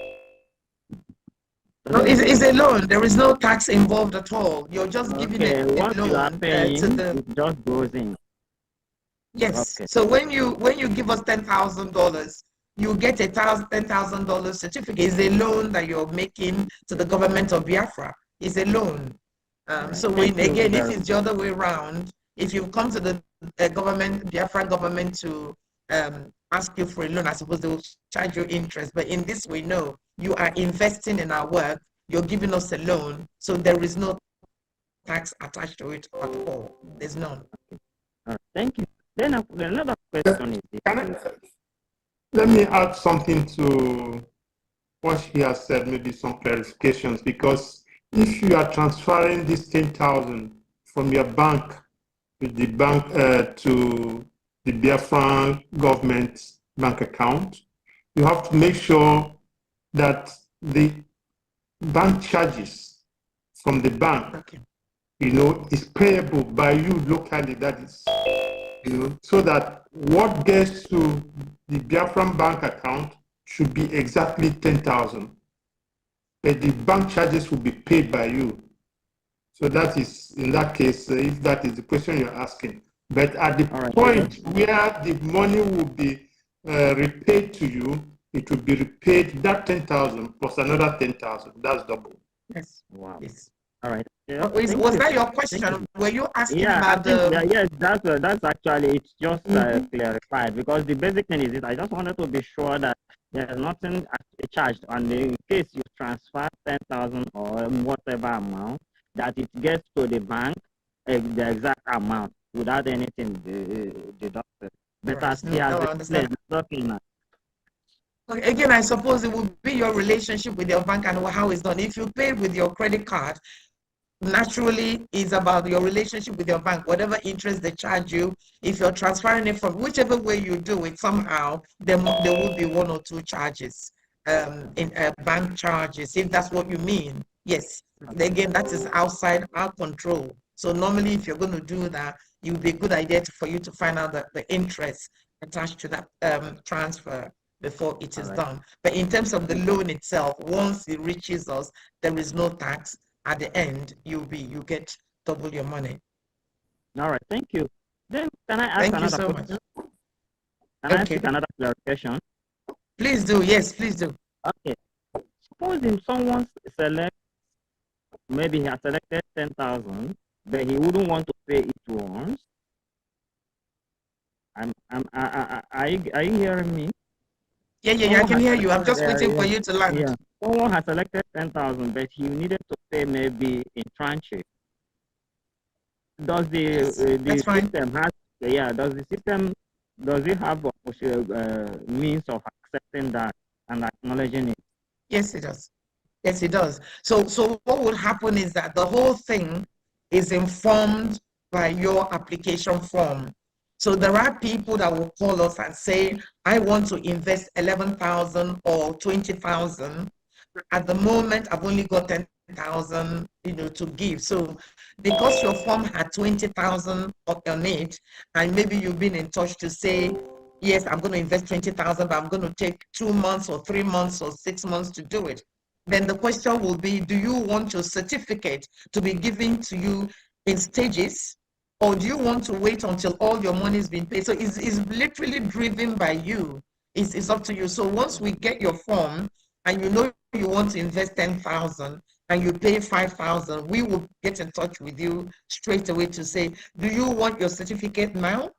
S5: No, it's a loan. There is no tax involved at all. You're just giving a
S14: once
S5: loan
S14: you are paying,
S5: to the.
S14: It just goes in.
S5: Yes.
S14: Okay.
S5: So when you give us $10,000, you get $10,000 certificate. It's a loan that you're making to the government of Biafra. It's a loan. So when again, if it's the other way around, if you come to the Biafra government to ask you for a loan, I suppose they will charge you interest. But in this way, no, you are investing in our work. You're giving us a loan, so there is no tax attached to it at all. There's none.
S14: Thank you. Then another question is:
S7: let me add something to what he has said, maybe some clarifications, because if you are transferring this 10,000 from your bank to the bank to the Biafran government bank account, you have to make sure that the bank charges from the bank, is payable by you locally. That is, so that what gets to the Biafran bank account should be exactly 10,000, but the bank charges will be paid by you. So that is, in that case, if that is the question you're asking. But at the
S14: All right.
S7: point where the money will be repaid to you, it will be repaid that 10,000 plus another 10,000. That's double.
S5: Yes.
S14: Wow.
S5: Yes.
S14: All right. Yeah,
S5: Was
S14: thank you.
S5: that your
S14: Thank
S5: question?
S14: you.
S5: Were you asking
S14: Yeah,
S5: about
S14: I think,
S5: the?
S14: yeah, yes, that's actually, it's just clarified, because the basic thing is I just wanted to be sure that there's nothing actually charged, and in case you transfer 10,000 or whatever amount, that it gets to the bank the exact amount without anything deducted. But
S5: Right.
S14: as he
S5: No,
S14: has
S5: I
S14: explained,
S5: understand.
S14: talking now.
S5: Okay, again, I suppose it would be your relationship with your bank and how it's done. If you pay with your credit card, naturally is about your relationship with your bank. Whatever interest they charge you, if you're transferring it from whichever way you do it, somehow there will be one or two charges, in bank charges, if that's what you mean. Yes. Again, that is outside our control. So normally, if you're going to do that, it would be a good idea for you to find out the interest attached to that transfer before it is done. But in terms of the loan itself, once it reaches us, there is no tax. At the end, you get double your money.
S14: All right, thank you. Then can I ask
S5: Thank you
S14: another
S5: so
S14: question?
S5: much.
S14: Can I
S5: Okay.
S14: seek another clarification?
S5: Please do. Yes, please do.
S14: Okay. Suppose if someone select, maybe he has selected 10,000, but he wouldn't want to pay it once. Are you hearing me?
S5: Yeah, I can hear you. I'm just waiting for you to land.
S14: Yeah. Someone has selected 10,000, but he needed to pay maybe in tranches. Does the system has, does the system, does it have a means of accepting that and acknowledging it?
S5: Yes, it does. Yes, it does. So what would happen is that the whole thing is informed by your application form. So there are people that will call us and say, I want to invest 11,000 or 20,000. At the moment, I've only got 10,000, to give. So because your form had 20,000 on it, and maybe you've been in touch to say, yes, I'm going to invest 20,000, but I'm going to take 2 months or 3 months or 6 months to do it. Then the question will be, do you want your certificate to be given to you in stages, or do you want to wait until all your money has been paid? So it's literally driven by you. It's up to you. So once we get your form and you want to invest 10,000 and you pay 5,000, we will get in touch with you straight away to say, do you want your certificate now,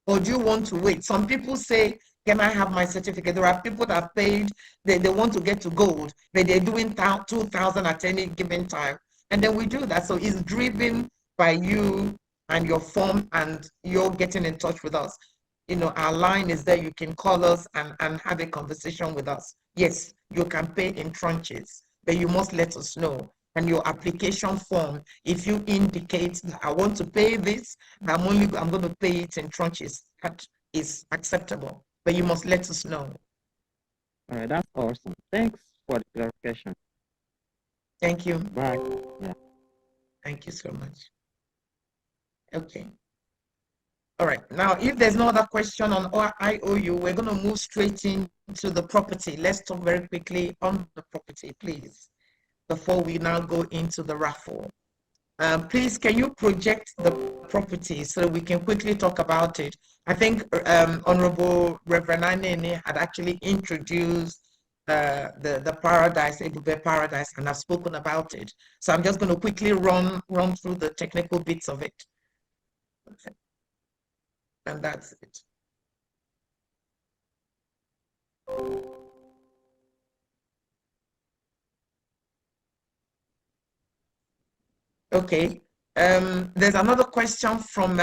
S5: or do you want to wait? Some people say, can I have my certificate? There are people that have paid, they want to get to gold, but they're doing 2,000 at any given time. And then we do that. So it's driven by you and your form, and you're getting in touch with us. Our line is there. You can call us and have a conversation with us. Yes, you can pay in tranches, but you must let us know. And your application form, if you indicate that I want to pay this, I'm going to pay it in tranches, that is acceptable. But you must let us know.
S14: All right, that's awesome. Thanks for the clarification.
S5: Thank you.
S14: Bye. Yeah.
S5: Thank you so much. Okay. All right. Now, if there's no other question on IOU, we're going to move straight into the property. Let's talk very quickly on the property, please, before we now go into the raffle. Please, can you project the property so we can quickly talk about it? I think Honorable Reverend Anene had actually introduced the paradise, Ebube paradise, and I've spoken about it. So I'm just going to quickly run through the technical bits of it. Okay. And that's it. Okay. There's another question from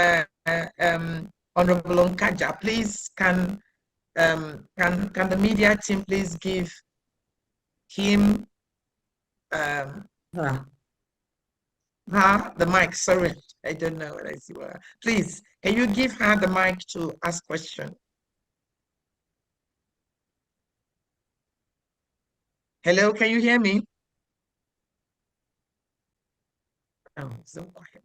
S5: Honorable Onkaja. Please, can the media team please give him her the mic? Sorry, I don't know what I see. Please, can you give her the mic to ask question? Hello, can you hear me? Oh, so quiet.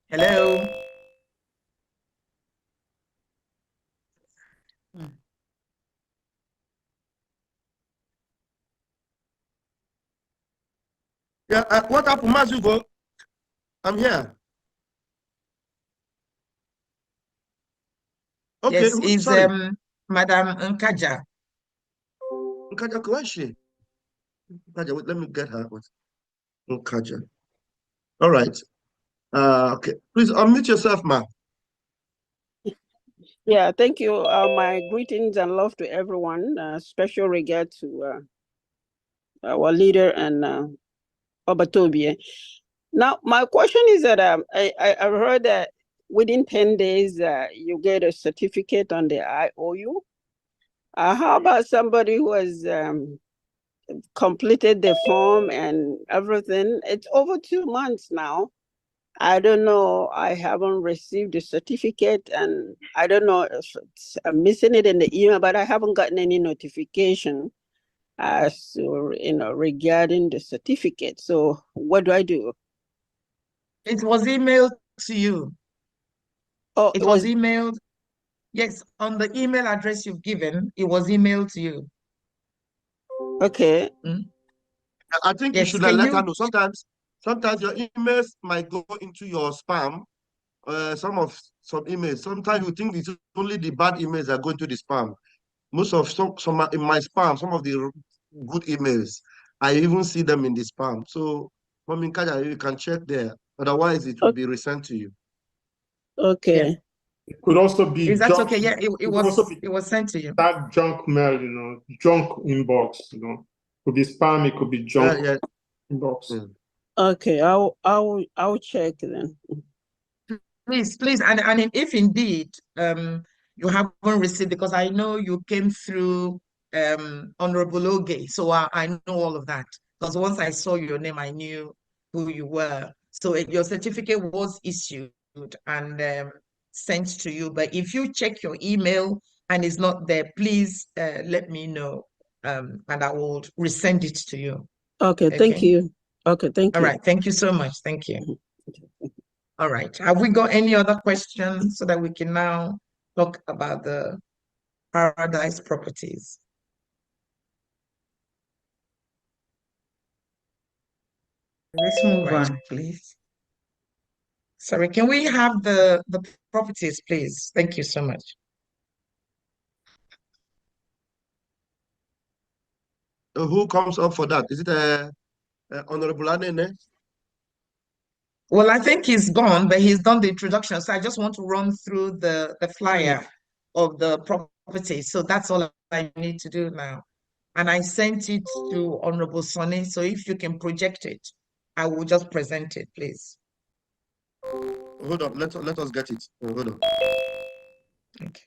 S5: Hello.
S12: Yeah, what happened, Mazugo? I'm here. Okay,
S5: Yes, is
S12: sorry.
S5: Madam Nkaja.
S12: Nkaja, where is she? Nkaja, wait, let me get her. Nkaja. All right. Okay, please unmute yourself, ma'am.
S15: Yeah, thank you. My greetings and love to everyone. Special regard to our leader and Obatobie. Now, my question is that I've heard that within 10 days, you get a certificate on the IOU. How about somebody who has completed the form and everything? It's over 2 months now. I don't know. I haven't received the certificate, and I don't know if I'm missing it in the email, but I haven't gotten any notification as to, regarding the certificate. So what do I do?
S5: It was emailed to you.
S15: Oh,
S5: it was emailed. Yes, on the email address you've given, it was emailed to you.
S15: Okay.
S12: I think
S5: Yes,
S12: you should
S5: can
S12: let
S5: you-
S12: her know. Sometimes your emails might go into your spam. Some emails. Sometimes you think it's only the bad emails that go into the spam. Most of some in my spam, some of the good emails, I even see them in the spam. So, Mami Nkaja, you can check there. Otherwise, it will be resent to you.
S15: Okay.
S7: It could also be
S5: Is that
S7: junk.
S5: okay? Yeah, it was sent to you.
S7: That junk mail, junk inbox, could be spam, it could be junk inbox.
S15: Okay, I'll check then.
S5: Please, and if indeed you haven't received, because I know you came through Honorable Oge, so I know all of that. Because once I saw your name, I knew who you were. So your certificate was issued and sent to you. But if you check your email and it's not there, please let me know, and I will resend it to you.
S15: Okay, thank you. Okay, thank you.
S5: All right, thank you so much. Thank you. All right. Have we got any other questions so that we can now talk about the paradise properties? Let's move on, please. Sorry, can we have the properties, please? Thank you so much.
S12: Who comes up for that? Is it Honorable Anene?
S5: Well, I think he's gone, but he's done the introduction. So I just want to run through the flyer of the property. So that's all I need to do now. And I sent it to Honorable Sonny. So if you can project it, I will just present it, please.
S12: Hold on, let us get it. Hold on.
S5: Okay.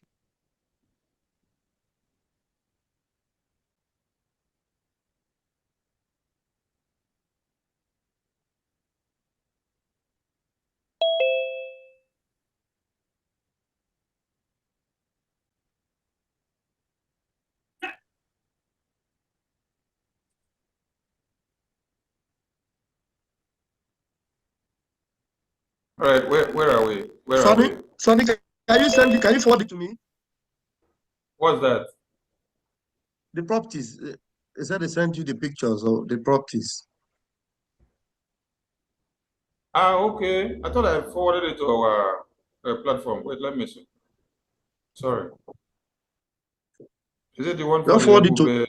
S3: All right, where are we?
S12: Sonny, can you forward it to me?
S3: What's that?
S12: The properties. They said they sent you the pictures of the properties.
S3: Okay. I thought I forwarded it to our platform. Wait, let me see. Sorry. Is it the one for the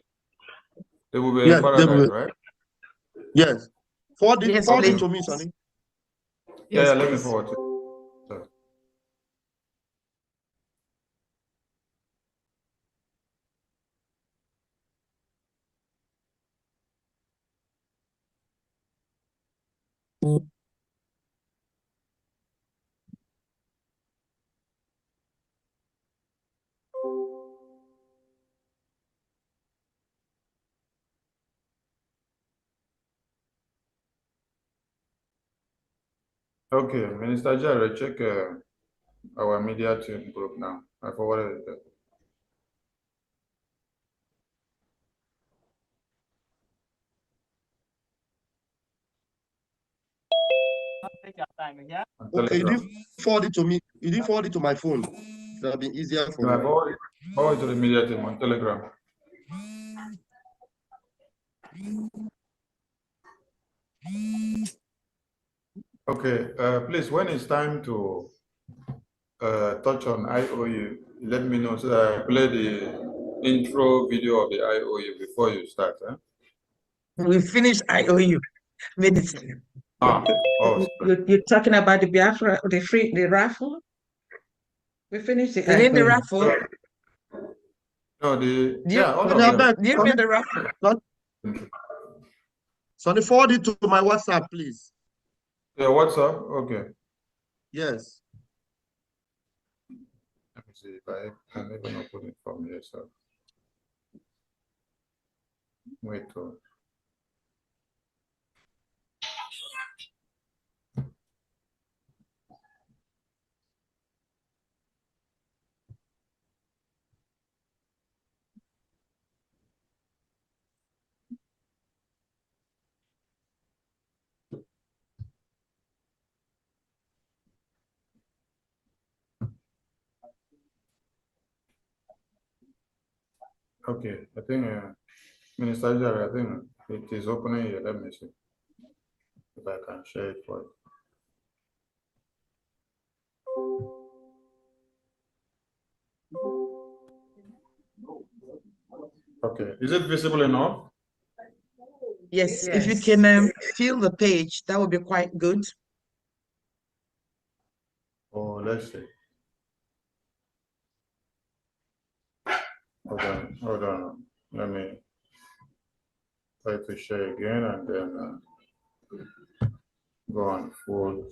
S3: Ebube Paradise, right?
S12: Yes. Forward it
S5: please.
S12: to me, Sonny.
S3: Yeah,
S5: Yes,
S3: let me
S5: please.
S3: forward it. Sorry. Okay, Minister Jared, check our media team group now. I forwarded it there.
S12: Okay, you didn't forward it to me. You didn't forward it to my phone. That'll be easier for
S3: I
S12: me.
S3: forward it to the media team on Telegram. Okay, please, when it's time to touch on IOU, let me know so that I play the intro video of the IOU before you start. Huh?
S11: We finished IOU medicine.
S3: Oh,
S11: You're talking about the Biafra, the raffle? We finished the
S5: You mean the
S11: IOU.
S5: raffle?
S3: No,
S12: Sonny,
S5: No,
S12: I beg,
S5: do you mean the raffle?
S12: Sonny, forward it to my WhatsApp, please.
S3: Yeah, what's up? Okay.
S12: Yes.
S3: Let me see if I can even open it from here. So wait. Okay, I think Minister Jare, I think it is opening here. Let me see if I can share it for you. Okay, is it visible enough?
S5: Yes, if you can fill the page, that would be quite good.
S3: Oh, let's see. Hold on. Let me try to share again and then go on full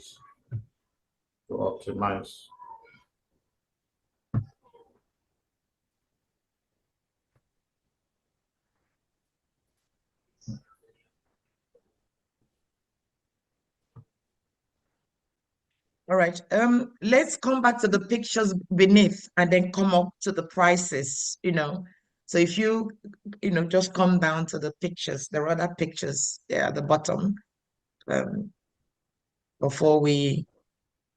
S3: to optimize.
S5: All right. Let's come back to the pictures beneath and then come up to the prices, So if you, just come down to the pictures, there are other pictures there at the bottom. Before we,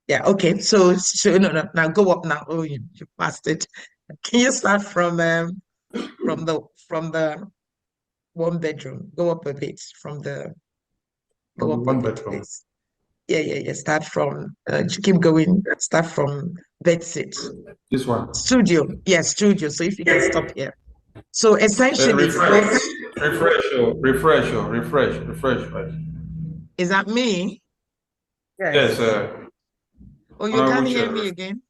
S5: yeah, okay. So no, now go up now. Oh, you passed it. Can you start from the one bedroom? Go up a bit go up a
S3: One
S5: bit,
S3: bedroom.
S5: please. Yeah. Start from, keep going. Start from bedsit.
S3: This one.
S5: Studio. Yeah, studio. So if you can stop here. So essentially,
S3: refresh. Refresh. Right.
S5: Is that me?
S3: Yes.
S5: Oh, you can't hear me again?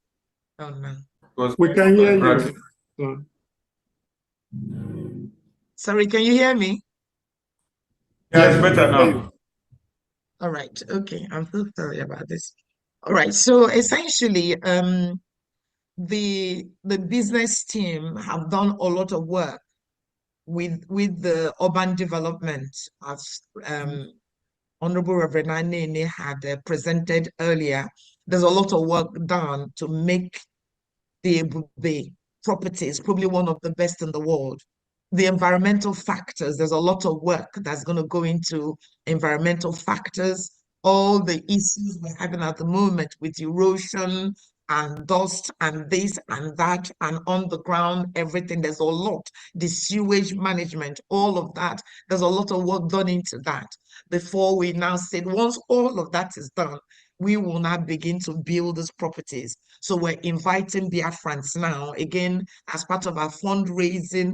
S5: Oh, no.
S7: We can hear you.
S5: Sorry, can you hear me?
S3: Yeah, it's better now.
S5: All right. Okay. I'm so sorry about this. All right. So essentially, the business team have done a lot of work with the urban development, as Honorable Reverend Anene had presented earlier. There's a lot of work done to make the Ebube properties probably one of the best in the world. The environmental factors, there's a lot of work that's going to go into environmental factors, all the issues we're having at the moment with erosion and dust and this and that and on the ground, everything. There's a lot. The sewage management, all of that. There's a lot of work done into that before we now said, once all of that is done, we will now begin to build these properties. So we're inviting Biafrans now, again, as part of our fundraising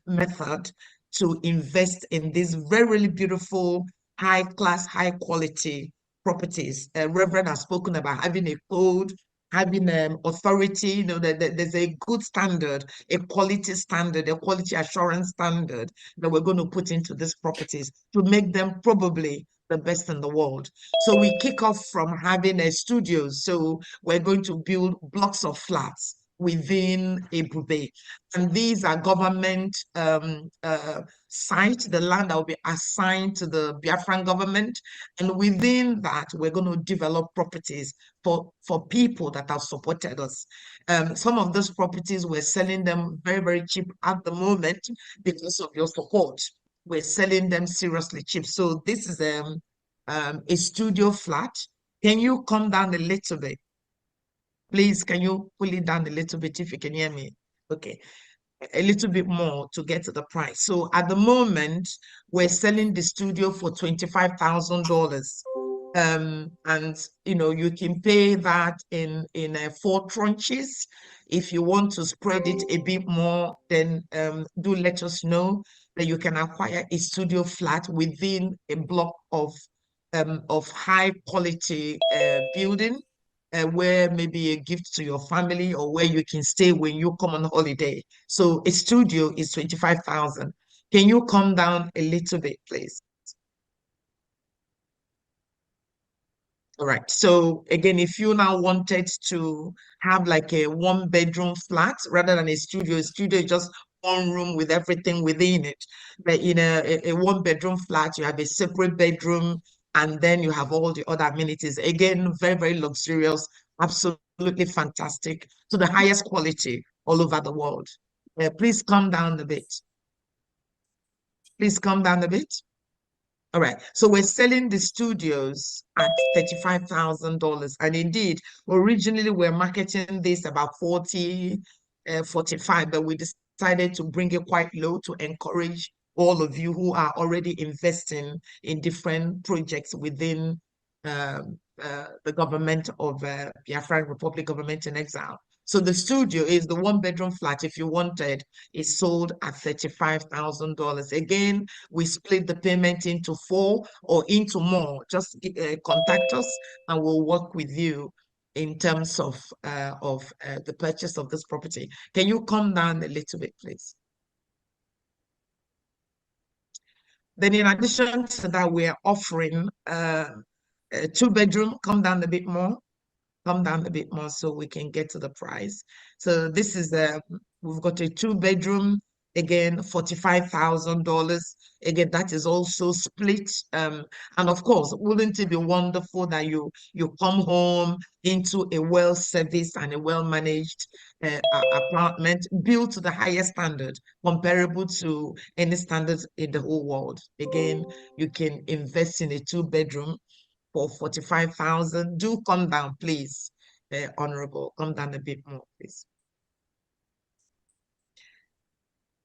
S5: method, to invest in these very beautiful, high class, high quality properties. Reverend has spoken about having a code, having authority, there's a good standard, a quality standard, a quality assurance standard that we're going to put into these properties to make them probably the best in the world. So we kick off from having a studio. So we're going to build blocks of flats within Ebube. And these are government site, the land that will be assigned to the Biafran government. And within that, we're going to develop properties for people that have supported us. Some of those properties, we're selling them very cheap at the moment because of your support. We're selling them seriously cheap. So this is a studio flat. Can you come down a little bit? Please, can you pull it down a little bit if you can hear me? Okay. a little bit more to get to the price. So at the moment, we're selling the studio for $25,000. And you can pay that in 4 tranches. If you want to spread it a bit more, then do let us know that you can acquire a studio flat within a block of high quality building, where maybe a gift to your family or where you can stay when you come on holiday. So a studio is 25,000. Can you come down a little bit, please? All right. So again, if you now wanted to have like a 1-bedroom flat rather than a studio is just one room with everything within it. But in a 1-bedroom flat, you have a separate bedroom, and then you have all the other amenities. Again, very, very luxurious, absolutely fantastic, to the highest quality all over the world. Please come down a bit. Please come down a bit. All right, so we're selling the studios at $35,000. And indeed, originally we're marketing this about 40, 45, but we decided to bring it quite low to encourage all of you who are already investing in different projects within the government of Biafra Republic, government in exile. So the studio is the 1-bedroom flat, if you wanted, is sold at $35,000. Again, we split the payment into 4 or into more. Just contact us and we'll work with you in terms of the purchase of this property. Can you come down a little bit, please? Then in addition to that, we're offering a 2-bedroom. Come down a bit more. Come down a bit more so we can get to the price. So this is we've got a 2-bedroom, again, $45,000. Again, that is also split. And of course, wouldn't it be wonderful that you come home into a well-serviced and a well-managed apartment built to the highest standard, comparable to any standards in the whole world. Again, you can invest in a 2-bedroom for 45,000. Do come down, please, Honorable. Come down a bit more, please.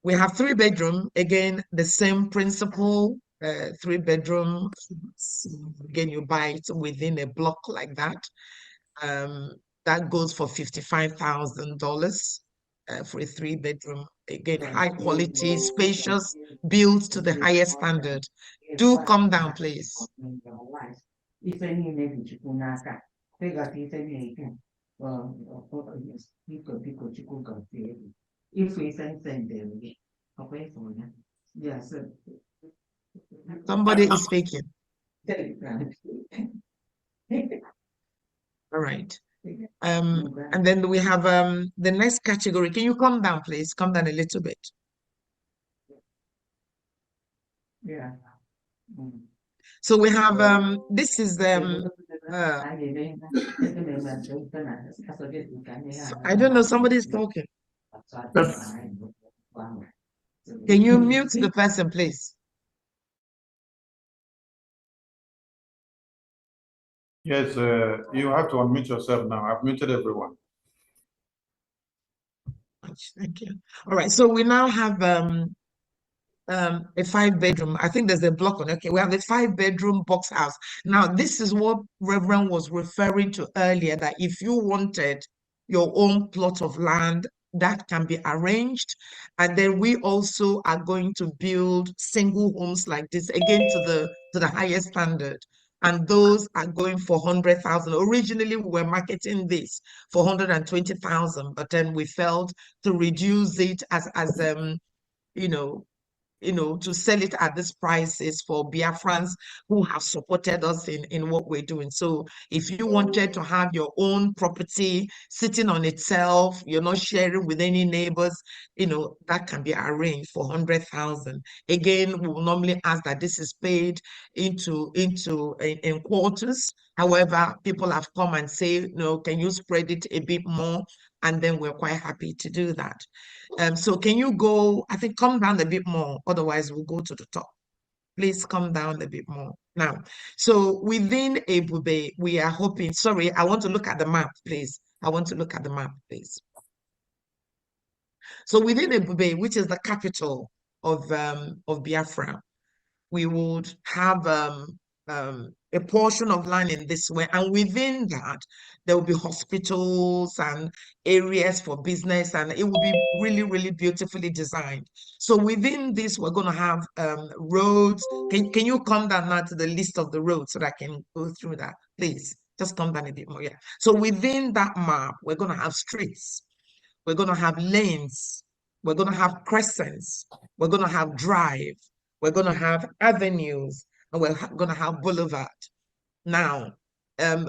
S5: We have 3-bedroom. Again, the same principle. 3-bedroom. Again, you buy it within a block like that. That goes for $55,000 for a 3-bedroom. Again, high quality, spacious, built to the highest standard. Do come down, please. Somebody is speaking. All right. And then we have the next category. Can you come down, please? Come down a little bit. Yeah. So we have this is I don't know, somebody is talking. Can you mute the person, please?
S3: Yes, you have to unmute yourself now. I've muted everyone.
S5: Thank you. All right, so we now have a 5-bedroom. I think there's a block on. Okay, we have a 5-bedroom box house. Now, this is what Reverend was referring to earlier, that if you wanted your own plot of land, that can be arranged. And then we also are going to build single homes like this, again, to the highest standard. And those are going for 100,000. Originally, we were marketing this for 120,000, but then we felt to reduce it as to sell it at this prices for Biafrans who have supported us in what we're doing. So if you wanted to have your own property sitting on itself, you're not sharing with any neighbors, that can be arranged for 100,000. Again, we will normally ask that this is paid in quarters. However, people have come and say, no, can you spread it a bit more? And then we're quite happy to do that. So can you go, I think, come down a bit more, otherwise we'll go to the top. Please come down a bit more. Now, so within Ebube, we are hoping, sorry, I want to look at the map, please. I want to look at the map, please. So within Ebube, which is the capital of Biafra, we would have a portion of land in this way, and within that there will be hospitals and areas for business, and it will be really, really beautifully designed. So within this, we're going to have roads. Can you come down now to the list of the roads so that I can go through that, please? Just come down a bit more. Yeah. So within that map, we're going to have streets, we're going to have lanes, we're going to have crescents, we're going to have drive, we're going to have avenues, and we're going to have boulevard. Now,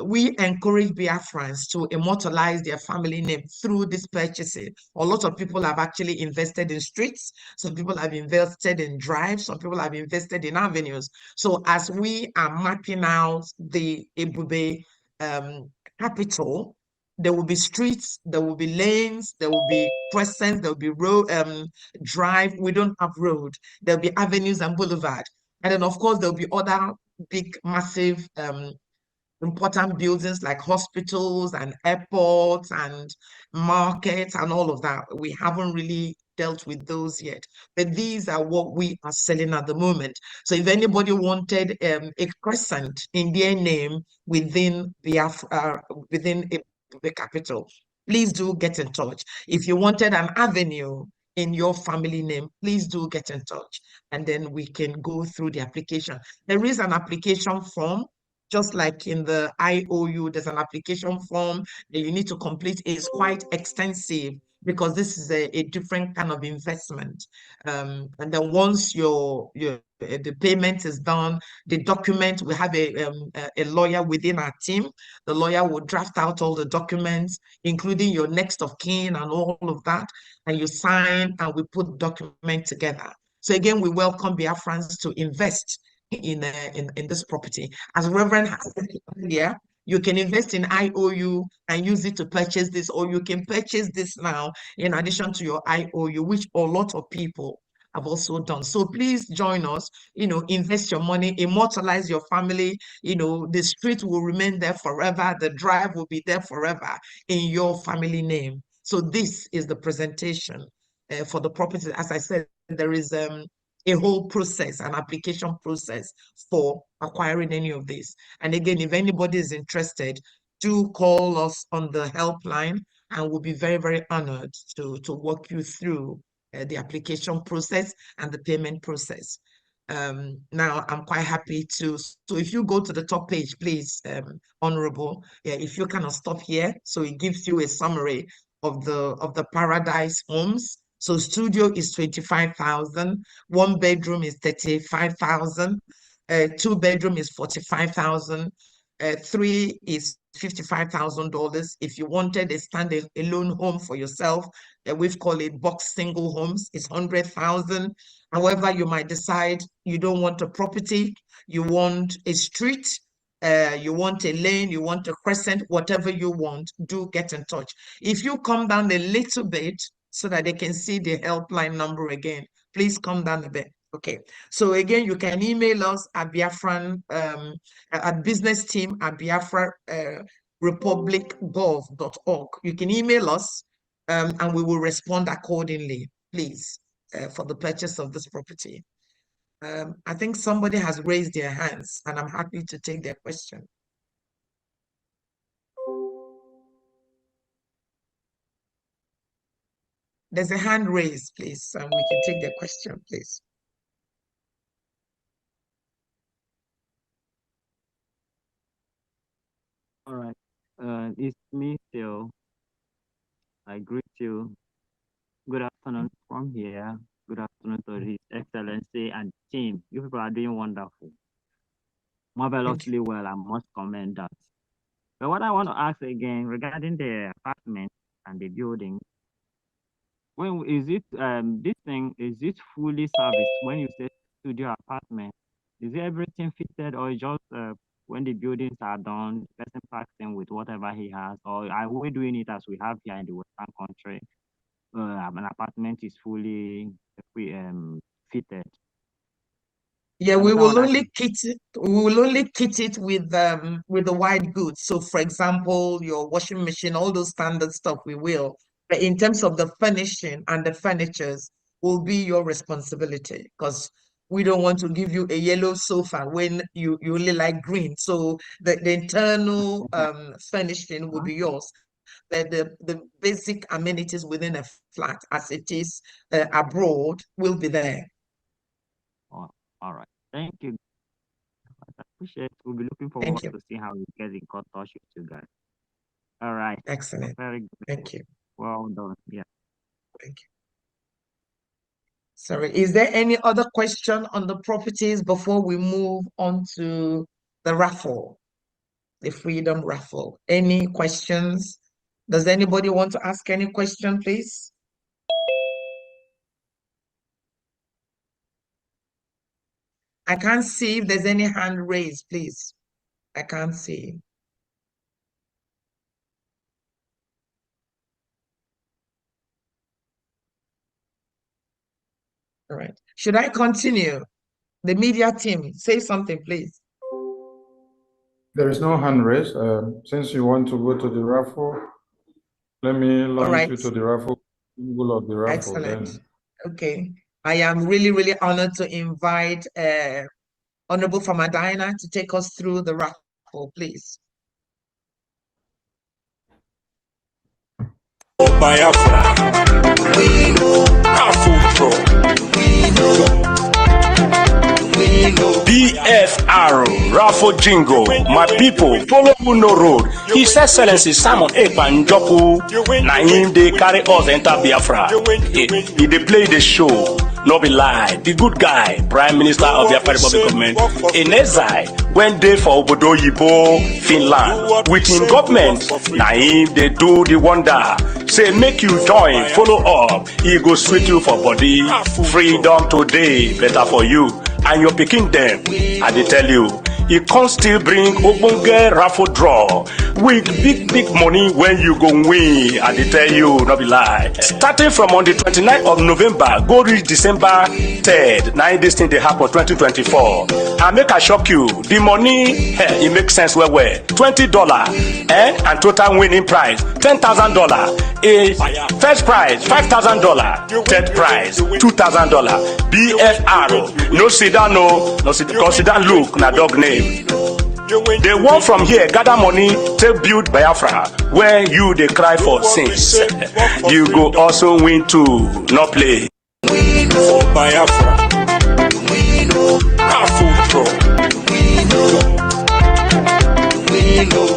S5: we encourage Biafrans to immortalize their family name through this purchasing. A lot of people have actually invested in streets. Some people have invested in drives. Some people have invested in avenues. So as we are mapping out the Ebube capital, there will be streets, there will be lanes, there will be crescents, there will be road, drive. We don't have road. There'll be avenues and boulevard. And then, of course, there'll be other big, massive, important buildings like hospitals and airports and markets and all of that. We haven't really dealt with those yet, but these are what we are selling at the moment. So if anybody wanted a crescent in their name within within the capital, please do get in touch. If you wanted an avenue in your family name, please do get in touch, and then we can go through the application. There is an application form, just like in the IOU, there's an application form that you need to complete. It's quite extensive because this is a different kind of investment. And then once the payment is done, the document, we have a lawyer within our team. The lawyer will draft out all the documents, including your next of kin and all of that, and you sign, and we put the document together. So again, we welcome Biafrans to invest in this property. As Reverend has said earlier, you can invest in IOU and use it to purchase this, or you can purchase this now in addition to your IOU, which a lot of people have also done. So please join us, invest your money, immortalize your family. The street will remain there forever. The drive will be there forever in your family name. So this is the presentation for the property. As I said, there is a whole process, an application process for acquiring any of this. And again, if anybody is interested, do call us on the helpline, and we'll be very, very honored to walk you through the application process and the payment process. Now, I'm quite happy to, so if you go to the top page, please, Honorable, if you kind of stop here, so it gives you a summary of the Paradise Homes. So studio is 25,000, 1 bedroom is 35,000, 2 bedroom is 45,000, 3 is $55,000. If you wanted a standalone home for yourself, we've called it box single homes, it's 100,000. However, you might decide you don't want a property, you want a street, you want a lane, you want a crescent, whatever you want, do get in touch. If you come down a little bit so that they can see the helpline number again, please come down a bit. Okay, so again, you can email us at Biafran, at business team at Biafra republicgov.org. You can email us and we will respond accordingly, please, for the purchase of this property. I think somebody has raised their hands, and I'm happy to take their question. There's a hand raised, please, and we can take their question, please.
S14: All right. It's me still. I greet you. Good afternoon from here. Good afternoon to His Excellency and team. You people are doing wonderful. Marvelously well, I must commend that. But what I want to ask again regarding the apartment and the building, when is it this thing, is it fully serviced when you say studio apartment? Is it everything fitted, or just when the buildings are done, the person packs in with whatever he has, or are we doing it as we have here in the Western country? An apartment is fully fitted.
S5: Yeah, we will only kit it. We will only kit it with the white goods. So, for example, your washing machine, all those standard stuff, we will. But in terms of the furnishing and the furnitures will be your responsibility, because we don't want to give you a yellow sofa when you only like green. So the internal furnishing will be yours. The basic amenities within a flat as it is abroad will be there.
S14: Oh, all right. Thank you. I appreciate it. We'll be looking forward to see how we get in touch with you guys. All right.
S5: Excellent.
S14: Very good.
S5: Thank you.
S14: Well done. Yeah.
S5: Thank you. Sorry, is there any other question on the properties before we move on to the raffle, the freedom raffle? Any questions? Does anybody want to ask any question, please? I can't see if there's any hand raised, please. I can't see. All right. Should I continue? The media team, say something, please.
S3: There is no hand raised. Since you want to go to the raffle, let me launch you to the raffle. Of the raffle.
S5: Excellent.
S3: Then.
S5: Okay. I am really, really honored to invite Honorable Famadina to take us through the raffle, please.
S16: Biafra, we know Raffle Pro, we know BFR Raffle Jingle. My people, follow no road. His Excellency Simon Ekpa Njoku, na him they carry us enter Biafra. He they play the show. No be lie, the good guy, Prime Minister of Biafra Republic Government, in exile, went there for Obodo Yibo, Finland. With him government, na him they do the wonder. Say make you join, follow up, he go sweet you for body. Freedom today, better for you. And your picking them, I dey tell you, he can't still bring ogbonge raffle draw with big money when you go win. I dey tell you, no be lie. Starting from on the 29th of November, go reach December 3rd. Now this thing they happen 2024. I make a shock you. The money, it makes sense well. $20 and total winning prize $10,000. A first prize $5,000. Third prize $2,000. BFR. No sit down, no sit down. Look, na dog name. They want from here gather money to build Biafra where you they cry for sins. You go also win too, no play. We know Biafra, we know Raffle Pro, we know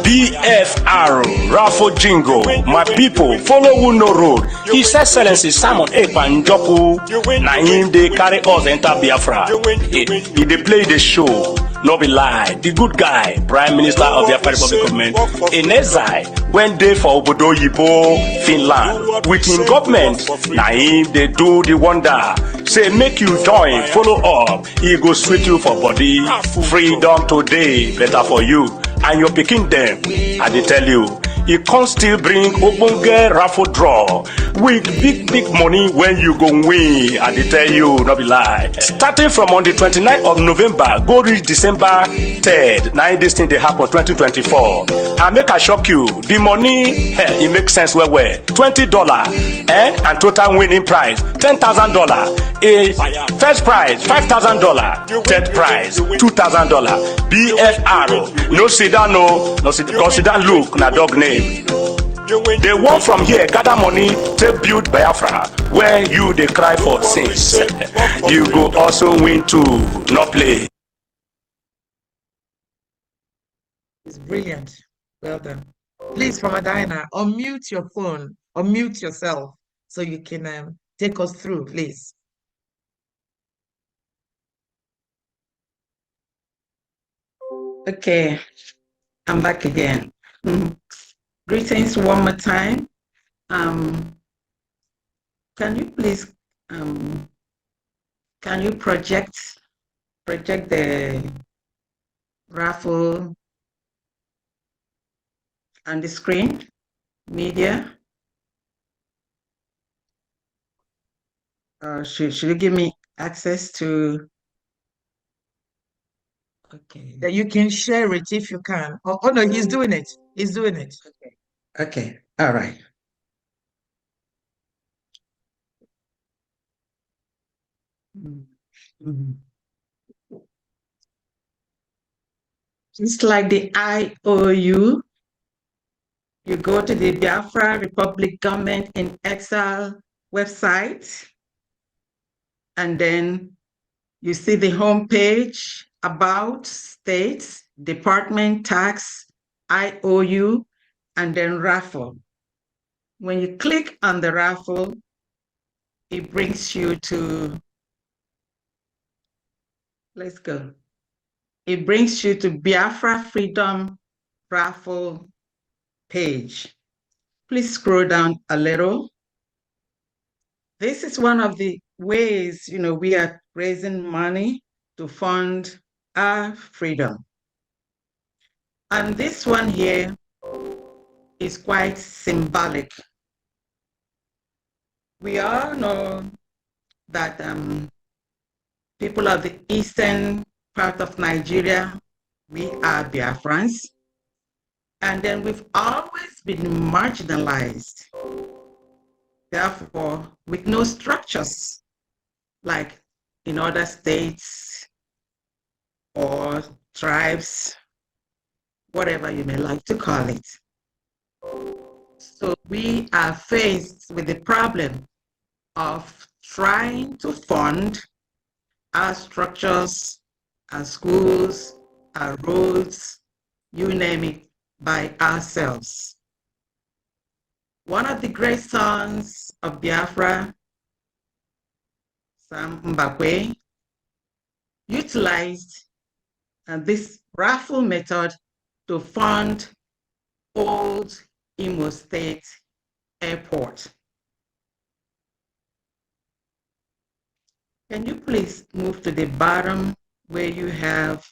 S16: BFR Raffle Jingle. My people, follow who no road. His Excellency Simon Ekpa Njoku, na him they carry us enter Biafra. He they play the show. No be lie, the good guy, Prime Minister of the Biafra Republic Government, in exile, went there for Obodo Yibo, Finland. With him government, na him they do the wonder. Say make you join, follow up, he go sweet you for body. Freedom today, better for you. And your picking them, I dey tell you, he can't still bring ogbonge raffle draw with big money when you go win. I dey tell you, no be lie. Starting from on the 29th of November, go reach December 3rd. Now this thing they happen 2024. I make a shock you. The money, it makes sense well. $20 and total winning prize $10,000. A first prize $5,000. Third prize $2,000. BFR. No sit down, no sit down. Look, na dog name. They want from here gather money to build Biafra where you they cry for sins. You go also win too, no play.
S5: It's brilliant. Well done. Please, Famadina, unmute your phone, unmute yourself so you can take us through, please.
S11: Okay, I'm back again. Greetings one more time. Can you please can you project the raffle on the screen? Media. Should you give me access to? Okay.
S5: That you can share it if you can. Oh no, he's doing it. He's doing it.
S11: Okay. All right. It's like the IOU. You go to the Biafra Republic Government in Exile website, and then you see the homepage, about, states, department, tax, IOU, and then raffle. When you click on the raffle, it brings you to, let's go. It brings you to Biafra Freedom Raffle page. Please scroll down a little. This is one of the ways, we are raising money to fund our freedom. And this one here is quite symbolic. We all know that people of the eastern part of Nigeria, we are Biafrans. And then we've always been marginalized. Therefore, with no structures like in other states or tribes, whatever you may like to call it. So we are faced with the problem of trying to fund our structures, our schools, our roads, you name it, by ourselves. One of the great sons of Biafra, Sam Mbakwe, utilized this raffle method to fund old Imo State Airport. Can you please move to the bottom where you have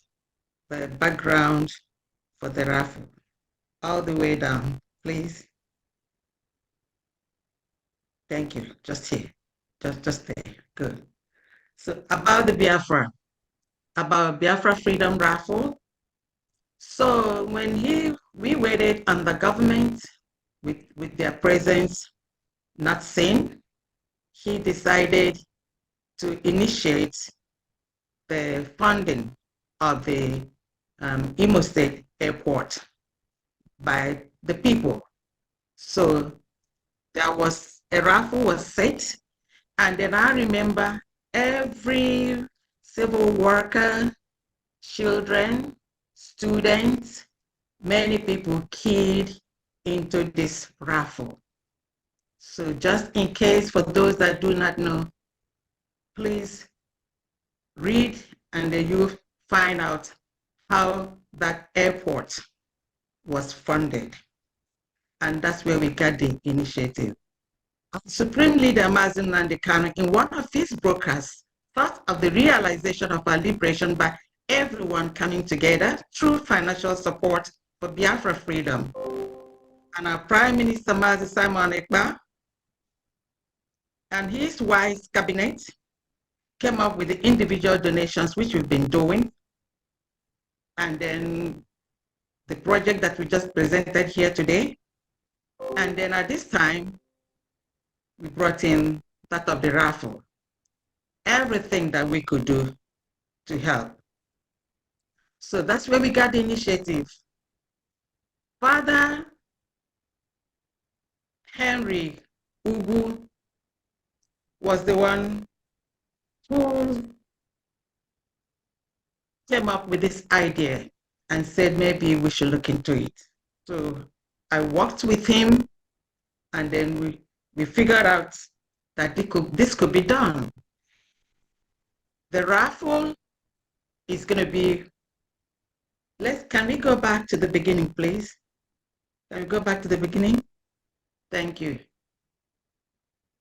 S11: the background for the raffle? All the way down, please. Thank you. Just here. Just there. Good. So about the Biafra Freedom Raffle. So when we waited on the government with their presence not seen, he decided to initiate the funding of the Imo State Airport by the people. So there was a raffle was set, and then I remember every civil worker, children, students, many people keyed into this raffle. So just in case, for those that do not know, please read and then you find out how that airport was funded. And that's where we got the initiative. Supreme Leader Mazi Nnamdi Kanu, in one of his broadcasts, thought of the realization of our liberation by everyone coming together through financial support for Biafra freedom. And our Prime Minister Mazi Simon Ekpa and his wise cabinet came up with the individual donations, which we've been doing. And then the project that we just presented here today. And then at this time, we brought in that of the raffle. Everything that we could do to help. So that's where we got the initiative. Father Henry Ugu was the one who came up with this idea and said maybe we should look into it. So I worked with him, and then we figured out that this could be done. The raffle is going to be, can we go back to the beginning, please? Can we go back to the beginning? Thank you.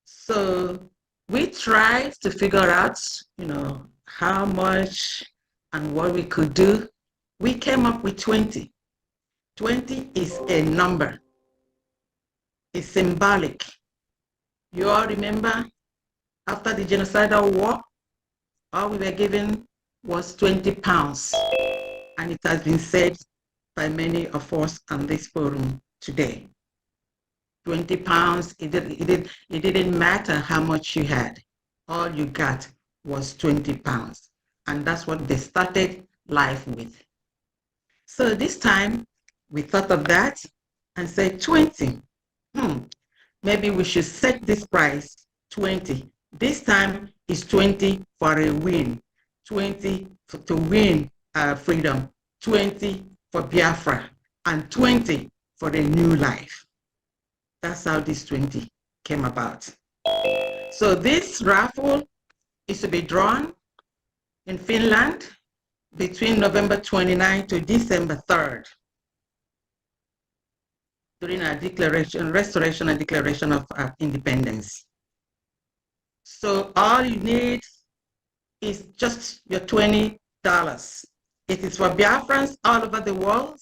S11: So we tried to figure out, how much and what we could do. We came up with 20. 20 is a number. It's symbolic. You all remember, after the genocidal war, all we were given was 20 pounds. And it has been said by many of us on this forum today. 20 pounds, it didn't matter how much you had. All you got was 20 pounds. And that's what they started life with. So this time we thought of that and said 20. Maybe we should set this price 20. This time is 20 for a win, 20 to win freedom, 20 for Biafra, and 20 for the new life. That's how this 20 came about. So this raffle is to be drawn in Finland between November 29 to December 3rd during our restoration and declaration of independence. So all you need is just your $20. It is for Biafrans all over the world,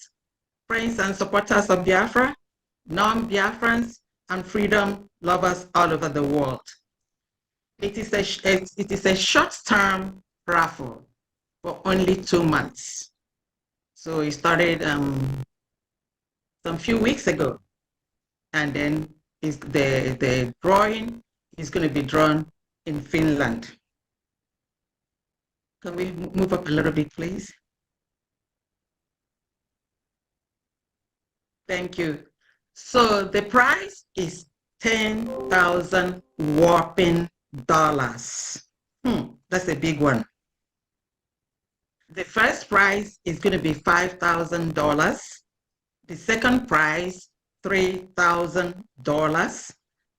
S11: friends and supporters of Biafra, non-Biafrans, and freedom lovers all over the world. It is a short-term raffle for only 2 months. So it started some few weeks ago, and then the drawing is going to be drawn in Finland. Can we move up a little bit, please? Thank you. So the prize is 10,000 whopping dollars. That's a big one. The first prize is going to be $5,000. The second prize, $3,000.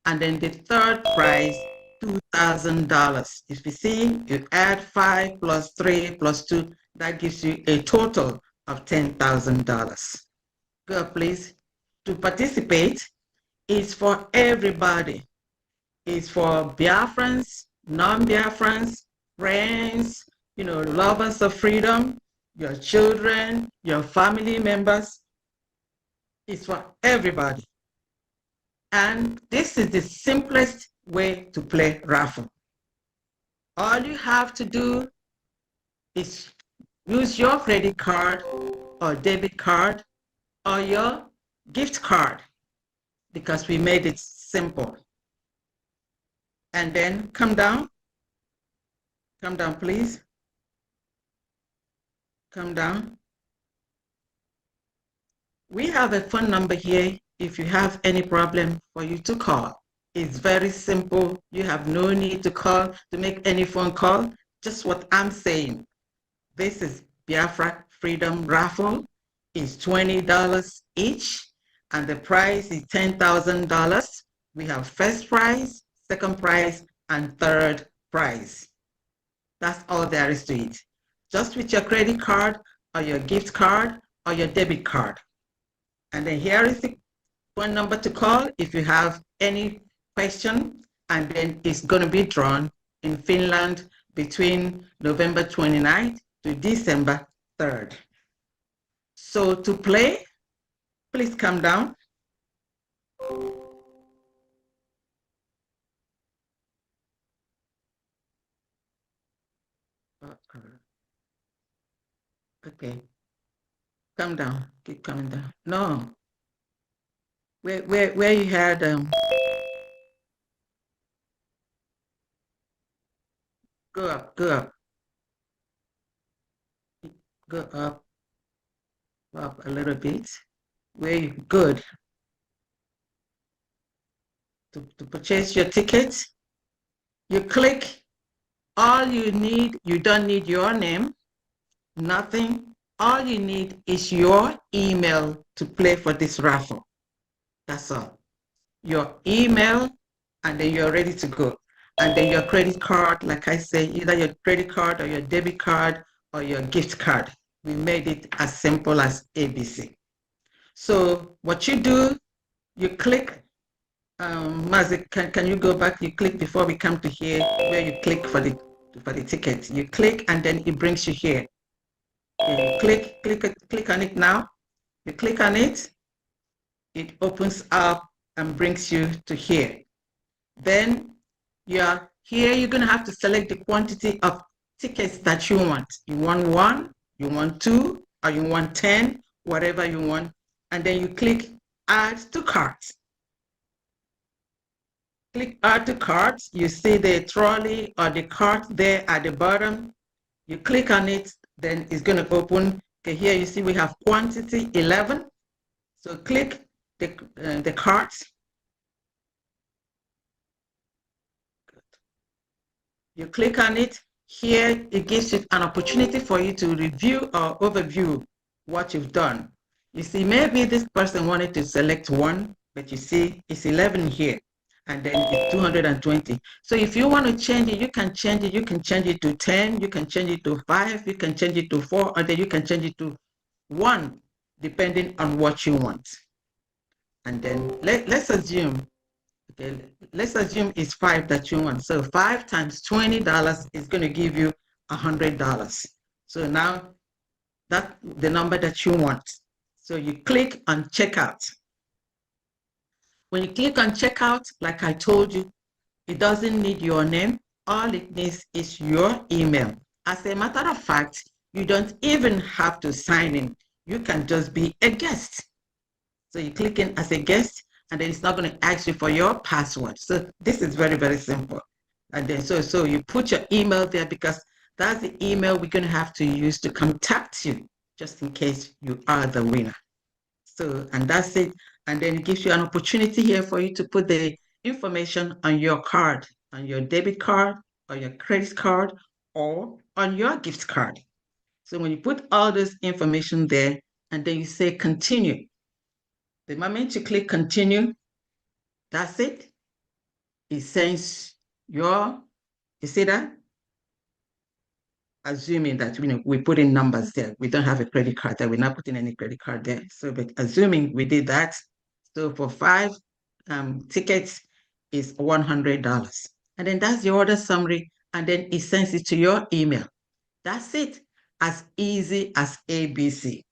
S11: And then the third prize, $2,000. If you see, you add 5 plus 3 plus 2, that gives you a total of $10,000. Go up, please. To participate is for everybody. It's for Biafrans, non-Biafrans, friends, lovers of freedom, your children, your family members. It's for everybody. And this is the simplest way to play raffle. All you have to do is use your credit card or debit card or your gift card, because we made it simple. And then come down, please. Come down. We have a phone number here if you have any problem for you to call. It's very simple. You have no need to call to make any phone call. Just what I'm saying. This is Biafra Freedom Raffle. It's $20 each, and the prize is $10,000. We have first prize, second prize, and third prize. That's all there is to it. Just with your credit card or your gift card or your debit card. And then here is the phone number to call if you have any question, and then it's going to be drawn in Finland between November 29th to December 3rd. So to play, please come down. Okay, come down, keep coming down. No, where you had go up, go up a little bit. Where you good to purchase your ticket. You click. All you need, you don't need your name, nothing. All you need is your email to play for this raffle. That's all. Your email, and then you're ready to go. And then your credit card, like I say, either your credit card or your debit card or your gift card. We made it as simple as ABC. So what you do, you click. Mazik, can you go back? You click before we come to here, where you click for the ticket. You click, and then it brings you here. You click on it now. You click on it, it opens up and brings you to here. Then you're here, you're going to have to select the quantity of tickets that you want. You want 1, you want 2, or you want 10, whatever you want. And then you click add to cart. click add to cart. You see the trolley or the cart there at the bottom. You click on it, then it's going to open. Okay, here you see we have quantity 11. So click the cart. You click on it. Here it gives you an opportunity for you to review or overview what you've done. You see, maybe this person wanted to select one, but you see it's 11 here, and then it's 220. So if you want to change it, you can change it. You can change it to 10, you can change it to 5, you can change it to 4, or then you can change it to 1, depending on what you want. And then let's assume, okay, let's assume it's 5 that you want. So 5 times $20 is going to give you $100. So now that's the number that you want. So you click on checkout. When you click on checkout, like I told you, it doesn't need your name. All it needs is your email. As a matter of fact, you don't even have to sign in. You can just be a guest. So you click in as a guest, and then it's not going to ask you for your password. So this is very, very simple. And then so you put your email there, because that's the email we're going to have to use to contact you, just in case you are the winner. So, and that's it. And then it gives you an opportunity here for you to put the information on your card, on your debit card, or your credit card, or on your gift card. So when you put all this information there, and then you say continue, the moment you click continue, that's it. It sends you see that? Assuming that we put in numbers there. We don't have a credit card there. We're not putting any credit card there. So but assuming we did that, so for 5 tickets is $100. And then that's the order summary. And then it sends it to your email. That's it. As easy as ABC.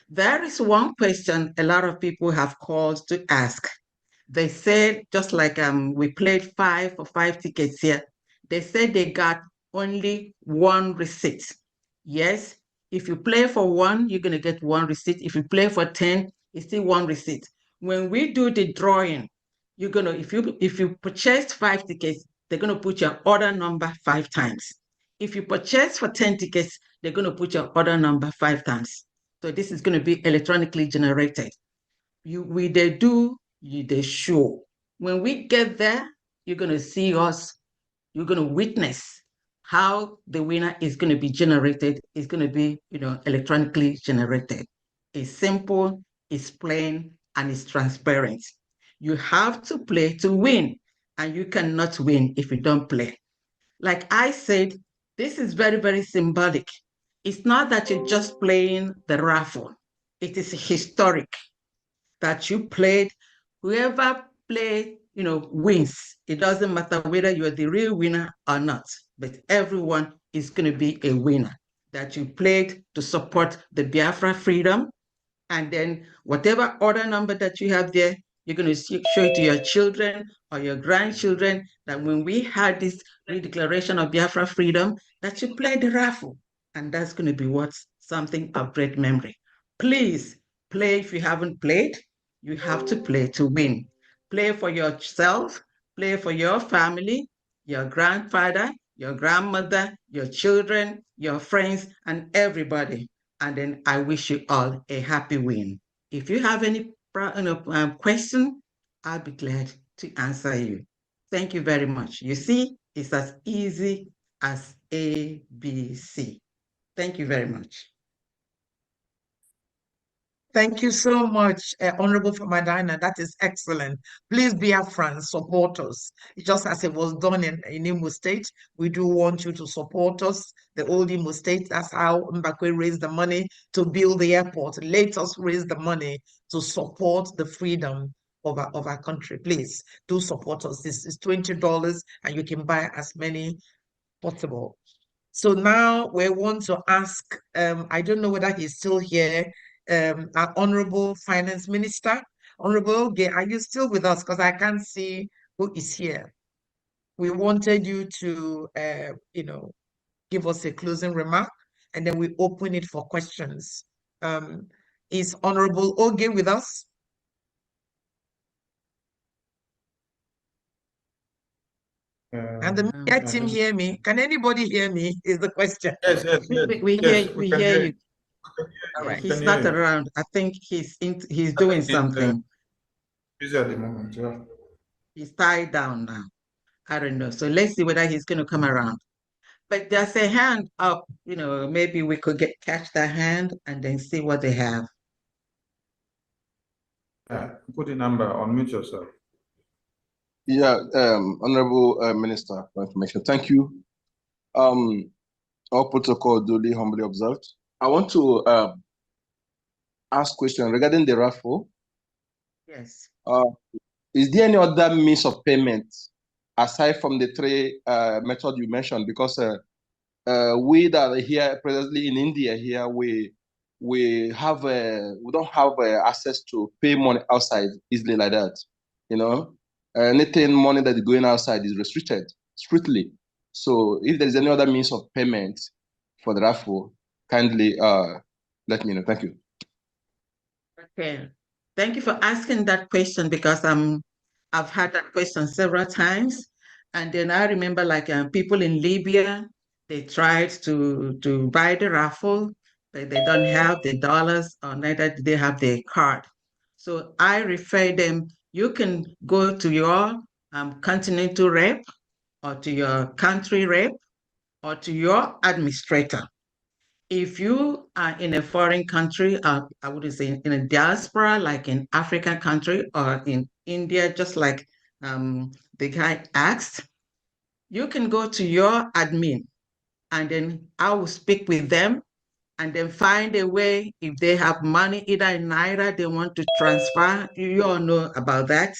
S11: There is one question a lot of people have called to ask. They said, just like we played 5 for 5 tickets here, they said they got only 1 receipt. Yes, if you play for 1, you're going to get 1 receipt. If you play for 10, it's still 1 receipt. When we do the drawing, you're going to, if you purchased 5 tickets, they're going to put your order number 5 times. If you purchase for 10 tickets, they're going to put your order number 5 times. So this is going to be electronically generated. They show. When we get there, you're going to see us, you're going to witness how the winner is going to be generated. It's going to be, electronically generated. It's simple, it's plain, and it's transparent. You have to play to win, and you cannot win if you don't play. Like I said, this is very, very symbolic. It's not that you're just playing the raffle. It is historic that you played. Whoever played, wins. It doesn't matter whether you're the real winner or not, but everyone is going to be a winner. That you played to support the Biafra freedom, and then whatever order number that you have there, you're going to show it to your children or your grandchildren that when we had this redeclaration of Biafra freedom, that you played the raffle. And that's going to be something of great memory. Please play. If you haven't played, you have to play to win. Play for yourself, play for your family, your grandfather, your grandmother, your children, your friends, and everybody. And then I wish you all a happy win. If you have any question, I'll be glad to answer you. Thank you very much. You see, it's as easy as ABC. Thank you very much.
S5: Thank you so much, Honorable Famadina. That is excellent. Please be our friends, support us. Just as it was done in Imo State, we do want you to support us. The old Imo State, that's how Mbakwe raised the money to build the airport. Let us raise the money to support the freedom of our country. Please do support us. This is $20 and you can buy as many possible. So now we want to ask, I don't know whether he's still here, our Honorable Finance Minister. Honorable Oge, are you still with us? Because I can't see who is here. We wanted you to, give us a closing remark, and then we open it for questions. Is Honorable Oge with us? And the media team hear me? Can anybody hear me? Is the question.
S3: Yes, yes, yes.
S11: We
S3: Yes,
S11: hear,
S3: we
S11: we
S3: can
S11: hear
S3: hear
S11: you.
S5: All right.
S3: We can
S5: He's
S3: hear
S5: not
S3: you.
S5: around. I think he's
S3: I
S5: doing
S3: think he's
S5: something.
S3: busy at the moment. Yeah.
S5: He's tied down now. I don't know. So let's see whether he's going to come around. But there's a hand up. Maybe we could catch that hand and then see what they have.
S3: Yeah. Put the number. Unmute yourself.
S12: Yeah, Honorable Minister for Information, thank you. All protocol duly humbly observed. I want to ask question regarding the raffle.
S5: Yes.
S12: Is there any other means of payment aside from the three methods you mentioned? Because we that are here presently in India here, we don't have access to pay money outside easily like that. Anything money that is going outside is restricted strictly. So if there is any other means of payment for the raffle, kindly let me know. Thank you.
S5: Okay. Thank you for asking that question because I've had that question several times. And then I remember people in Libya, they tried to buy the raffle, but they don't have the dollars or neither do they have the card. So I refer them, you can go to your continental rep or to your country rep or to your administrator. If you are in a foreign country, I would say in a diaspora, like in African country or in India, just like the guy asked, you can go to your admin and then I will speak with them and then find a way if they have money, either in Naira, they want to transfer, you all know about that.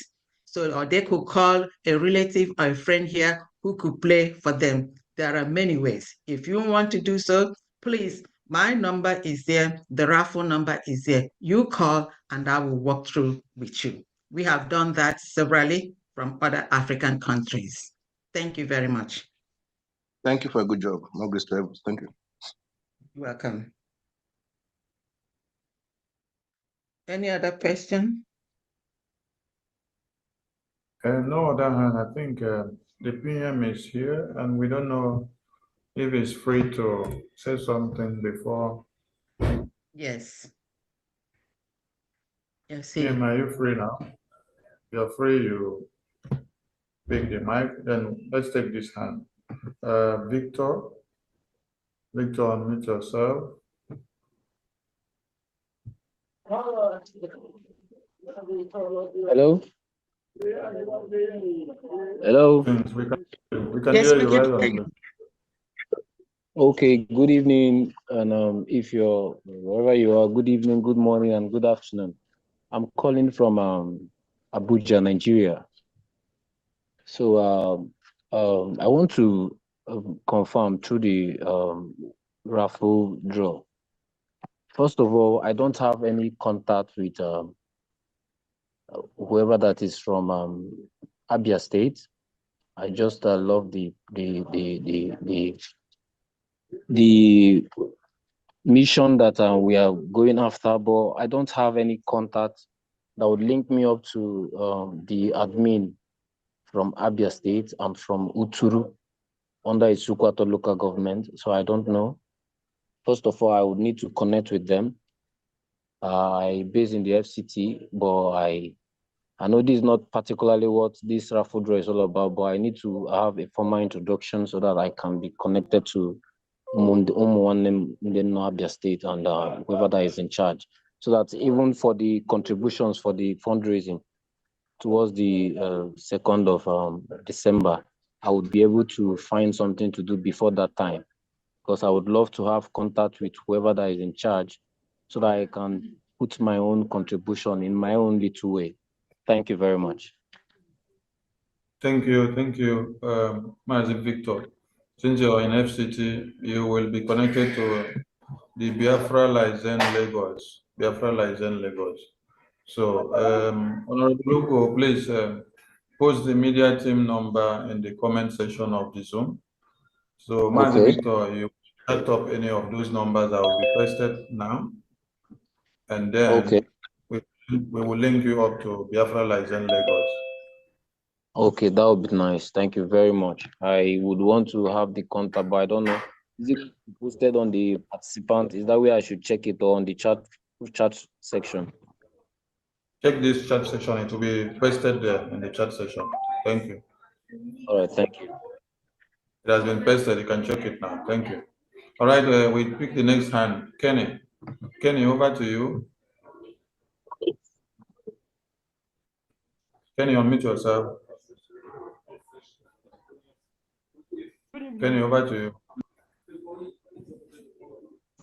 S5: So, or they could call a relative or a friend here who could play for them. There are many ways. If you want to do so, please, my number is there, the raffle number is there. You call and I will walk through with you. We have done that severally from other African countries. Thank you very much.
S12: Thank you for a good job. More grace to everyone. Thank you.
S5: You're welcome. Any other question?
S3: No other hand. I think the PM is here, and we don't know if he's free to say something before.
S5: Yes. Yes.
S3: PM, are you free now? You're free. You pick the mic. Then let's take this hand. Victor, unmute yourself.
S17: Hello. Hello.
S3: We can hear you right on.
S17: Okay. Good evening, and if you're wherever you are, good evening, good morning, and good afternoon. I'm calling from Abuja, Nigeria. So I want to confirm through the raffle draw. First of all, I don't have any contact with whoever that is from Abia State. I just love the mission that we are going after, but I don't have any contact that would link me up to the admin from Abia State. I'm from Uturu under Isukwato local government, so I don't know. First of all, I would need to connect with them. I based in the FCT, but I know this is not particularly what this raffle draw is all about, but I need to have a formal introduction so that I can be connected to Abia State and whoever that is in charge. So that even for the contributions for the fundraising towards the 2nd of December, I would be able to find something to do before that time, because I would love to have contact with whoever that is in charge so that I can put my own contribution in my own little way. Thank you very much.
S3: Thank you, Mazi Victor. Since you're in FCT, you will be connected to the Biafra Lagos. So, Honorable Lugo, please post the media team number in the comment section of the Zoom. So, Mazi Victor, you set up any of those numbers that will be posted now, and then we will link you up to Biafra Lagos.
S17: Okay, that would be nice. Thank you very much. I would want to have the contact, but I don't know. Is it posted on the participant? Is that where I should check it, or on the chat section?
S3: Check this chat section. It will be pasted there in the chat section. Thank you.
S17: All right, thank you.
S3: It has been pasted. You can check it now. Thank you. All right, we pick the next hand. Kenny. Kenny, over to you. Kenny, unmute yourself. Kenny, over to you.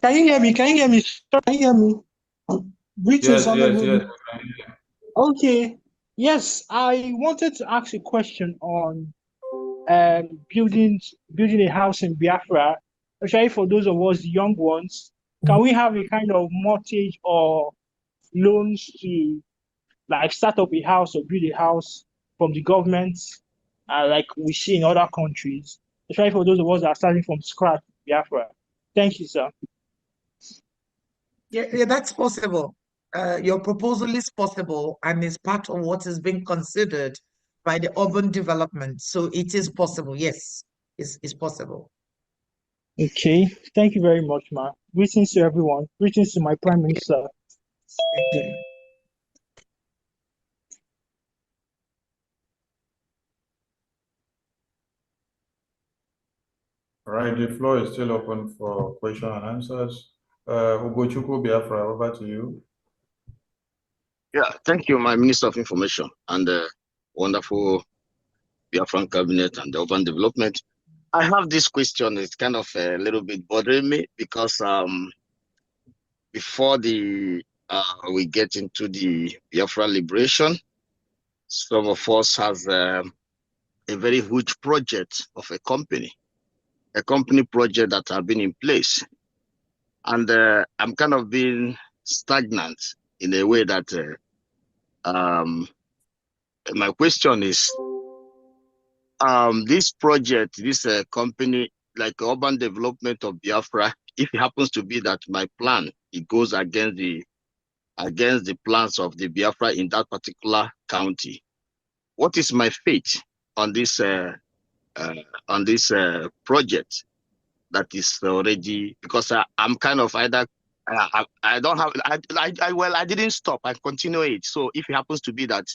S18: Can you hear me? Can you hear me? Can you hear me? Greetings,
S3: Yes.
S18: Okay. Yes, I wanted to ask a question on building a house in Biafra, especially for those of us young ones. Can we have a kind of mortgage or loans to like start up a house or build a house from the government, like we see in other countries, especially for those of us that are starting from scratch in Biafra? Thank you, sir.
S5: Yeah, that's possible. Your proposal is possible and is part of what is being considered by the urban development. So it is possible. Yes, it's possible.
S18: Okay, thank you very much, ma. Greetings to everyone. Greetings to my Prime Minister.
S5: Thank you.
S3: All right, the floor is still open for question and answers. Ugochukwu Biafra, over to you.
S19: Yeah, thank you, my Minister of Information and the wonderful Biafran cabinet and the urban development. I have this question. It's kind of a little bit bothering me because before we get into the Biafra liberation, some of us has a very huge project of a company project that have been in place, and I'm kind of being stagnant in a way that my question is, this project, this company, like urban development of Biafra, if it happens to be that my plan, it goes against the plans of the Biafra in that particular county, what is my fate on this project that is already, because I'm kind of either I don't have I didn't stop, I continue it. So if it happens to be that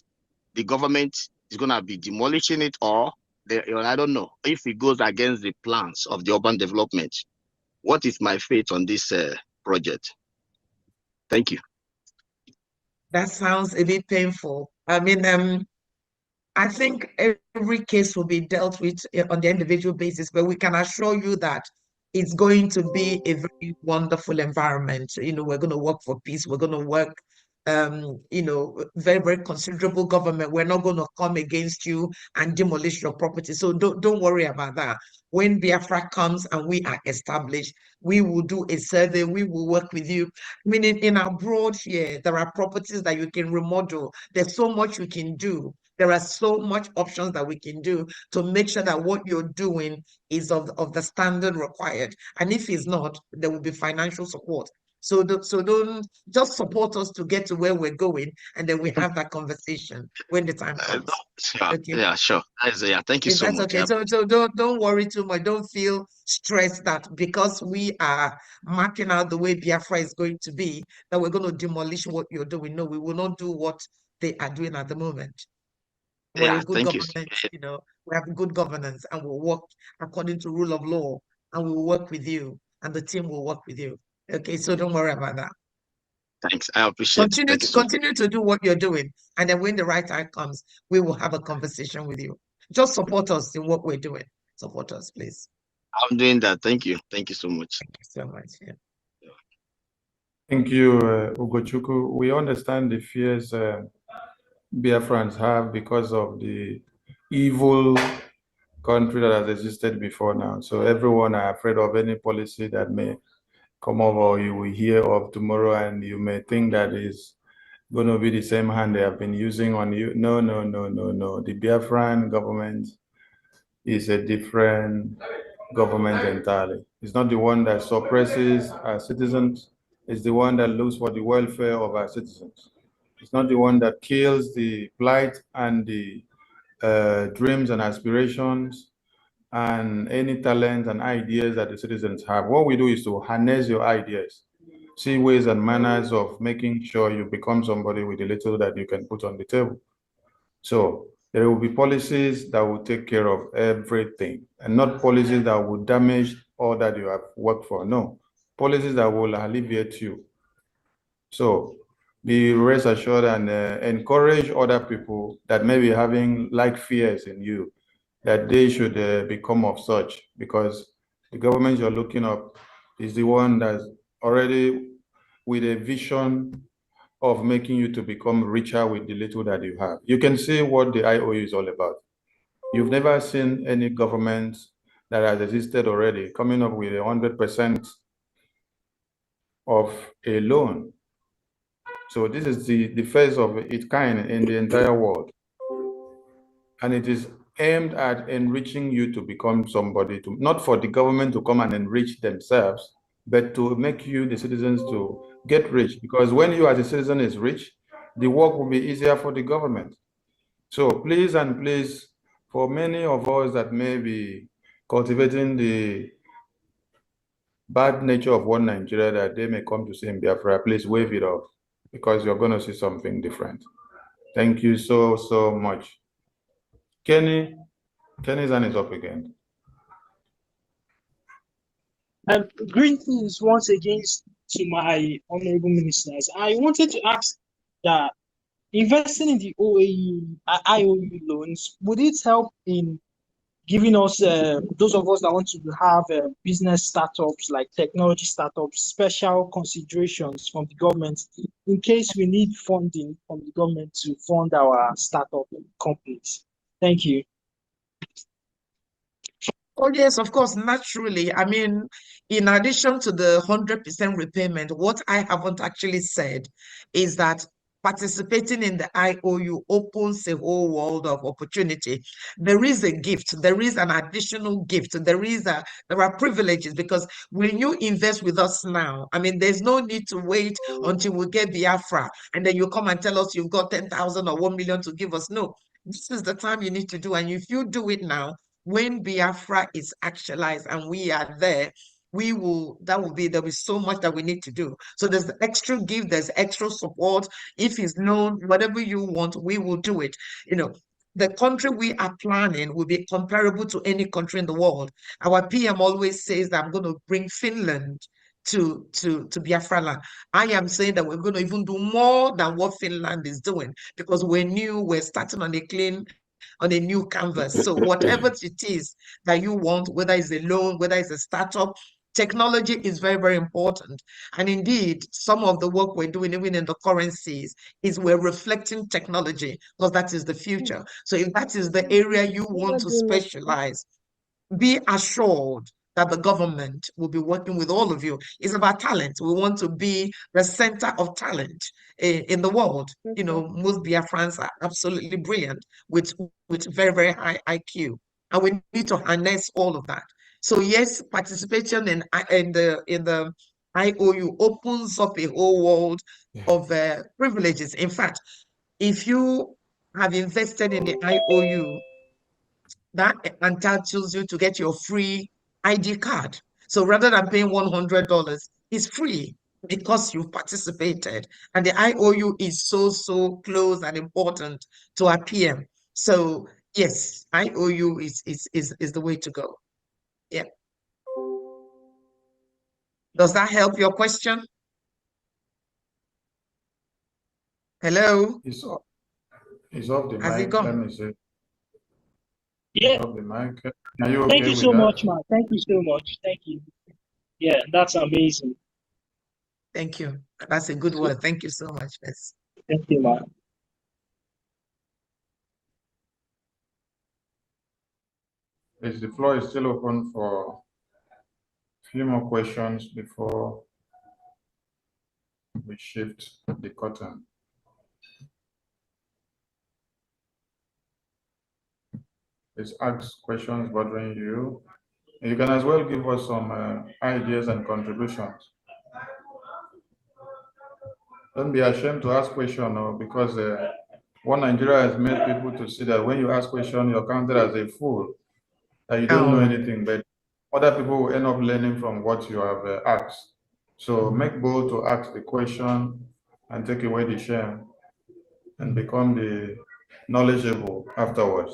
S19: the government is gonna be demolishing it, or I don't know, if it goes against the plans of the urban development, what is my fate on this project? Thank you.
S5: That sounds a bit painful. I mean, I think every case will be dealt with on the individual basis, but we can assure you that it's going to be a very wonderful environment. We're going to work for peace. We're going to work, very, very considerable government. We're not going to come against you and demolish your property. So don't worry about that. When Biafra comes and we are established, we will do a survey. We will work with you. I mean, in abroad here, there are properties that you can remodel. There's so much you can do. There are so much options that we can do to make sure that what you're doing is of the standard required. And if it's not, there will be financial support. So don't just support us to get to where we're going, and then we have that conversation when the time comes. Okay.
S19: Yeah, sure. Yeah, thank you so
S5: That's
S19: much.
S5: okay. So don't worry too much. Don't feel stressed that because we are marking out the way Biafra is going to be, that we're going to demolish what you're doing. No, we will not do what they are doing at the moment. We're
S19: Yeah,
S5: a good
S19: thank you.
S5: government, we have good governance, and we'll work according to rule of law, and we'll work with you, and the team will work with you. Okay, so don't worry about that.
S19: Thanks, I appreciate it.
S5: Continue to do what you're doing, and then when the right time comes, we will have a conversation with you. Just support us in what we're doing. Support us, please.
S19: I'm doing that. Thank you. Thank you so much.
S5: Thank you so much. Yeah.
S3: Thank you, Ugochukwu. We understand the fears Biafrans have because of the evil country that has existed before now. So everyone are afraid of any policy that may come over or you will hear of tomorrow, and you may think that is going to be the same hand they have been using on you. No. The Biafran government is a different government entirely. It's not the one that suppresses our citizens. It's the one that looks for the welfare of our citizens. It's not the one that kills the plight and the dreams and aspirations and any talent and ideas that the citizens have. What we do is to harness your ideas, see ways and manners of making sure you become somebody with a little that you can put on the table. So there will be policies that will take care of everything, and not policies that will damage all that you have worked for. No, policies that will alleviate you. So be rest assured and encourage other people that may be having like fears in you, that they should become of such, because the government you're looking up is the one that's already with a vision of making you to become richer with the little that you have. You can see what the IOU is all about. You've never seen any government that has existed already coming up with 100% of a loan. So this is the first of its kind in the entire world. And it is aimed at enriching you to become somebody, to not for the government to come and enrich themselves, but to make you, the citizens, to get rich. Because when you as a citizen is rich, the work will be easier for the government. So please and please, for many of us that may be cultivating the bad nature of one Nigeria that they may come to see in Biafra, please wave it off, because you're going to see something different. Thank you so, so much. Kenny's hand is up again.
S18: Greetings once again to my honorable ministers. I wanted to ask that investing in the IOU loans, would it help in giving us, those of us that want to have business startups like technology startups, special considerations from the government in case we need funding from the government to fund our startup companies? Thank you.
S5: Oh, yes, of course, naturally. I mean, in addition to the 100% repayment, what I haven't actually said is that participating in the IOU opens a whole world of opportunity. There is a gift, there is an additional gift, there are privileges, because when you invest with us now, I mean, there's no need to wait until we get Biafra and then you come and tell us you've got 10,000 or 1 million to give us. No, this is the time you need to do. And if you do it now, when Biafra is actualized and we are there, there'll be so much that we need to do. So there's the extra give, there's extra support. If it's known, whatever you want, we will do it. You know, the country we are planning will be comparable to any country in the world. Our PM always says that I'm going to bring Finland to Biafra land. I am saying that we're going to even do more than what Finland is doing, because we're starting on a new canvas. So whatever it is that you want, whether it's a loan, whether it's a startup, technology is very, very important. And indeed, some of the work we're doing, even in the currencies, is we're reflecting technology, because that is the future. So if that is the area you want to specialize, be assured that the government will be working with all of you. It's about talent. We want to be the center of talent in the world. You know, most Biafrans are absolutely brilliant with very, very high IQ. And we need to harness all of that. So yes, participation in the IOU opens up a whole world of privileges. In fact, if you have invested in the IOU, that entitles you to get your free ID card. So rather than paying $100, it's free because you've participated. And the IOU is so, so close and important to our PM. So yes, IOU is the way to go. Yeah. Does that help your question? Hello?
S3: It's off the
S5: Has it
S3: mic.
S5: gone?
S3: Let me see.
S18: Yeah.
S3: Off the mic. Are you okay
S18: Thank you
S3: with
S18: so
S3: that?
S18: much, man. Thank you so much. Thank you. Yeah, that's amazing.
S5: Thank you. That's a good word. Thank you so much, Miss.
S18: Thank you, man.
S3: Yes, the floor is still open for a few more questions before we shift the curtain. Please ask questions bothering you. You can as well give us some ideas and contributions. Don't be ashamed to ask questions, because What Nigeria has made people to see that when you ask questions, you're counted as a fool, that you don't know anything, but other people will end up learning from what you have asked. So make bold to ask the question and take away the shame and become the knowledgeable afterwards.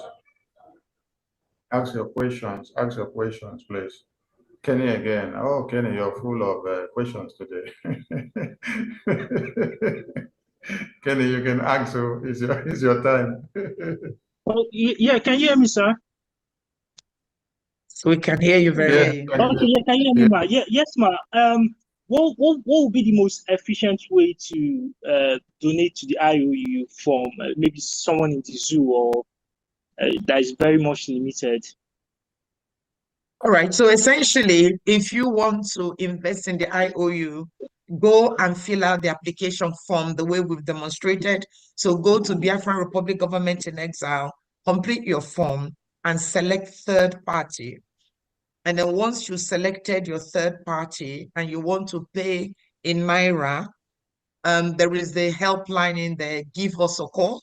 S3: Ask your questions, please. Kenny again. Oh, Kenny, you're full of questions today. Kenny, you can ask, so it's your time.
S18: Oh, yeah, can you hear me, sir?
S5: We can hear you very well.
S18: Okay, yeah, can you hear me, ma? Yeah, yes, ma. What would be the most efficient way to donate to the IOU from maybe someone in the zoo or that is very much limited?
S5: All right. So essentially, if you want to invest in the IOU, go and fill out the application form the way we've demonstrated. So go to Biafra Republic Government in Exile, complete your form, and select third party. And then once you selected your third party and you want to pay in Naira, there is the helpline in there, give us a call,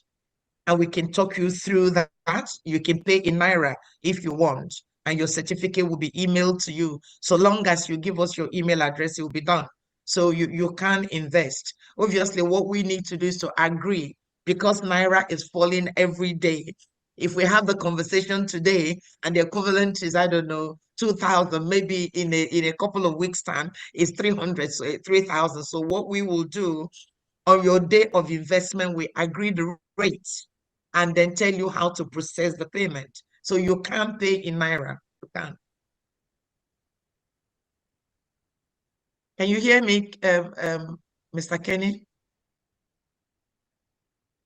S5: and we can talk you through that. You can pay in Naira if you want, and your certificate will be emailed to you. So long as you give us your email address, it will be done. So you can invest. Obviously, what we need to do is to agree, because Naira is falling every day. If we have the conversation today and the equivalent is, I don't know, 2,000, maybe in a couple of weeks' time, is 300, so 3,000. So what we will do on your day of investment, we agree the rate and then tell you how to process the payment. So you can't pay in Naira. You can't. Can you hear me, Mr. Kenny?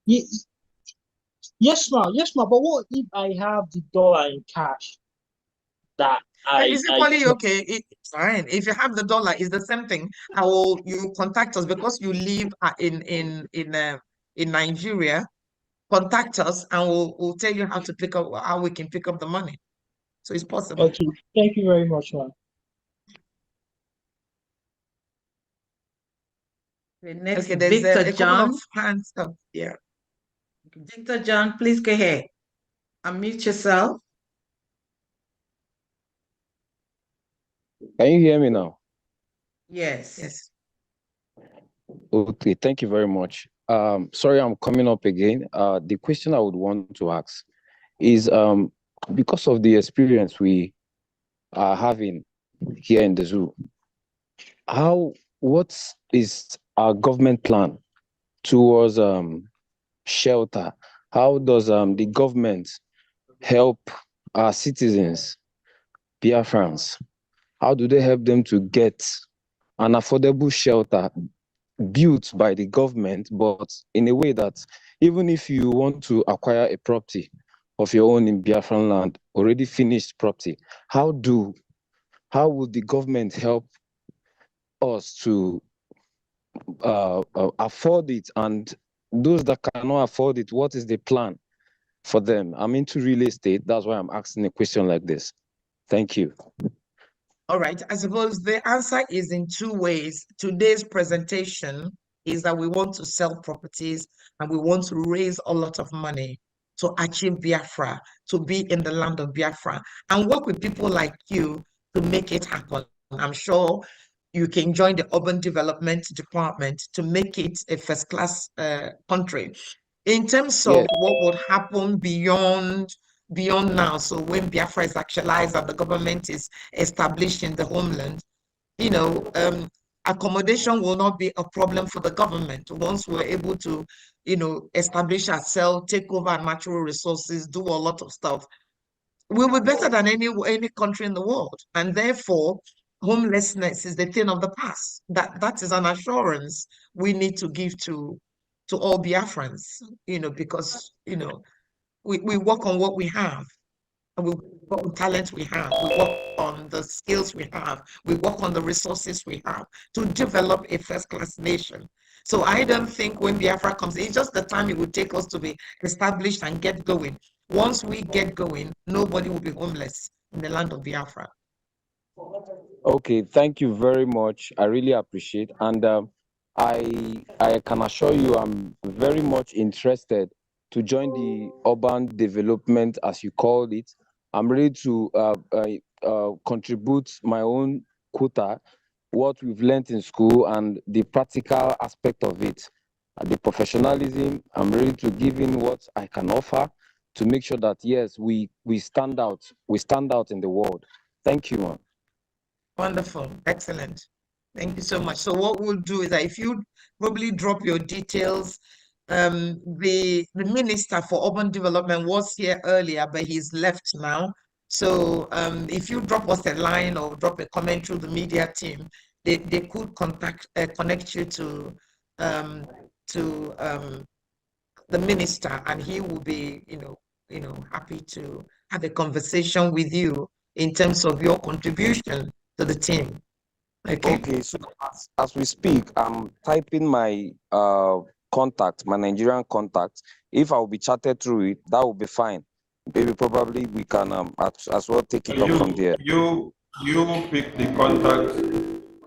S18: Yes, ma. Yes, ma. But what if I have the dollar in cash that
S5: It's equally okay. It's fine. If you have the dollar, it's the same thing. You contact us because you live in Nigeria? Contact us and we'll tell you how we can pick up the money. So it's possible.
S18: Okay, thank you very much, ma.
S11: The next,
S5: Okay, there's
S11: Victor
S5: a couple
S11: John.
S5: of hands up. Yeah.
S11: Victor John, please go ahead. Unmute yourself.
S17: Can you hear me now?
S11: Yes. Yes.
S17: Okay, thank you very much. Sorry, I'm coming up again. The question I would want to ask is because of the experience we are having here in the zoo, what is our government plan towards shelter? How does the government help our citizens, Biafrans? How do they help them to get an affordable shelter built by the government, but in a way that even if you want to acquire a property of your own in Biafran land, already finished property, how would the government help us to afford it? And those that cannot afford it, what is the plan for them? I'm into real estate. That's why I'm asking a question like this. Thank you.
S5: All right. I suppose the answer is in two ways. Today's presentation is that we want to sell properties and we want to raise a lot of money to achieve Biafra, to be in the land of Biafra, and work with people like you to make it happen. I'm sure you can join the urban development department to make it a first-class country. In terms of what would happen beyond now, so when Biafra is actualized and the government is established in the homeland, accommodation will not be a problem for the government. Once we're able to, establish ourselves, take over natural resources, do a lot of stuff, we'll be better than any country in the world. And therefore, homelessness is the thing of the past. That is an assurance we need to give to all Biafrans, because, we work on what we have. And we work on talent we have. We work on the skills we have. We work on the resources we have to develop a first-class nation. So I don't think when Biafra comes, it's just the time it would take us to be established and get going. Once we get going, nobody will be homeless in the land of Biafra.
S17: Okay, thank you very much. I really appreciate, and I can assure you I'm very much interested to join the urban development, as you called it. I'm ready to contribute my own quota, what we've learned in school and the practical aspect of it. The professionalism, I'm ready to give in what I can offer to make sure that, yes, we stand out. We stand out in the world. Thank you, man.
S5: Wonderful. Excellent. Thank you so much. So what we'll do is that if you probably drop your details, the Minister for Urban Development was here earlier, but he's left now. So if you drop us a line or drop a comment through the media team, they could connect you to the minister, and he will be happy to have a conversation with you in terms of your contribution to the team.
S17: Okay, so as we speak, I'm typing my contact, my Nigerian contact. If I'll be chatted through it, that will be fine. Maybe probably we can as well take it up from there.
S3: You pick the contact.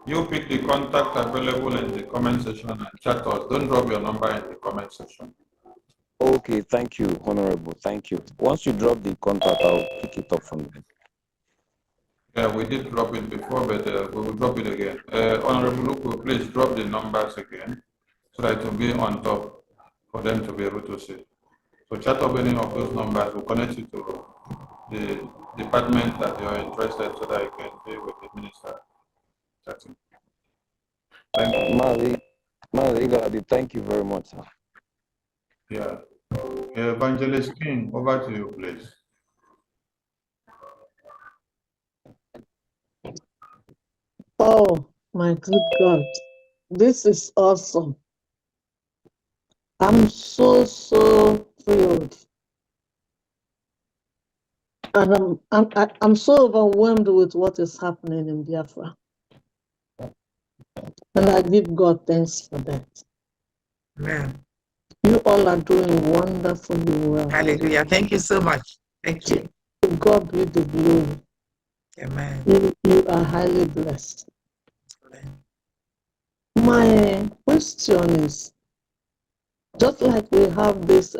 S3: You pick the contact available in the comment section and chat us. Don't drop your number in the comment section.
S17: Okay, thank you, Honorable. Thank you. Once you drop the contact, I'll pick it up from there.
S3: Yeah, we did drop it before, but we will drop it again. Honorable Luku, please drop the numbers again so that it will be on top for them to be able to see. So chat up any of those numbers. We'll connect you to the department that you're interested so that you can deal with the minister. Chatting. Thank you.
S17: Thank you very much, sir.
S3: Yeah. Evangelist King, over to you, please.
S13: Oh, my good God. This is awesome. I'm so thrilled. And I'm so overwhelmed with what is happening in Biafra. And I give God thanks for that.
S5: Amen.
S13: You all are doing wonderfully well.
S5: Hallelujah. Thank you so much. Thank you.
S13: To God be the glory.
S5: Amen.
S13: You are highly blessed. Amen. My question is, just like we have this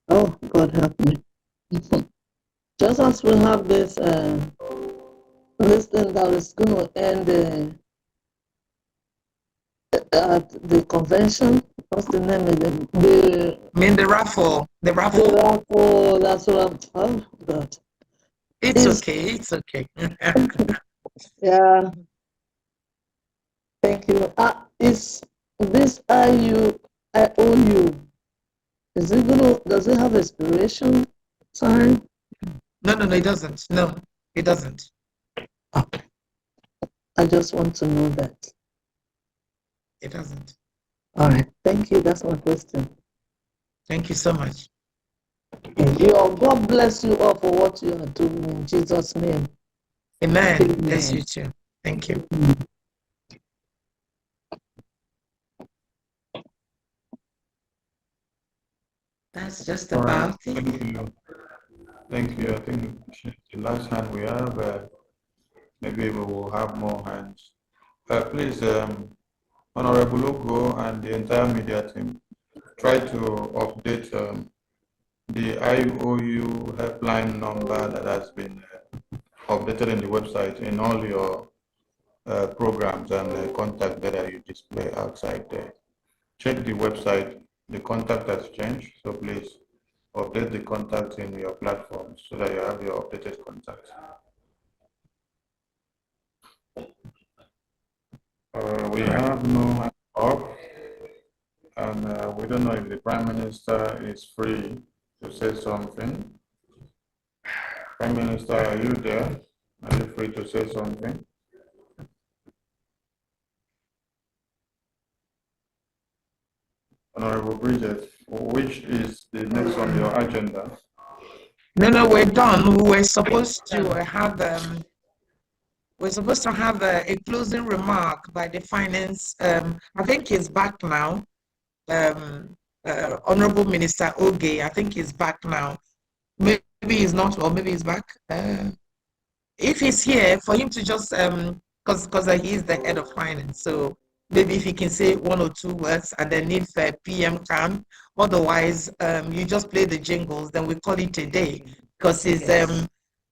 S13: oh, God help me. Just as we have this this thing that is going to end at the convention. What's the name of it?
S5: The raffle. The raffle.
S13: The raffle. That's what I'm. Oh God.
S5: It's okay. It's okay.
S13: Yeah. Thank you. Is this IOU? Is it gonna? Does it have expiration time?
S5: No, it doesn't. No, it doesn't.
S13: Okay. I just want to know that.
S5: It doesn't.
S13: All right. Thank you. That's my question.
S5: Thank you so much.
S13: God bless you all for what you are doing in Jesus' name.
S5: Amen.
S13: Amen.
S5: Bless you too. Thank you. That's just about it.
S3: Thank you. Thank you. I think the last hand we have, maybe we will have more hands. Please, Honorable Logo and the entire media team, try to update the IOU helpline number that has been updated in the website in all your programs and the contact that you display outside there. Check the website, the contact has changed, so please update the contact in your platform so that you have your updated contact. We have no hand up, and we don't know if the Prime Minister is free to say something. Prime Minister, are you there? Are you free to say something? Honorable Bridget, which is the next on your agenda?
S5: No, we're done. We were supposed to have a closing remark by the finance. I think he's back now. Honorable Minister Oge, I think he's back now. Maybe he's not, or maybe he's back. If he's here, for him to just because he is the head of finance. So maybe if he can say one or two words, and then if PM can, otherwise you just play the jingles, then we call it a day, because it's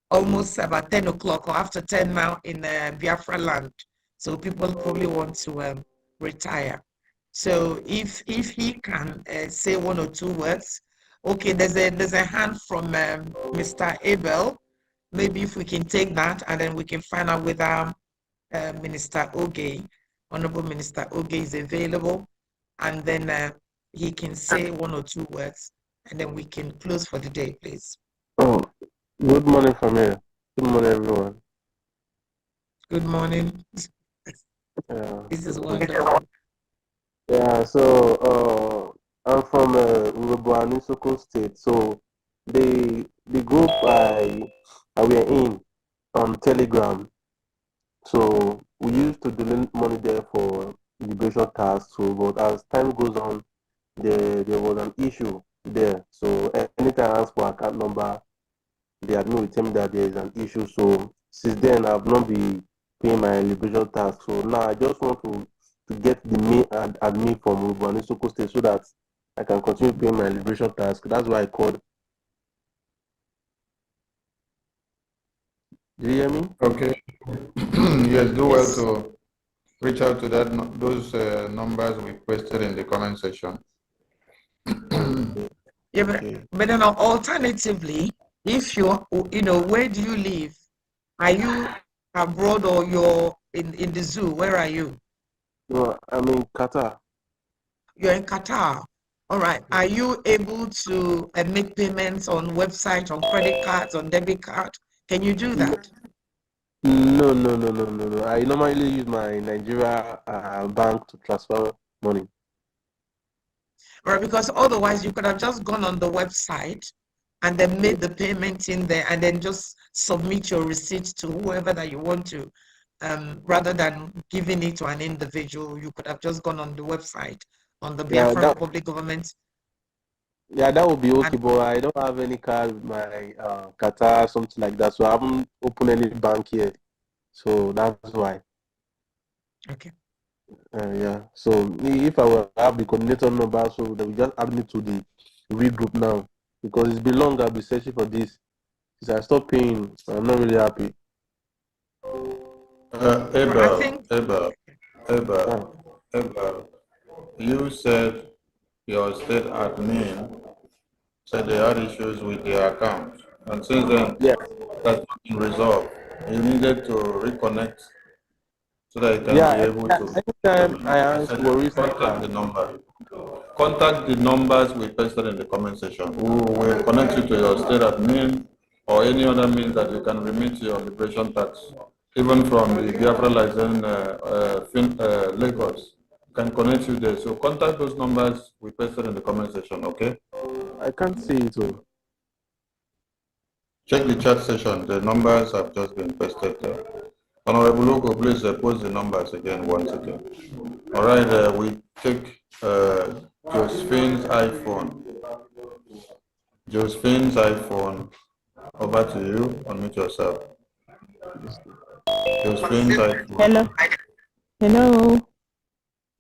S5: almost about 10 o'clock or after 10 now in Biafra land. So people probably want to retire. So if he can say one or two words, okay. There's a hand from Mr. Abel. Maybe if we can take that, and then we can find out whether Minister Oge, Honorable Minister Oge, is available, and then he can say one or two words, and then we can close for the day, please.
S20: Oh, good morning from here. Good morning, everyone.
S5: Good morning.
S20: Yeah.
S5: This is wonderful.
S20: Yeah, so I'm from Urubu, Soko State. So the group I were in on Telegram. So we used to donate money there for liberation tasks. So, but as time goes on, there was an issue there. So anytime I ask for account number, they admit with him that there is an issue. So since then, I've not been paying my liberation task. So now I just want to get the main admin from Urubu Soko State so that I can continue paying my liberation task. That's why I called. Do you hear me?
S3: Okay. Yes, do well to reach out to those numbers we posted in the comment section.
S5: Yeah, but then alternatively, if where do you live? Are you abroad or you're in the zoo? Where are you?
S20: No, I'm in Qatar.
S5: You're in Qatar. All right. Are you able to make payments on website, on credit cards, on debit card? Can you do that?
S20: No. I normally use my Nigeria bank to transfer money.
S5: Right, because otherwise you could have just gone on the website and then made the payment in there and then just submit your receipt to whoever that you want to, rather than giving it to an individual. You could have just gone on the website on the Biafra Republic government.
S20: Yeah, that would be okay, but I don't have any card with my Qatar, something like that. So I haven't opened any bank yet. So that's why.
S5: Okay.
S20: Yeah. So if I will have the coordinator number, so they will just add me to the regroup now, because it's been long I've been searching for this. Since I stopped paying, I'm not really happy.
S3: Ebba, you said your state admin said they had issues with their account, and since then that's not been resolved. You needed to reconnect so that you can be able to.
S20: Anytime I ask
S3: contact the number. Contact the numbers we pasted in the comment section. We will connect you to your state admin or any other means that you can remit your liberation tax, even from the Biafra license Lagos. Can connect you there. So contact those numbers we pasted in the comment section, okay?
S20: I can't see it all.
S3: Check the chat session. The numbers have just been pasted there. Honorable Loco, please post the numbers again once again. All right, we take Josephine's iPhone. Josephine's iPhone. Over to you. Unmute yourself. Josephine's iPhone.
S21: Hello.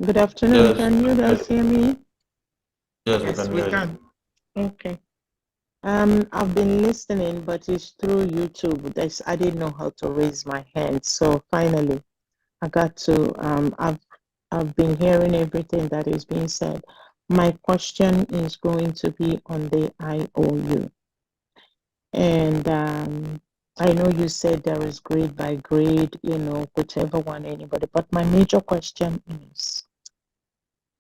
S21: Good afternoon.
S3: Yes.
S21: Can you guys hear me?
S3: Yes, we can hear you.
S21: Okay. I've been listening, but it's through YouTube. I didn't know how to raise my hand. So finally, I got to, I've been hearing everything that is being said. My question is going to be on the IOU. And I know you said there is grade by grade, whichever one, anybody. But my major question is,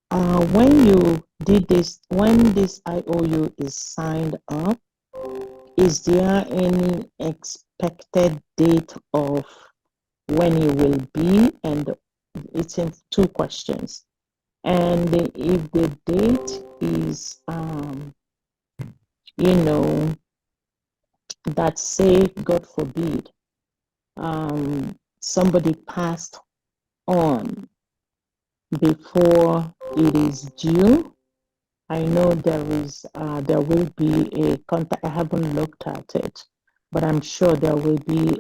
S21: when you did this, when this IOU is signed up, is there any expected date of when it will be? And it's in two questions. And if the date is, that say, God forbid, somebody passed on before it is due, I know there will be a contact. I haven't looked at it, but I'm sure there will be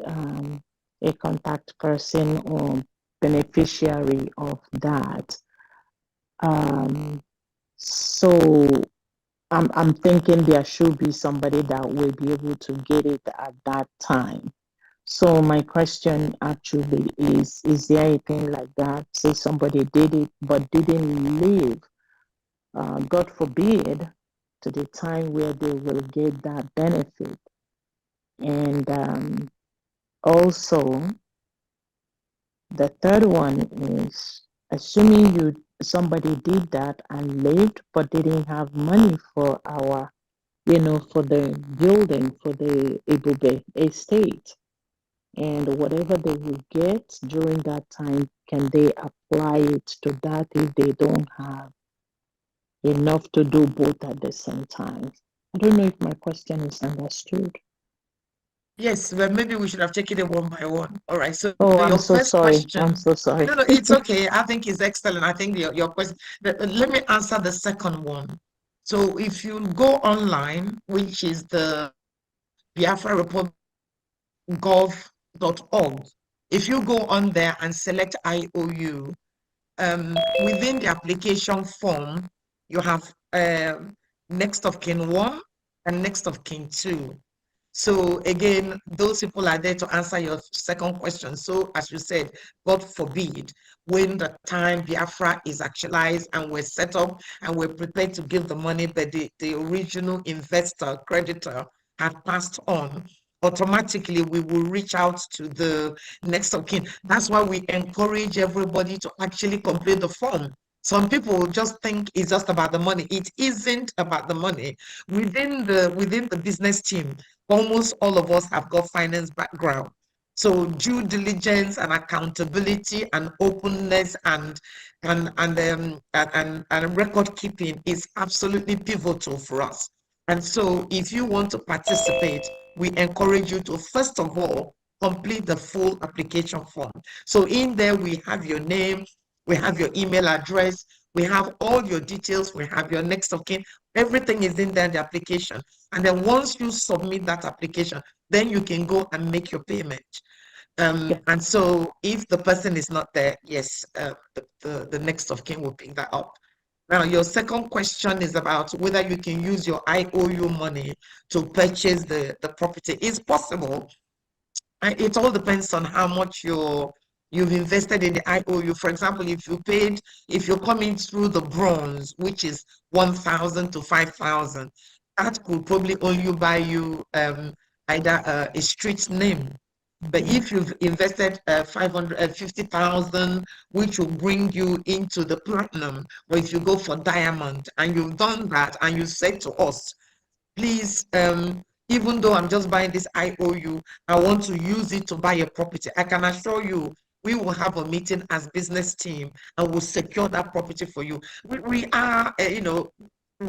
S21: a contact person or beneficiary of that. So I'm thinking there should be somebody that will be able to get it at that time. So my question actually is there anything like that? Say somebody did it but didn't live, God forbid, to the time where they will get that benefit. And also, the third one is assuming somebody did that and lived but didn't have money for our, for the building, for the Ebube estate. And whatever they will get during that time, can they apply it to that if they don't have enough to do both at the same time? I don't know if my question is understood.
S5: Yes, well, maybe we should have taken it one by one. All right. So
S21: Oh,
S5: your
S21: I'm so
S5: first
S21: sorry.
S5: question.
S21: I'm so sorry.
S5: No, it's okay. I think it's excellent. I think your question. Let me answer the second one. So if you go online, which is the Biafra Republic gov.org, if you go on there and select IOU, within the application form, you have next of kin 1 and next of kin 2. So again, those people are there to answer your second question. So as you said, God forbid, when the time Biafra is actualized and we're set up and we're prepared to give the money, but the original investor, creditor had passed on, automatically we will reach out to the next of kin. That's why we encourage everybody to actually complete the form. Some people just think it's just about the money. It isn't about the money. Within the business team, almost all of us have got finance background. So due diligence and accountability and openness and record keeping is absolutely pivotal for us. And so if you want to participate, we encourage you to first of all complete the full application form. So in there we have your name, we have your email address, we have all your details, we have your next of kin, everything is in there in the application. And then once you submit that application, then you can go and make your payment. And so if the person is not there, yes, the next of kin will pick that up. Now, your second question is about whether you can use your IOU money to purchase the property. It's possible. It all depends on how much you've invested in the IOU. For example, if you're coming through the bronze, which is 1,000 to 5,000, that could probably only buy you either a street name. But if you've invested 550,000, which will bring you into the platinum, or if you go for diamond and you've done that and you said to us, please, even though I'm just buying this IOU, I want to use it to buy a property, I can assure you, we will have a meeting as business team and we'll secure that property for you. We are,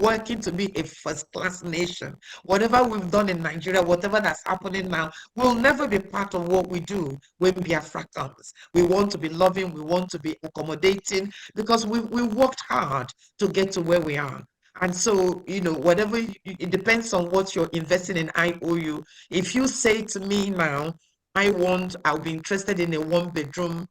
S5: working to be a first-class nation. Whatever we've done in Nigeria, whatever that's happening now, will never be part of what we do when Biafra comes. We want to be loving, we want to be accommodating, because we worked hard to get to where we are. And so, whatever, it depends on what you're investing in IOU. If you say to me now, I'll be interested in a one-bedroom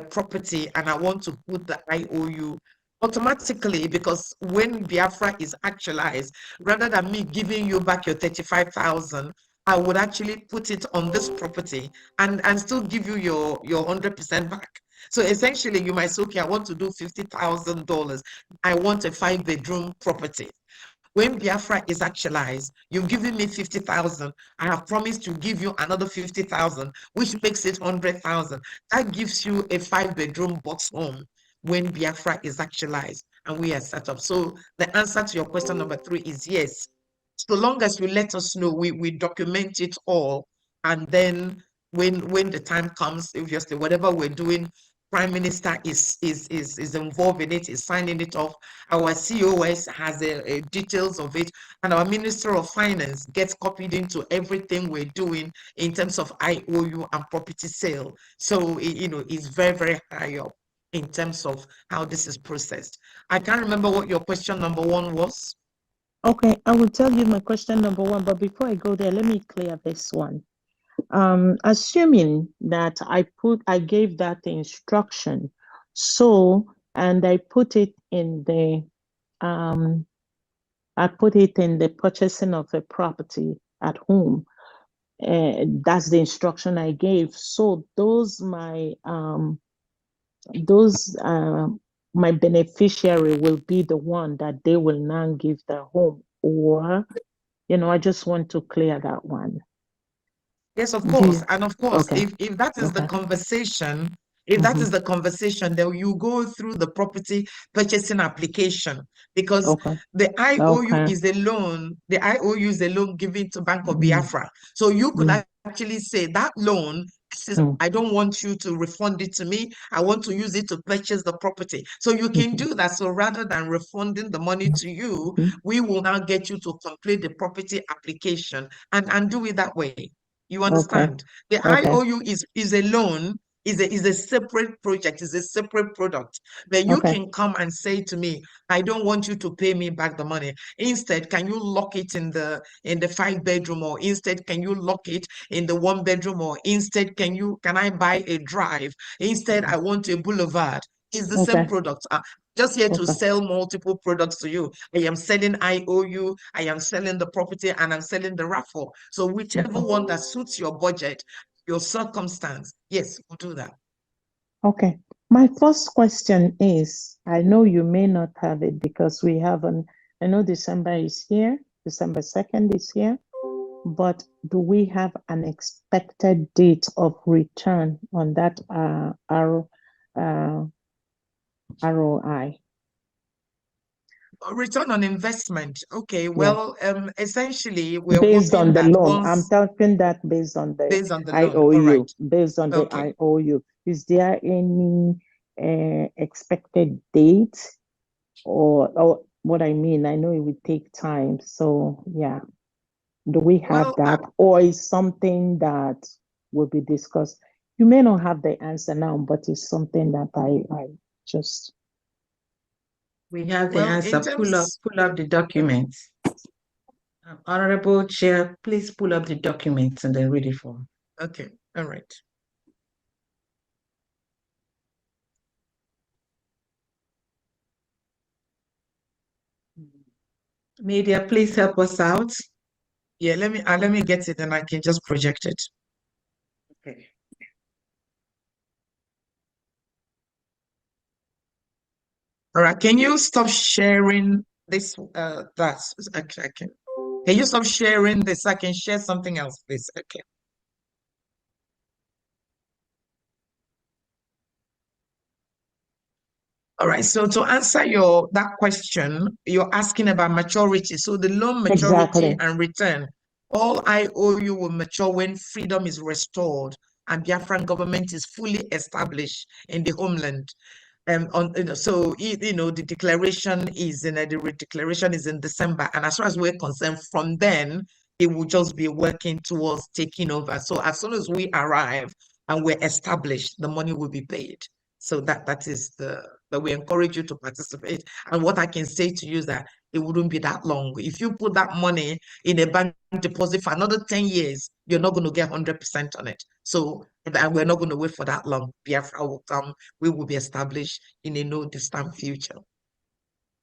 S5: property and I want to put the IOU, automatically, because when Biafra is actualized, rather than me giving you back your 35,000, I would actually put it on this property and still give you your 100% back. So essentially, you might say, okay, I want to do $50,000. I want a 5-bedroom property. When Biafra is actualized, you've given me 50,000. I have promised to give you another 50,000, which makes it 100,000. That gives you a 5-bedroom box home when Biafra is actualized and we are set up. So the answer to your question number 3 is yes. So long as you let us know, we document it all. And then when the time comes, obviously, whatever we're doing, Prime Minister is involved in it, is signing it off. Our COS has a details of it, and our Minister of Finance gets copied into everything we're doing in terms of IOU and property sale. So it's very, very high up in terms of how this is processed. I can't remember what your question number 1 was.
S21: Okay, I will tell you my question number 1, but before I go there, let me clear this one. Assuming that I gave that instruction, so, and I put it in the purchasing of a property at home. That's the instruction I gave. So my beneficiary will be the one that they will now give their home, or, I just want to clear that one.
S5: Yes, of course. And of course,
S21: Okay.
S5: if that is the conversation, if that is the conversation, then you go through the property purchasing application, because the IOU is a loan. The IOU is a loan given to Bank of Biafra. So you could actually say that loan, I don't want you to refund it to me. I want to use it to purchase the property. So you can do that. So rather than refunding the money to you, we will now get you to complete the property application and do it that way. You understand? The IOU is a loan, is a separate project, is a separate product. Then you can come and say to me, I don't want you to pay me back the money. Instead, can you lock it in the 5-bedroom, or instead can you lock it in the 1-bedroom, or instead can I buy a drive? Instead, I want a boulevard. It's the same product. Just here to sell multiple products to you. I am selling IOU, I am selling the property, and I'm selling the raffle. So whichever one that suits your budget, your circumstance, yes, we'll do that.
S21: Okay. My first question is, I know you may not have it because we haven't, I know December is here, December 2nd is here, but do we have an expected date of return on that ROI?
S5: Return on investment. Okay, well, essentially, we're
S21: based
S5: hoping
S21: on the
S5: that
S21: loan. I'm talking that based on the
S5: loan.
S21: IOU.
S5: All right.
S21: Based on the IOU. Is there any expected date, or what I mean? I know it would take time. So yeah, do we have that, or is something that will be discussed? You may not have the answer now, but it's something that I just.
S11: We have the answer. Pull up the documents. Honorable Chair, please pull up the documents and then read it for me.
S5: Okay, all right.
S11: Media, please help us out.
S5: Yeah, let me get it and I can just project it.
S11: Okay.
S5: All right, can you stop sharing this? That's okay. Can you stop sharing this? I can share something else, please. Okay. All right, so to answer that question, you're asking about maturity. So the loan maturity and return, all IOU will mature when freedom is restored and Biafran government is fully established in the homeland. So the declaration is in December, and as far as we're concerned, from then it will just be working towards taking over. So as soon as we arrive and we're established, the money will be paid. So that is that we encourage you to participate. And what I can say to you is that it wouldn't be that long. If you put that money in a bank deposit for another 10 years, you're not going to get 100% on it. So we're not going to wait for that long. Biafra will come. We will be established in a no distant future.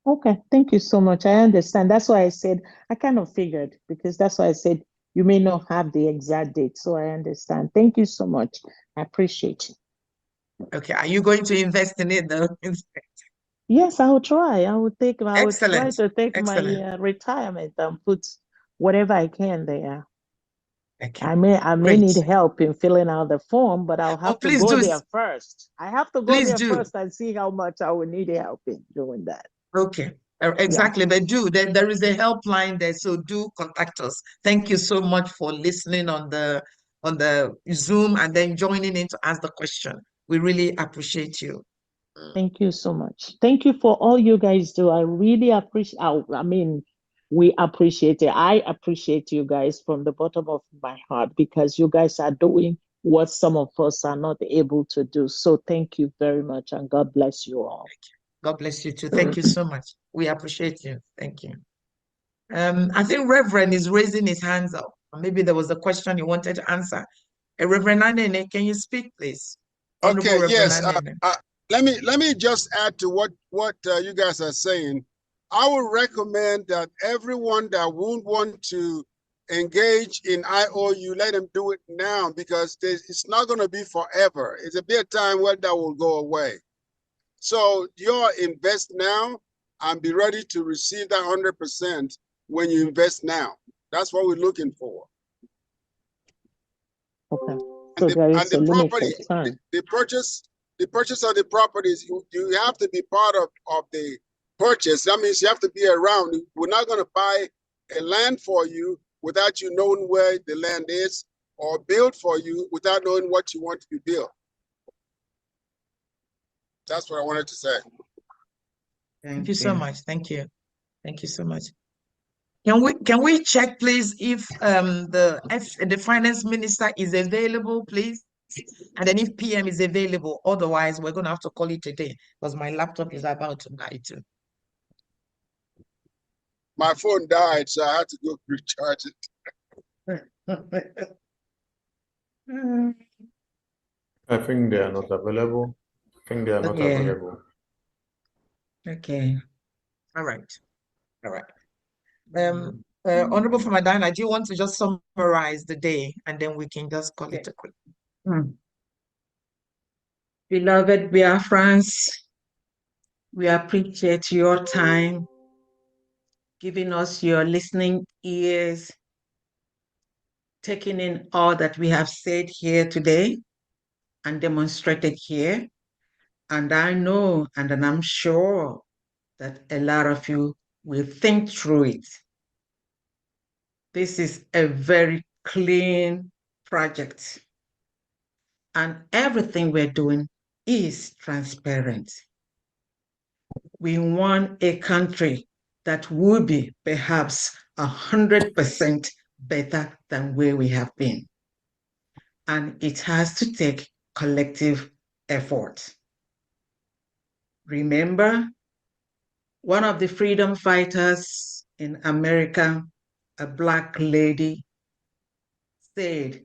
S21: Okay, thank you so much. I understand. That's why I said, I kind of figured, because that's why I said you may not have the exact date. So I understand. Thank you so much. I appreciate it.
S5: Okay, are you going to invest in it though?
S21: Yes, I will try. I will try to take my retirement and put whatever I can there.
S5: Okay.
S21: I may need help in filling out the form, but I'll have to go there first. I have to go there first and see how much I will need help in doing that.
S5: Okay. Exactly. But there is a helpline there, so do contact us. Thank you so much for listening on the Zoom and then joining in to ask the question. We really appreciate you.
S21: Thank you so much. Thank you for all you guys do. I really appreciate. We appreciate it. I appreciate you guys from the bottom of my heart, because you guys are doing what some of us are not able to do. So thank you very much, and God bless you all.
S5: Thank you. God bless you too. Thank you so much. We appreciate you. Thank you. I think Reverend is raising his hands up. Maybe there was a question you wanted to answer. Reverend Anene, can you speak, please? Honorable
S10: Okay,
S5: Reverend
S10: yes.
S5: Anene.
S10: Let me just add to what you guys are saying. I would recommend that everyone that would want to engage in IOU, let them do it now, because it's not going to be forever. It's a bit of time where that will go away. So you invest now and be ready to receive that 100% when you invest now. That's what we're looking for.
S21: Okay. So there is a limited time.
S10: The purchase of the properties, you have to be part of the purchase. That means you have to be around. We're not going to buy a land for you without you knowing where the land is, or build for you without knowing what you want to be built. That's what I wanted to say.
S5: Thank you so much. Thank you. Thank you so much. Can we check, please, if the finance minister is available, please? And then if PM is available, otherwise we're going to have to call it a day because my laptop is about to die too.
S10: My phone died, so I had to go recharge it.
S3: I think they are not available. I think they are not available.
S5: Okay. All right. All right. Honorable Famadana, do you want to just summarize the day and then we can just call it a quick?
S11: Beloved Biafrans, we appreciate your time, giving us your listening ears, taking in all that we have said here today and demonstrated here. And I know, and I'm sure that a lot of you will think through it. This is a very clean project, and everything we're doing is transparent. We want a country that will be perhaps 100% better than where we have been. And it has to take collective effort. Remember, one of the freedom fighters in America, a Black lady, said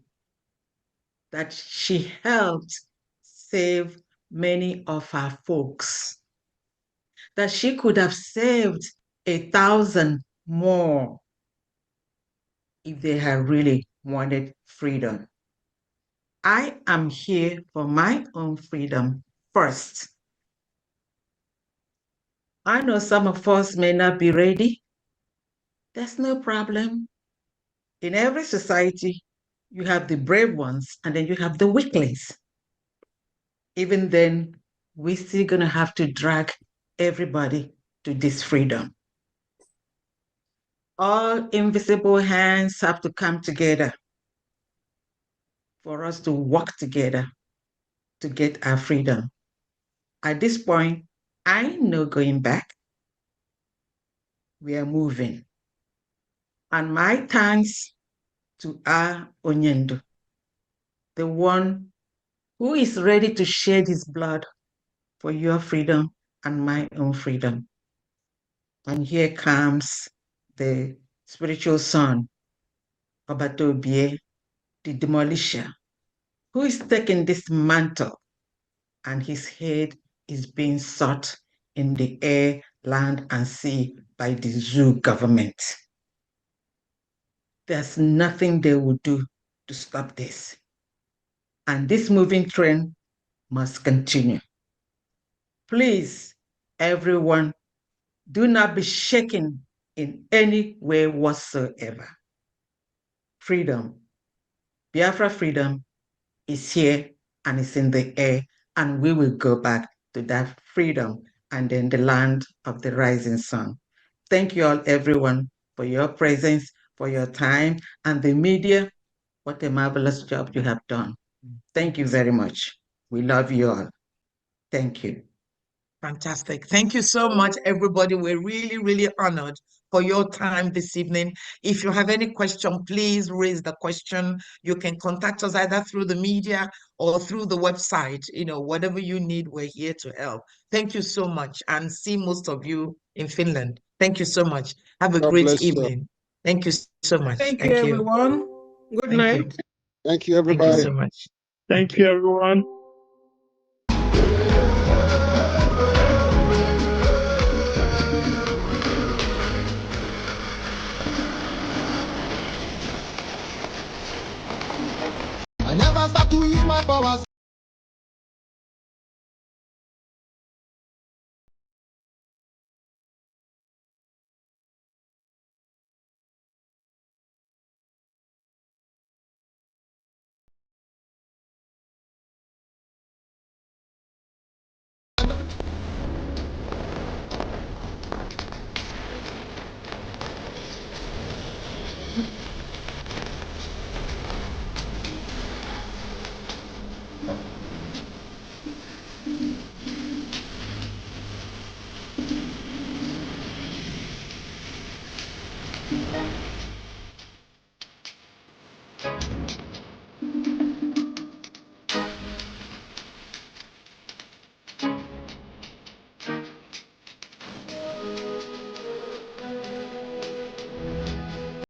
S11: that she helped save many of our folks, that she could have saved 1,000 more if they had really wanted freedom. I am here for my own freedom first. I know some of us may not be ready. That's no problem. In every society, you have the brave ones and then you have the weaklings. Even then, we're still going to have to drag everybody to this freedom. All invisible hands have to come together for us to work together to get our freedom. At this point, I know going back. We are moving. And my thanks to our Onyendo, the one who is ready to shed his blood for your freedom and my own freedom. And here comes the spiritual son, Obatobie, the demolisher, who is taking this mantle, and his head is being sought in the air, land, and sea by the zoo government. There's nothing they will do to stop this. And this moving train must continue. Please, everyone, do not be shaken in any way whatsoever. Freedom, Biafra freedom is here and it's in the air, and we will go back to that freedom and then the land of the rising sun. Thank you all, everyone, for your presence, for your time, and the media. What a marvelous job you have done. Thank you very much. We love you all. Thank you.
S5: Fantastic. Thank you so much, everybody. We're really, really honored for your time this evening. If you have any question, please raise the question. You can contact us either through the media or through the website. You know, whatever you need, we're here to help. Thank you so much, and see most of you in Finland. Thank you so much. Have a
S10: God
S5: great
S10: bless you.
S5: evening. Thank you so much.
S8: Thank you, everyone. Good night.
S10: Thank you,
S11: Thank you
S10: everybody.
S11: so much.
S7: Thank you, everyone.